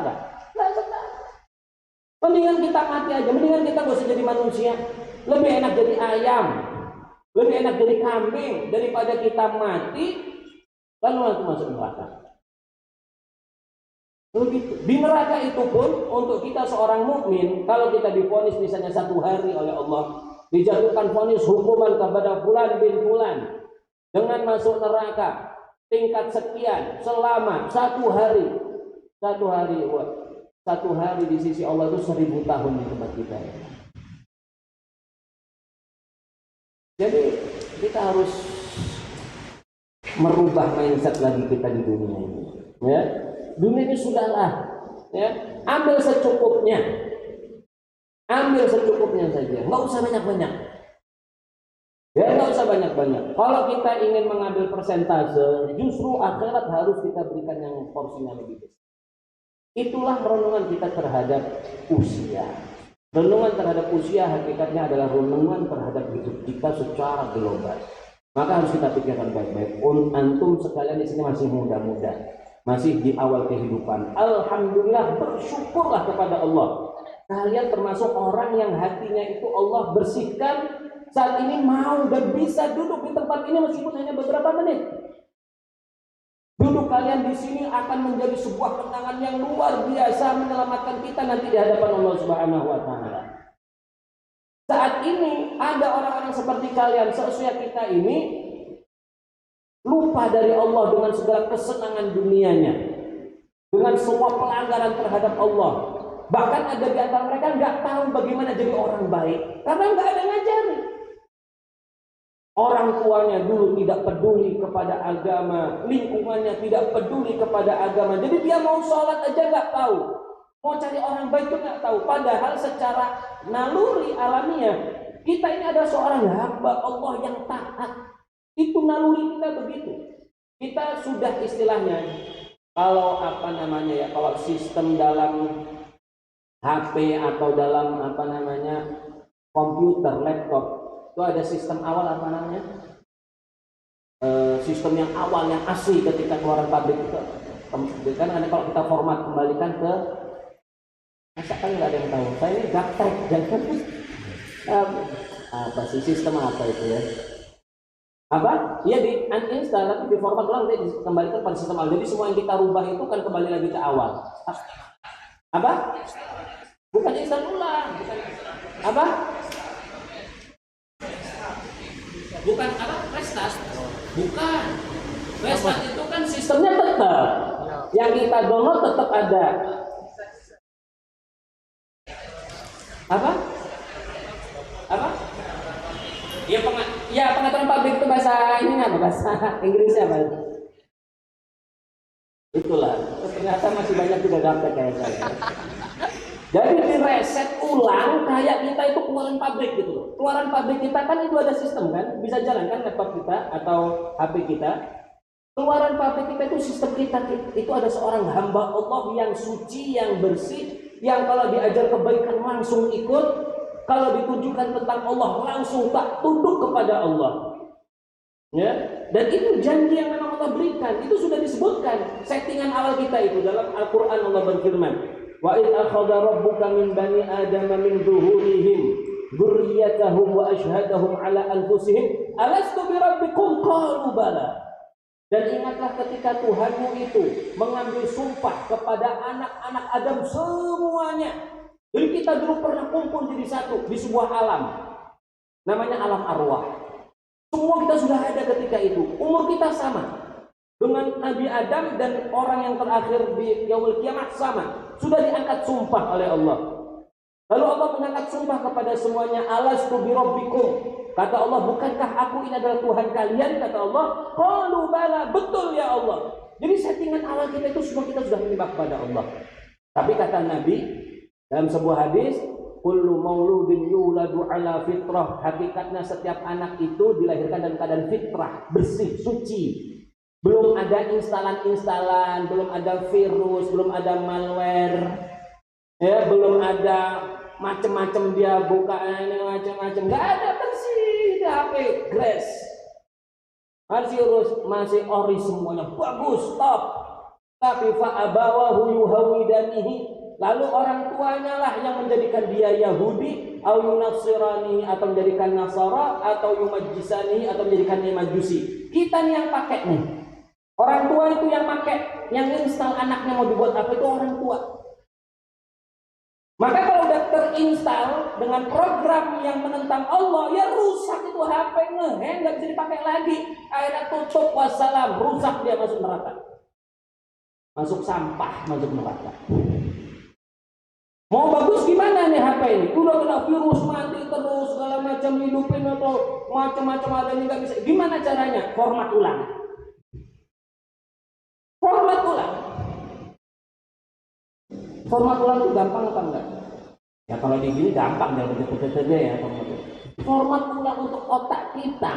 nggak? Nggak setara. Mendingan kita mati aja, mendingan kita nggak usah jadi manusia. Lebih enak jadi ayam, lebih enak jadi kambing daripada kita mati lalu langsung masuk neraka. Begitu. Di neraka itu pun untuk kita seorang mukmin, kalau kita divonis misalnya 1 hari oleh Allah, dijatuhkan vonis hukuman kepada fulan bin fulan dengan masuk neraka tingkat sekian selama 1 hari. 1 hari di sisi Allah itu 1000 tahun di tempat kita. Jadi kita harus merubah mindset lagi kita di dunia ini. Ya, dunia ini sudahlah. Ya, ambil secukupnya saja. Nggak usah banyak-banyak. Ya, nggak usah banyak-banyak. Kalau kita ingin mengambil persentase, justru akhirat harus kita berikan yang porsinya lebih besar. Itulah renungan kita terhadap usia. Renungan terhadap usia hakikatnya adalah renungan terhadap hidup kita secara global. Maka harus kita pikirkan baik-baik. Antum sekalian di sini masih muda-muda, masih di awal kehidupan. Alhamdulillah, bersyukurlah kepada Allah. Kalian termasuk orang yang hatinya itu Allah bersihkan saat ini mau dan bisa duduk di tempat ini meskipun hanya beberapa menit. Duduk kalian di sini akan menjadi sebuah kenangan yang luar biasa menyelamatkan kita nanti di hadapan Allah Subhanahu wa taala. Saat ini ada orang-orang seperti kalian seusia kita ini lupa dari Allah dengan segala kesenangan dunianya, dengan semua pelanggaran terhadap Allah. Bahkan ada di antara mereka nggak tahu bagaimana jadi orang baik karena nggak ada ngajarin. Orang tuanya dulu tidak peduli kepada agama, lingkungannya tidak peduli kepada agama. Jadi dia mau sholat aja nggak tahu, mau cari orang baik pun nggak tahu. Padahal secara naluri alamiah kita ini adalah seorang hamba Allah yang taat. Itu naluri kita begitu. Kita sudah istilahnya kalau kalau sistem dalam HP atau dalam komputer, laptop itu ada sistem awal sistem yang awal yang asli ketika keluaran pabrik itu kan ada, kalau kita format kembalikan ke masa kali nggak ada yang tahu, saya ini gaptek jangan apa sih sistem apa itu ya di uninstall tapi di format ulang nanti dikembalikan pada sistem awal. Jadi semua yang kita rubah itu kan kembali lagi ke awal. Bukan install ulang, bukan restart, bukan restart itu kan sistemnya tetap yang kita download tetap ada. Ya pengaturan pabrik itu bahasa bahasa Inggrisnya apa? Itulah ternyata masih banyak juga gaptek kayak saya. Jadi di reset ulang kayak kita itu keluaran pabrik gitu loh. Keluaran pabrik kita kan itu ada sistem kan, bisa jalan kan laptop kita atau HP kita. Keluaran pabrik kita itu sistem kita itu ada seorang hamba Allah yang suci, yang bersih, yang kalau diajar kebaikan langsung ikut, kalau ditunjukkan tentang Allah langsung tak tunduk kepada Allah. Ya, dan itu janji yang memang Allah berikan. Itu sudah disebutkan settingan awal kita itu dalam Al-Qur'an. Allah berfirman, wa id akhadha rabbuka min bani adama min zuhurihim dzurriyyatahum wa ashhadahum ala anfusihim alastu bi rabbikum qalu bala. Dan ingatlah ketika Tuhanmu itu mengambil sumpah kepada anak-anak Adam semuanya. Jadi kita dulu pernah kumpul jadi satu di sebuah alam namanya alam arwah. Semua kita sudah ada ketika itu. Umur kita sama dengan Nabi Adam dan orang yang terakhir di yaumul kiamat sama. Sudah diangkat sumpah oleh Allah. Lalu Allah mengangkat sumpah kepada semuanya, alastu bi rabbikum. Kata Allah, bukankah aku ini adalah Tuhan kalian? Kata Allah, qalu bala, betul ya Allah. Jadi settingan awal kita itu semua kita sudah menyembah kepada Allah. Tapi kata Nabi dalam sebuah hadis, kullu mauludin yuladu ala fitrah. Hakikatnya setiap anak itu dilahirkan dalam keadaan fitrah, bersih, suci. Belum ada instalan-instalan, belum ada virus, belum ada malware, ya, belum ada macam-macam dia buka ini macam-macam, nggak ada, bersih di HP, grace, masih ori semuanya, bagus, top. Tapi fa'abawahu yuhawidanihi, lalu orang tuanya lah yang menjadikan dia Yahudi, atau Yunasirani, atau menjadikan Nasara, atau Yumajisani, atau menjadikan Majusi. Kita nih yang pakai nih. Orang tua itu yang pakai, yang install anaknya mau dibuat apa itu orang tua. Maka kalau udah terinstall dengan program yang menentang Allah, ya rusak itu HP, nggak bisa dipakai lagi. Akhirnya tutup, wassalam, rusak, dia masuk neraka. Masuk sampah, masuk neraka. Mau bagus gimana nih HP ini? Udah kena virus, mati terus, segala macam hidupin atau macam-macam ada ini nggak bisa. Gimana caranya? Format ulang. Format ulang. Format ulang itu gampang apa enggak? Ya kalau di sini gampang, jangan betul-betul ya format ulang. Format ulang untuk otak kita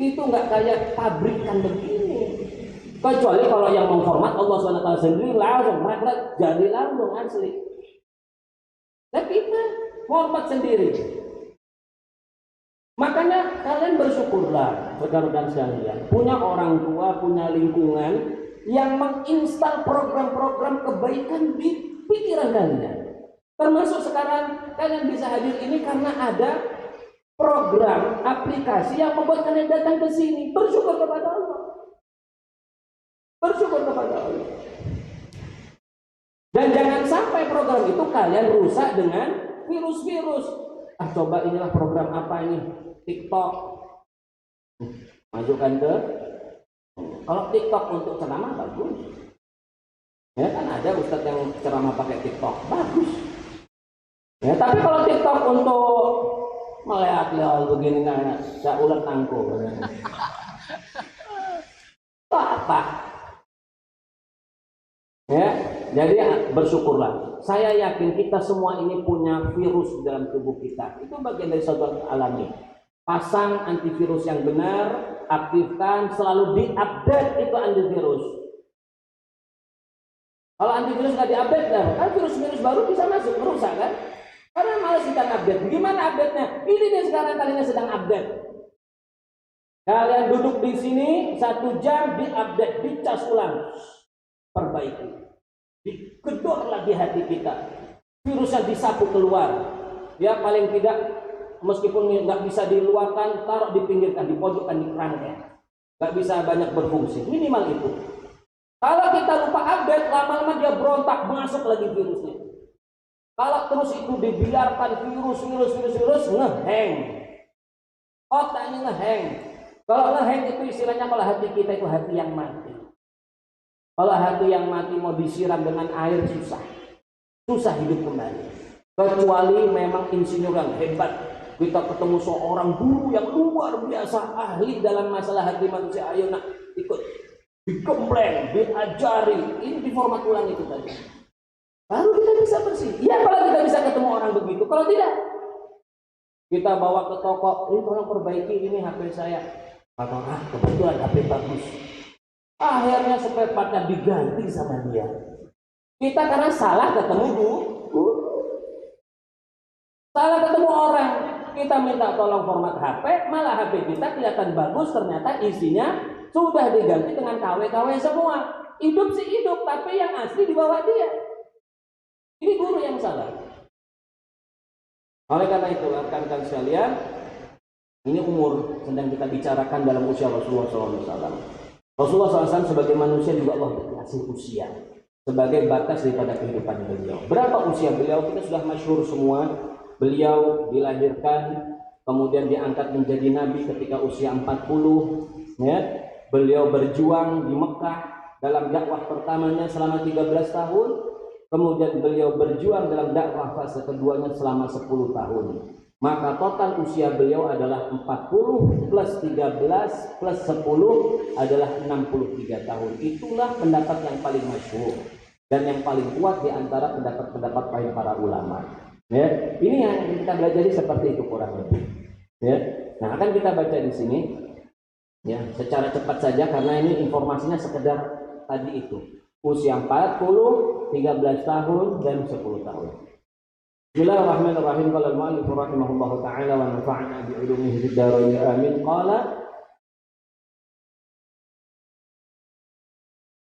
itu enggak kayak pabrikan begini. Kecuali kalau yang mengformat Allah SWT sendiri langsung jadi langsung asli. Dan kita format sendiri. Makanya kalian bersyukurlah saudara-saudara sekalian, punya orang tua, punya lingkungan yang menginstal program-program kebaikan di pikiran kalian. Termasuk sekarang kalian bisa hadir ini karena ada program aplikasi yang membuat kalian datang ke sini. Bersyukur kepada Allah. Bersyukur kepada Allah. Dan jangan sampai program itu kalian rusak dengan virus-virus. Coba inilah program apa ini? TikTok. Masukkan ke. Kalau TikTok untuk ceramah bagus. Ya kan ada ustadz yang ceramah pakai TikTok, bagus. Ya, tapi kalau TikTok untuk melihat-lihat begini kayak ulat nangko, apa? Ya, jadi bersyukurlah. Saya yakin kita semua ini punya virus di dalam tubuh kita. Itu bagian dari sesuatu alami. Pasang antivirus yang benar, aktifkan, selalu diupdate itu antivirus. Kalau antivirus nggak diupdate, kan virus-virus baru bisa masuk, merusak kan? Karena malas kita update. Gimana update-nya? Ini nih sekarang kalian sedang update. Kalian duduk di sini 1 jam diupdate, dicas ulang, perbaiki, digedor lagi hati kita. Virusnya disapu keluar. Ya paling tidak, meskipun nggak bisa diluarkan, taruh di pinggirkan, dipojokkan di kerangkanya. Nggak bisa banyak berfungsi. Minimal itu. Kalau kita lupa update, lama-lama dia berontak, masuk lagi virusnya. Kalau terus itu dibiarkan virus ngeheng, otaknya ngeheng. Kalau ngeheng itu istilahnya kalau hati kita itu hati yang mati. Kalau hati yang mati mau disiram dengan air susah hidup kembali. Kecuali memang insinyur yang hebat. Kita ketemu seorang guru yang luar biasa ahli dalam masalah hati manusia. Ayo nak ikut. Digembleng, diajari, ini di format ulang itu tadi. Baru kita bisa bersih. Iya kalau kita bisa ketemu orang begitu. Kalau tidak, kita bawa ke toko, ini tolong perbaiki ini HP saya. Atau kebetulan HP bagus. Akhirnya spare partnya diganti sama dia. Kita karena salah ketemu salah ketemu orang. Kita minta tolong format HP, malah HP kita kelihatan bagus, ternyata isinya sudah diganti dengan KW-KW semua. Hidup sih hidup, tapi yang asli di bawah dia. Ini guru yang salah. Oleh karena itu, rekan-rekan sekalian, ini umur sedang kita bicarakan dalam usia Rasulullah SAW. Rasulullah SAW sebagai manusia juga Allah berkasih usia sebagai batas daripada kehidupan beliau. Berapa usia beliau? Kita sudah masyhur semua. Beliau dilahirkan, kemudian diangkat menjadi nabi ketika usia 40. Ya. Beliau berjuang di Mekah dalam dakwah pertamanya selama 13 tahun. Kemudian beliau berjuang dalam dakwah fase keduanya selama 10 tahun. Maka total usia beliau adalah 40 plus 13 plus 10 adalah 63 tahun. Itulah pendapat yang paling masyhur dan yang paling kuat di antara pendapat-pendapat para ulama. Ya, ini yang kita belajar seperti itu kurang lebih. Ya. Nah, akan kita baca di sini ya, secara cepat saja karena ini informasinya sekedar tadi itu. Usia 40, 13 tahun dan 10 tahun. Bismillahirrahmanirrahim. Qala al-mu'allif rahimahullahu taala wa nafa'ana bi 'ulumihi fid dharain amin. Qala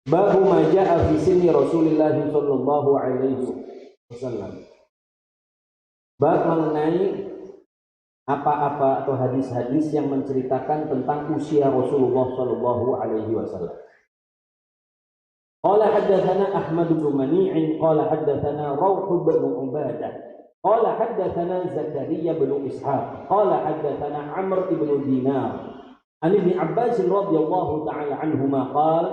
Babu ma jaa'a fi sinni Rasulillah sallallahu alaihi wasallam. Bab mengenai apa-apa atau hadis-hadis yang menceritakan tentang usia Rasulullah sallallahu alaihi wasallam. Qala haddatsana Ahmad bin Mani'in qala haddatsana Rawh bin Ubadah qala haddatsana Zakaria bin Ishaq qala haddatsana Amr bin Dinar an Ibn Abbas radhiyallahu ta'ala anhuma qala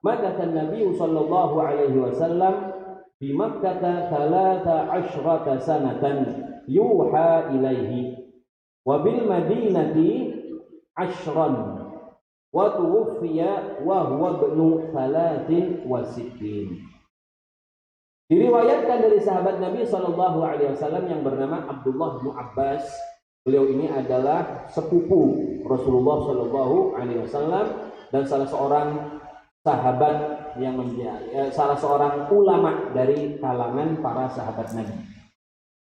makatha an-nabiy sallallahu alaihi wasallam bi Makkah 13 sanatan yuha ilaihi wa bil madinati 10 wa tuwfiya wa huwa ibnu 63. Diriwayatkan dari sahabat Nabi sallallahu alaihi wasallam yang bernama Abdullah bin Abbas. Beliau ini adalah sepupu Rasulullah sallallahu alaihi wasallam dan salah seorang sahabat yang salah seorang ulama dari kalangan para sahabat Nabi.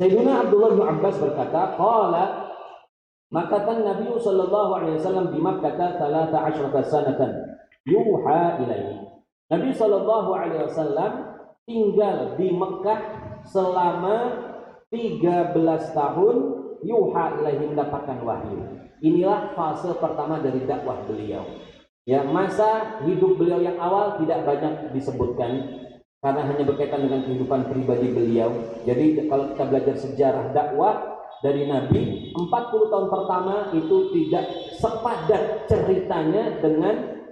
Sayyidina Abdullah bin Abbas berkata, qala makatan Nabi sallallahu alaihi wasallam di Makkah 13 sanatan yuha ilaihi. Nabi sallallahu alaihi wasallam tinggal di Mekah selama 13 tahun yuha ilaihi, mendapatkan wahyu. Inilah fase pertama dari dakwah beliau. Ya, masa hidup beliau yang awal tidak banyak disebutkan karena hanya berkaitan dengan kehidupan pribadi beliau. Jadi kalau kita belajar sejarah dakwah dari Nabi, 40 tahun pertama itu tidak sepadat ceritanya dengan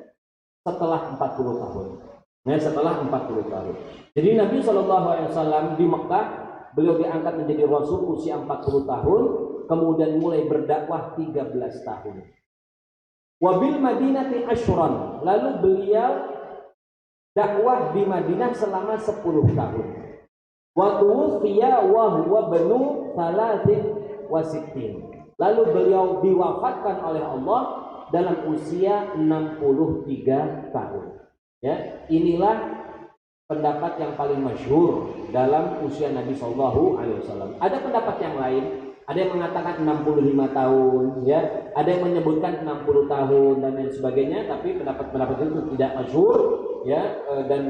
setelah 40 tahun. Nah, setelah 40 tahun. Jadi Nabi SAW di Mekah, beliau diangkat menjadi Rasul usia 40 tahun, kemudian mulai berdakwah 13 tahun. Wabil Madinati Ashran, lalu beliau dakwah di Madinah selama 10 tahun. Wa tuwfiya wa huwa banu 63. Lalu beliau diwafatkan oleh Allah dalam usia 63 tahun. Ya, inilah pendapat yang paling masyhur dalam usia Nabi Shallallahu Alaihi Wasallam. Ada pendapat yang lain, ada yang mengatakan 65 tahun, ya, ada yang menyebutkan 60 tahun dan lain sebagainya. Tapi pendapat-pendapat itu tidak masyhur, ya, dan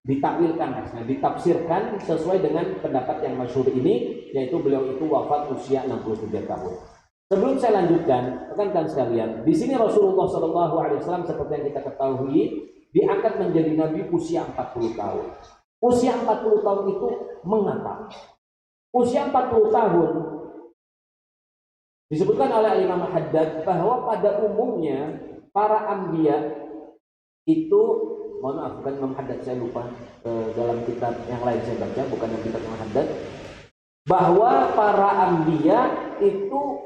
ditakwilkan, ditafsirkan sesuai dengan pendapat yang masyhur ini, yaitu beliau itu wafat usia 63 tahun. Sebelum saya lanjutkan, rekan-rekan sekalian, di sini Rasulullah SAW seperti yang kita ketahui diangkat menjadi nabi usia 40 tahun. Usia 40 tahun itu mengapa? Usia 40 tahun disebutkan oleh Imam Haddad bahwa pada umumnya para anbiya itu, mohon maaf bukan Imam Haddad, saya lupa, dalam kitab yang lain saya baca, bukan yang kitab Imam Haddad, bahwa para anbiya itu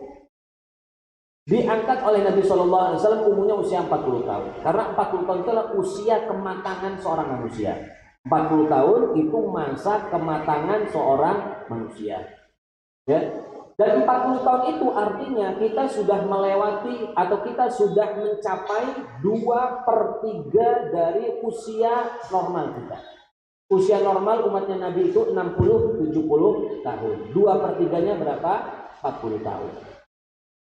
diangkat oleh Nabi SAW umurnya usia 40 tahun. Karena 40 tahun itu adalah usia kematangan seorang manusia. 40 tahun itu masa kematangan seorang manusia. Ya. Dan 40 tahun itu artinya kita sudah melewati atau kita sudah mencapai 2/3 dari usia normal kita. Usia normal umatnya Nabi itu 60-70 tahun. 2/3-nya berapa? 40 tahun.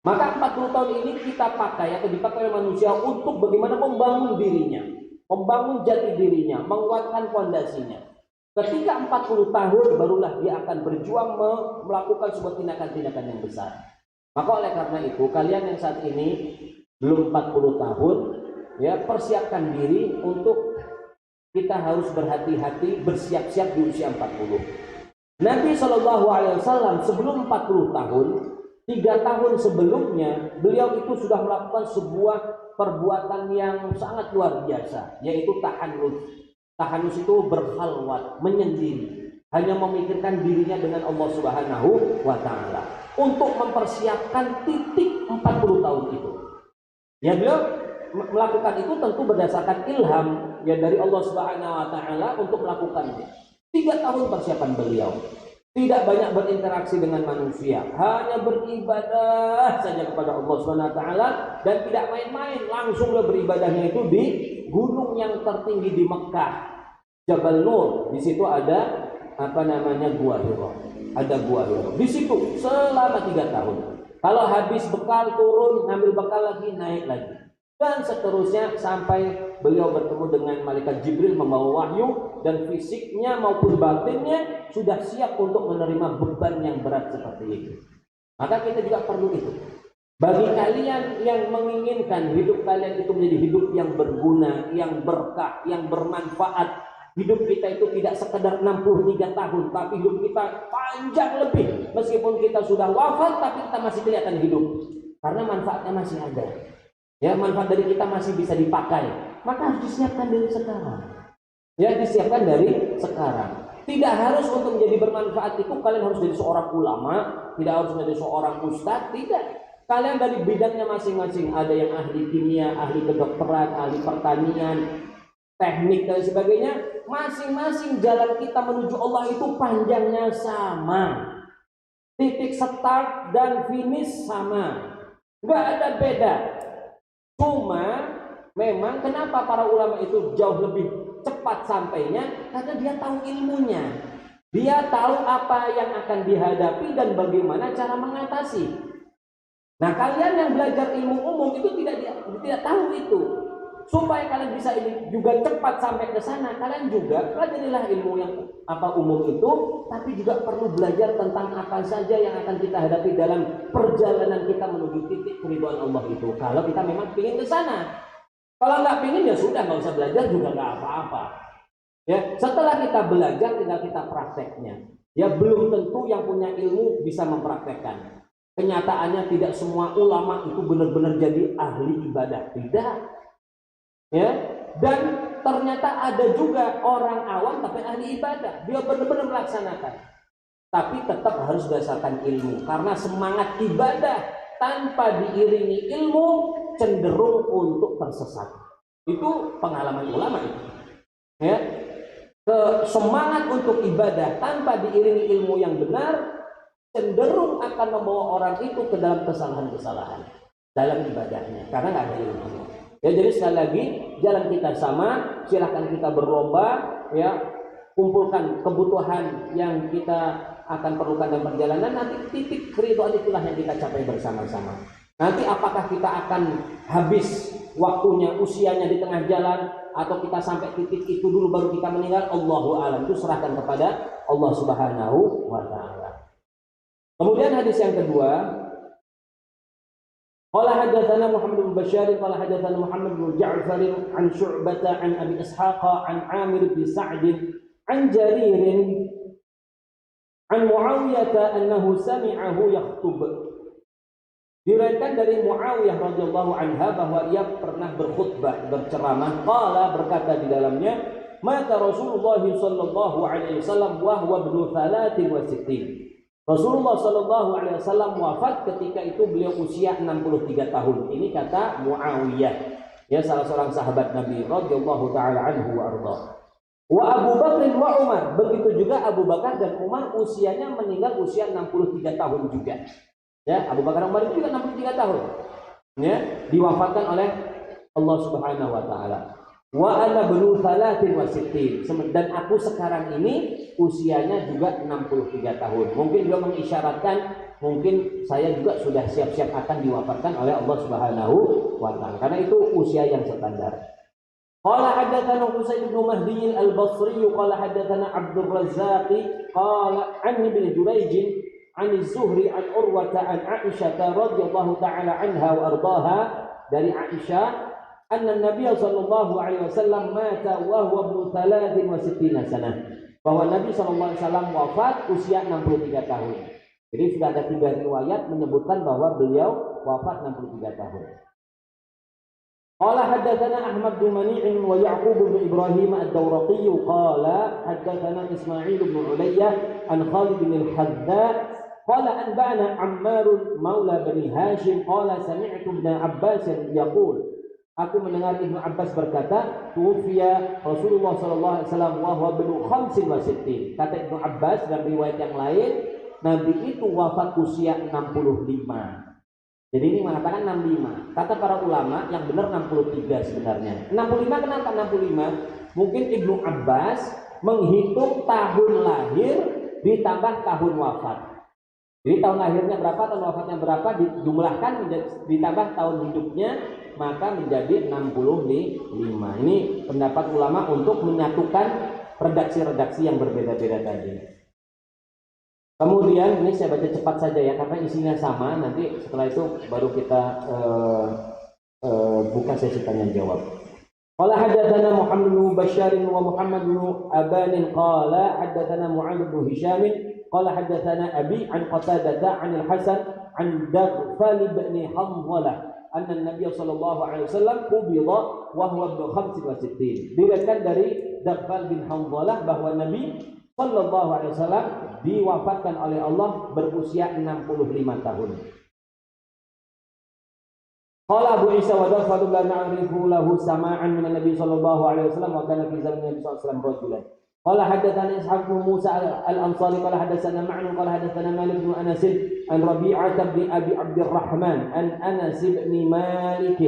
Maka 40 tahun ini kita pakai atau dipakai oleh manusia untuk bagaimana membangun dirinya, membangun jati dirinya, menguatkan fondasinya. Ketika 40 tahun barulah dia akan berjuang melakukan sebuah tindakan-tindakan yang besar. Maka oleh karena itu kalian yang saat ini belum 40 tahun, ya, persiapkan diri untuk kita harus berhati-hati, bersiap-siap di usia 40. Nabi SAW sebelum 40 tahun, 3 tahun sebelumnya beliau itu sudah melakukan sebuah perbuatan yang sangat luar biasa, yaitu tahanus. Tahanus itu berkhalwat, menyendiri, hanya memikirkan dirinya dengan Allah Subhanahu wa Ta'ala untuk mempersiapkan titik 40 tahun itu. Ya, beliau melakukan itu tentu berdasarkan ilham ya dari Allah Subhanahu wa Ta'ala untuk melakukannya. 3 tahun persiapan beliau. Tidak banyak berinteraksi dengan manusia, hanya beribadah saja kepada Allah Subhanahu wa Ta'ala dan tidak main-main, langsung beribadahnya itu di gunung yang tertinggi di Mekah, Jabal Nur. Di situ ada Gua Hira. Ada Gua Hira. Di situ selama 3 tahun. Kalau habis bekal turun, ngambil bekal lagi, naik lagi. Dan seterusnya sampai beliau bertemu dengan malaikat Jibril membawa wahyu dan fisiknya maupun batinnya sudah siap untuk menerima beban yang berat seperti itu. Maka kita juga perlu itu. Bagi kalian yang menginginkan hidup kalian itu menjadi hidup yang berguna, yang berkah, yang bermanfaat, hidup kita itu tidak sekedar 63 tahun, tapi hidup kita panjang lebih. Meskipun kita sudah wafat, tapi kita masih kelihatan hidup. Karena manfaatnya masih ada. Ya, manfaat dari kita masih bisa dipakai. Maka harus disiapkan dari sekarang. Ya, disiapkan dari sekarang. Tidak harus untuk menjadi bermanfaat itu kalian harus jadi seorang ulama, tidak harus menjadi seorang ustadz, tidak. Kalian dari bidangnya masing-masing. Ada yang ahli kimia, ahli kedokteran, ahli pertanian, teknik dan sebagainya. Masing-masing jalan kita menuju Allah itu panjangnya sama. Titik start dan finish sama. Nggak ada beda. Cuma memang kenapa para ulama itu jauh lebih cepat sampainya? Karena dia tahu ilmunya. Dia tahu apa yang akan dihadapi dan bagaimana cara mengatasi. Nah, kalian yang belajar ilmu umum itu tidak tahu itu. Supaya kalian bisa ini juga cepat sampai ke sana, kalian juga pelajarilah ilmu yang umum itu, tapi juga perlu belajar tentang apa saja yang akan kita hadapi dalam perjalanan kita menuju titik keridhaan Allah itu. Kalau kita memang ingin ke sana. Kalau nggak ingin ya sudah, nggak usah belajar juga nggak apa-apa. Ya, setelah kita belajar tinggal kita prakteknya. Ya, belum tentu yang punya ilmu bisa mempraktekkan. Kenyataannya tidak semua ulama itu benar-benar jadi ahli ibadah, tidak. Ya, dan ternyata ada juga orang awam tapi ahli ibadah, dia benar-benar melaksanakan, tapi tetap harus berdasarkan ilmu, karena semangat ibadah tanpa diiringi ilmu cenderung untuk tersesat. Itu pengalaman ulama itu, ya. Semangat untuk ibadah tanpa diiringi ilmu yang benar cenderung akan membawa orang itu ke dalam kesalahan-kesalahan dalam ibadahnya karena nggak ada ilmu. Ya, jadi sekali lagi jalan kita sama, silahkan kita berlomba, ya, kumpulkan kebutuhan yang kita akan perlukan dalam perjalanan. Nanti titik keridhaan itulah yang kita capai bersama-sama. Nanti apakah kita akan habis waktunya, usianya di tengah jalan, atau kita sampai titik itu dulu baru kita meninggal, Allahu a'lam. Itu serahkan kepada Allah Subhanahu wa ta'ala. Kemudian hadis yang kedua, qala hadatsana Muhammad bin Bashar qala hadatsana Muhammad bin Ja'far an Syu'bah an Abi Ishaq an Amir bin Sa'd an Jarir an Muawiyah annahu sami'ahu yakhutub. Diriwayatkan dari Muawiyah radhiyallahu anha bahwa ia pernah berkhutbah, berceramah. Qala, berkata di dalamnya, mata Rasulullah sallallahu alaihi wasallam wa huwa ibnu 63. Rasulullah sallallahu alaihi wasallam wafat ketika itu beliau usia 63 tahun. Ini kata Muawiyah, ya, salah seorang sahabat Nabi radhiyallahu taala anhu wa arda. Wa Abu Bakr wa Umar, begitu juga Abu Bakar dan Umar usianya meninggal usia 63 tahun juga. Ya, Abu Bakar dan Umar itu juga 63 tahun. Ya, diwafatkan oleh Allah Subhanahu wa taala. Wa ana banu 63, dan aku sekarang ini usianya juga 63 tahun. Mungkin dia mengisyaratkan mungkin saya juga sudah siap-siap akan diwafatkan oleh Allah Subhanahu wa taala. Karena itu usia yang standar. Qala hadatsana Husain bin Mahdi al-Basri qala hadatsana Abdul Razzaq qala an Ibnu Jurayj an Az-Zuhri an Urwah an Aisyah radhiyallahu taala anha wa ardaha, dari Aisyah anna Nabi sallallahu alaihi wasallam mata wa huwa ibnu 63 sanah, bahwa Nabi sallallahu alaihi wasallam wafat usia 63 tahun. Jadi sudah ada 3 riwayat menyebutkan bahwa beliau wafat 63 tahun. Qala hadatsana Ahmad bin Mani' wa Ya'qub bin Ibrahim ad-Dawraqi qala hadatsana Ismail bin Ulayyah an Khalid bin al-Hadda qala anba'ana Ammar maula Bani Hashim qala sami'tu Ibn Abbas yaqul, aku mendengar Ibnu Abbas berkata, tuwfiya Rasulullah sallallahu alaihi wasallam wa huwa ibnu 65. Kata Ibnu Abbas dalam riwayat yang lain, Nabi itu wafat usia 65. Jadi ini mengatakan 65. Kata para ulama yang benar 63 sebenarnya. 65 kenapa 65? Mungkin Ibnu Abbas menghitung tahun lahir ditambah tahun wafat. Jadi tahun lahirnya berapa, tahun wafatnya berapa, dijumlahkan ditambah tahun hidupnya, maka menjadi 65. Ini pendapat ulama untuk menyatukan redaksi-redaksi yang berbeda-beda tadi. Kemudian ini saya baca cepat saja ya, karena isinya sama. Nanti setelah itu baru kita buka sesi tanya jawab. Qala hadatsana Muhammad bin Bashar wa Muhammad bin Aban qala hadatsana Mu'adz bin Hisham qala hadatsana Abi an Qatadah an Al-Hasan an Daghfal bin Hanzalah anna Nabi sallallahu alaihi wasallam qubida wa huwa ibnu 65. Diriwayatkan dari Daghfal bin Hanzalah bahwa Nabi sallallahu alaihi wasallam diwafatkan oleh Allah berusia 65 tahun. Qala Abu Isa wa Daghfal la na'rifu lahu sama'an min Nabi sallallahu alaihi wasallam wa kana fi zaman Nabi sallallahu alaihi wasallam rajulan. Qala hadatsana Ishaq bin Musa al-Ansari qala hadatsana Ma'nu qala hadatsana Malik bin Anas an Rabi'ah bin Abi Abdurrahman an Anas bin Malik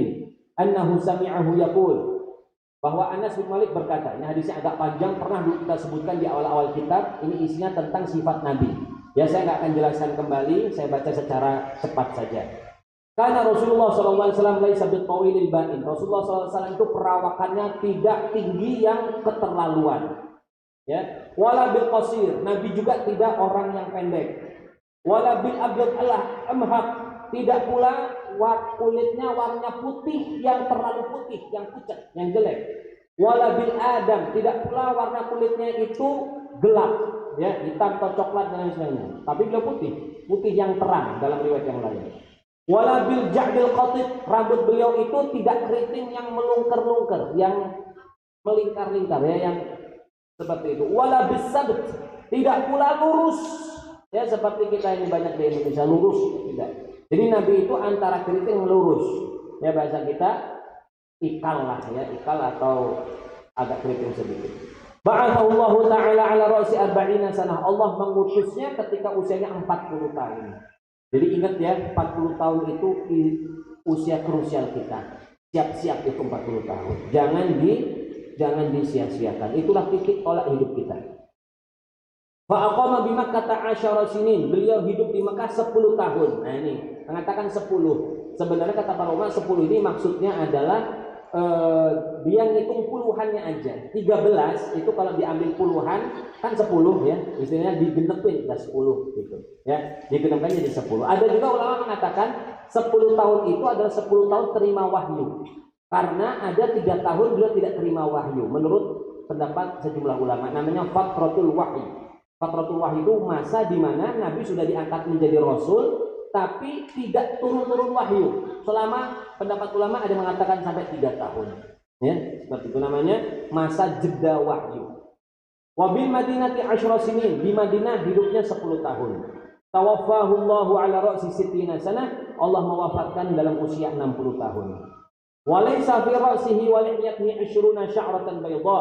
annahu sami'ahu yaqul, bahwa Anas bin Malik berkata, ini hadisnya agak panjang, pernah dulu kita sebutkan di awal-awal kitab. Ini isinya tentang sifat Nabi. Ya, saya nggak akan jelaskan kembali, saya baca secara cepat saja. Karena Rasulullah SAW laisa bitawilil ba'in. Rasulullah SAW itu perawakannya tidak tinggi yang keterlaluan. Ya, wala bil qasir. Nabi juga tidak orang yang pendek. Wala bil abyad amhaq. Tidak pula kulitnya warnanya putih yang terlalu putih, yang pucat, yang jelek. Wala bil adam, tidak pula warna kulitnya itu gelap, ya, hitam atau coklat dan lain sebagainya. Tapi beliau putih, putih yang terang dalam riwayat yang lain. Wala bil ja'dil qatib, rambut beliau itu tidak keriting yang melungker-lungker, yang melingkar-lingkar ya, yang seperti itu. Wala bisabt, tidak pula lurus ya, seperti kita ini banyak di Indonesia lurus, tidak. Jadi Nabi itu antara keriting lurus ya, bahasa kita ikal lah ya, ikal atau agak keriting sedikit. Ba'athallahu ta'ala ala ra'si arba'ina sanah, Allah mengutusnya ketika usianya 40 tahun. Jadi ingat ya, 40 tahun itu usia krusial kita. Siap-siap itu 40 tahun. Jangan disia-siakan. Itulah titik tolak hidup kita. Fa'aqama bi Makkah 10 sinin. Beliau hidup di Mekah 10 tahun. Nah ini, mengatakan 10. Sebenarnya kata para ulama 10 ini maksudnya adalah dia ngitung puluhannya aja. 13 itu kalau diambil puluhan kan 10 ya, istilahnya digenepin ke 10 gitu ya, digenepkan jadi 10. Ada juga ulama mengatakan 10 tahun itu adalah 10 tahun terima wahyu, karena ada 3 tahun beliau tidak terima wahyu menurut pendapat sejumlah ulama, namanya fatratul wahyi. Fatratul wahyi itu masa di mana Nabi sudah diangkat menjadi rasul tapi tidak turun-turun wahyu. Selama pendapat ulama ada yang mengatakan sampai 3 tahun. Ya, seperti itu namanya masa jeda wahyu. Wabil Madinati 10 sinin, di Madinah hidupnya 10 tahun. Tawaffahu Allahu ala ra'si sittina sanah, Allah mewafatkan dalam usia 60 tahun. Walaysa fi ra'sihi wa lihyatihi 20 sya'ratan bayda.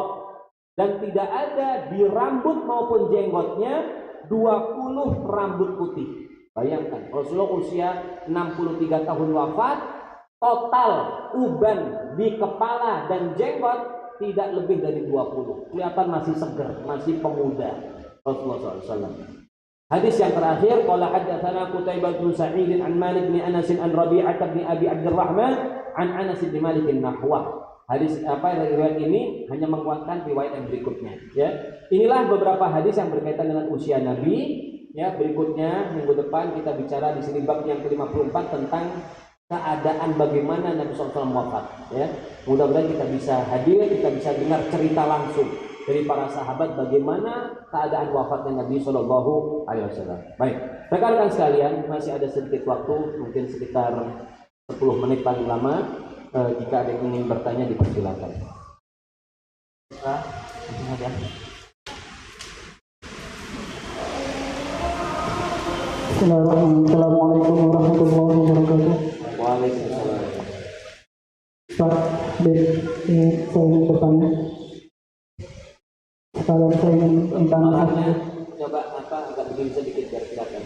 Dan tidak ada di rambut maupun jenggotnya 20 rambut putih. Bayangkan, Rasulullah usia 63 tahun wafat, total uban di kepala dan jenggot tidak lebih dari 20. Kelihatan masih segar, masih pemuda Rasulullah SAW. Hadis yang terakhir, qala haddatsana Qutaibah bin Sa'id an Malik bin Anas an Rabi'ah bin Abi Abdurrahman an Anas bin Malik nahwa. Hadis riwayat ini hanya menguatkan riwayat yang berikutnya ya. Inilah beberapa hadis yang berkaitan dengan usia Nabi. Ya, berikutnya minggu depan kita bicara di sini bab yang ke-54 tentang keadaan bagaimana Nabi SAW wafat. Ya, mudah-mudahan kita bisa hadir, kita bisa dengar cerita langsung dari para sahabat bagaimana keadaan wafatnya Nabi SAW. Baik, rekan-rekan sekalian, masih ada sedikit waktu, mungkin sekitar 10 menit paling lama. Jika ada yang ingin bertanya dipersilakan. Assalamualaikum warahmatullahi wabarakatuh. Waalaikumsalam. Pak, ini saya ingin bertanya. Sekalian saya ingin minta nasihat. Coba agak begini sedikit biar kelihatan.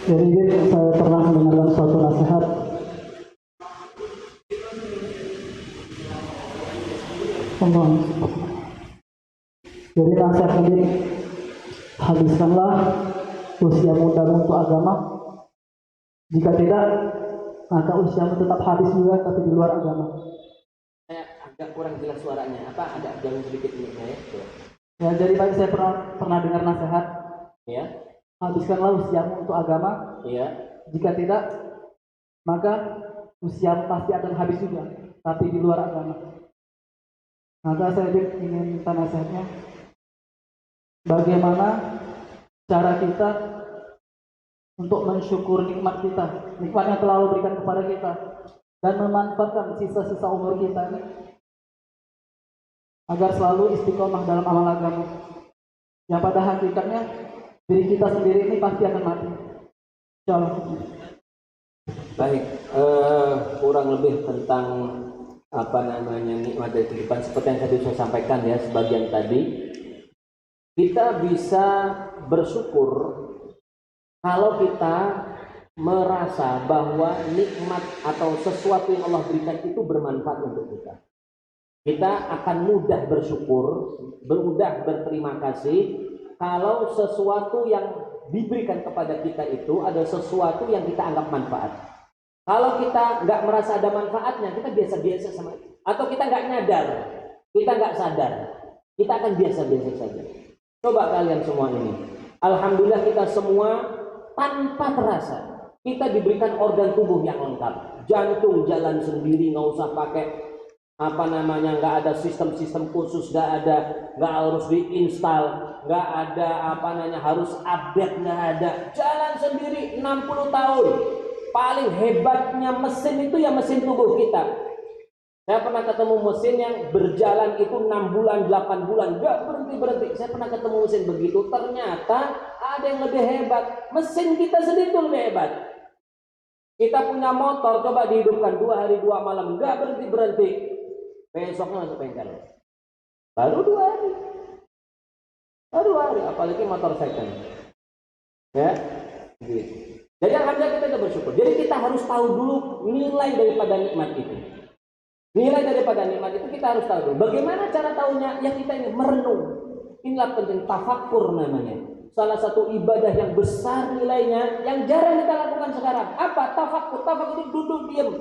Jadi saya pernah mendengarkan suatu nasihat. Jadi nasihat ini, habiskanlah usia muda untuk agama. Jika tidak, maka usiamu tetap habis juga tapi di luar agama. Saya agak kurang jelas suaranya. Agak jauh sedikit ini saya. Ya, jadi tadi saya pernah dengar nasihat. Ya. Habiskanlah usiamu untuk agama. Iya. Jika tidak, maka usiamu pasti akan habis juga, tapi di luar agama. Maka saya ingin minta nasihatnya, bagaimana cara kita untuk mensyukur nikmat kita, nikmat yang telah Allah berikan kepada kita, dan memanfaatkan sisa-sisa umur kita ini agar selalu istiqomah dalam amal agama. Yang pada hakikatnya diri kita sendiri ini pasti akan mati. Insyaallah. Baik, kurang lebih tentang nikmat dari kehidupan seperti yang tadi saya sampaikan ya, sebagian tadi. Kita bisa bersyukur kalau kita merasa bahwa nikmat atau sesuatu yang Allah berikan itu bermanfaat untuk kita. Kita akan mudah bersyukur, mudah berterima kasih kalau sesuatu yang diberikan kepada kita itu ada sesuatu yang kita anggap manfaat. Kalau kita nggak merasa ada manfaatnya, kita biasa-biasa sama itu. Atau kita nggak nyadar, kita nggak sadar, kita akan biasa-biasa saja. Coba kalian semua ini. Alhamdulillah kita semua tanpa terasa kita diberikan organ tubuh yang lengkap. Jantung jalan sendiri, nggak usah pakai nggak ada sistem-sistem khusus, nggak harus diinstal, nggak ada harus update, nggak ada. Jalan sendiri 60 tahun. Paling hebatnya mesin itu ya mesin tubuh kita. Saya pernah ketemu mesin yang berjalan itu 6 bulan, 8 bulan, nggak berhenti-berhenti. Saya pernah ketemu mesin begitu, ternyata ada yang lebih hebat. Mesin kita sendiri itu lebih hebat. Kita punya motor, coba dihidupkan 2 hari 2 malam, nggak berhenti-berhenti. Besoknya masuk bengkel. Baru 2 hari. Baru 2 hari, apalagi motor second. Ya, gitu. Jadi alhamdulillah kita sudah bersyukur. Jadi kita harus tahu dulu nilai daripada nikmat itu. Nilai daripada nikmat itu kita harus tahu dulu. Bagaimana cara tahunya? Ya kita ini merenung. Inilah penting, tafakur namanya. Salah satu ibadah yang besar nilainya, yang jarang kita lakukan sekarang. Apa? Tafakur. Tafakur itu duduk diam.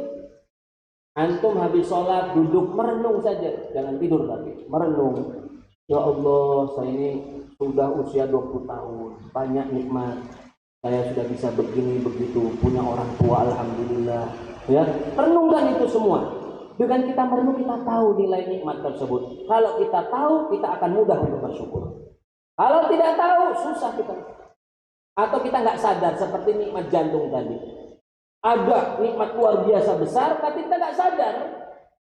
Antum habis sholat duduk merenung saja, jangan tidur lagi. Merenung. Ya Allah, saya ini sudah usia 20 tahun, banyak nikmat. Saya sudah bisa begini begitu, punya orang tua, alhamdulillah. Ya, renungkan itu semua. Dengan kita merenung, kita tahu nilai nikmat tersebut. Kalau kita tahu, kita akan mudah untuk bersyukur. Kalau tidak tahu, susah kita. Atau kita nggak sadar, seperti nikmat jantung tadi. Ada nikmat luar biasa besar, tapi kita nggak sadar.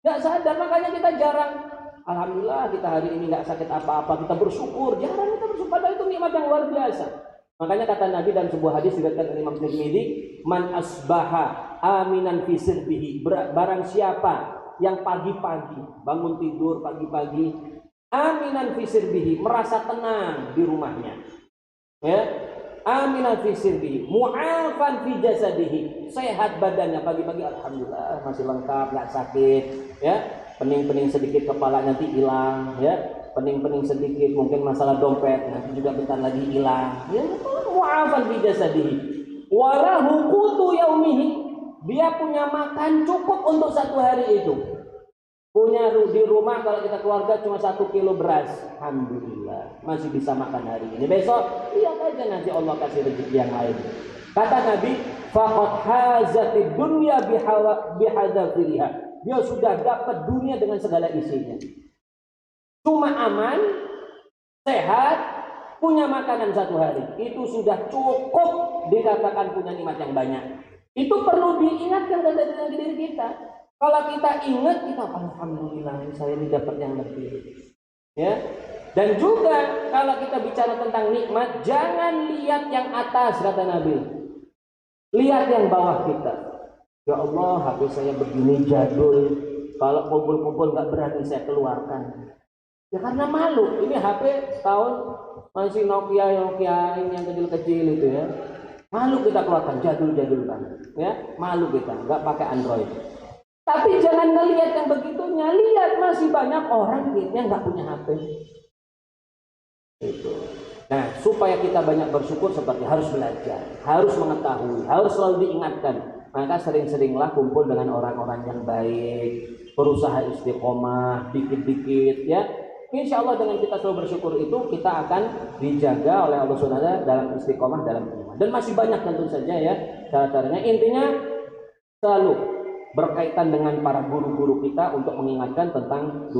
Nggak sadar, makanya kita jarang. Alhamdulillah kita hari ini nggak sakit apa-apa, kita bersyukur. Jarang kita bersyukur, padahal itu nikmat yang luar biasa. Makanya kata Nabi dalam sebuah hadis diriwayatkan oleh Imam Tirmidzi, man asbaha aminan fi sirbihi, barang siapa yang pagi-pagi bangun tidur pagi-pagi aminan fi sirbihi, merasa tenang di rumahnya, ya, aminan fi sirbihi, mu'afan fi jasadihi, sehat badannya, pagi-pagi alhamdulillah masih lengkap, nggak sakit, ya, pening-pening sedikit kepala nanti hilang, ya, pening-pening sedikit mungkin masalah dompet nanti juga bentar lagi hilang, ya, mu'afan fi jasadihi, walahu qutu yaumihi, dia punya makan cukup untuk 1 hari itu. Punya di rumah kalau kita keluarga cuma 1 kilo beras, alhamdulillah masih bisa makan hari ini. Besok lihat aja nanti Allah kasih rezeki yang lain. Kata Nabi, faqad hazatid dunya bihadzafiriha, dia sudah dapat dunia dengan segala isinya. Cuma aman, sehat, punya makanan 1 hari, itu sudah cukup dikatakan punya nikmat yang banyak. Itu perlu diingatkan dari diri kita. Kalau kita ingat, kita alhamdulillah saya ini dapat yang lebih. Ya. Dan juga kalau kita bicara tentang nikmat, jangan lihat yang atas kata Nabi. Lihat yang bawah kita. Ya Allah, HP saya begini jadul. Kalau kumpul-kumpul nggak berani saya keluarkan. Ya karena malu. Ini HP tahun masih Nokia ini yang kecil-kecil itu ya. Malu kita keluarkan, jadul-jadul banget. Ya, malu kita, nggak pakai Android. Tapi jangan ngelihat yang begitunya, lihat masih banyak orang yang nggak punya HP. Itu. Nah, supaya kita banyak bersyukur seperti harus belajar, harus mengetahui, harus selalu diingatkan. Maka sering-seringlah kumpul dengan orang-orang yang baik, berusaha istiqomah, dikit-dikit, ya. Insya Allah dengan kita selalu bersyukur itu kita akan dijaga oleh Allah SWT dalam istiqomah dalam iman. Dan masih banyak tentu saja ya cara-caranya. Intinya selalu berkaitan dengan para guru-guru kita untuk mengingatkan tentang dunia.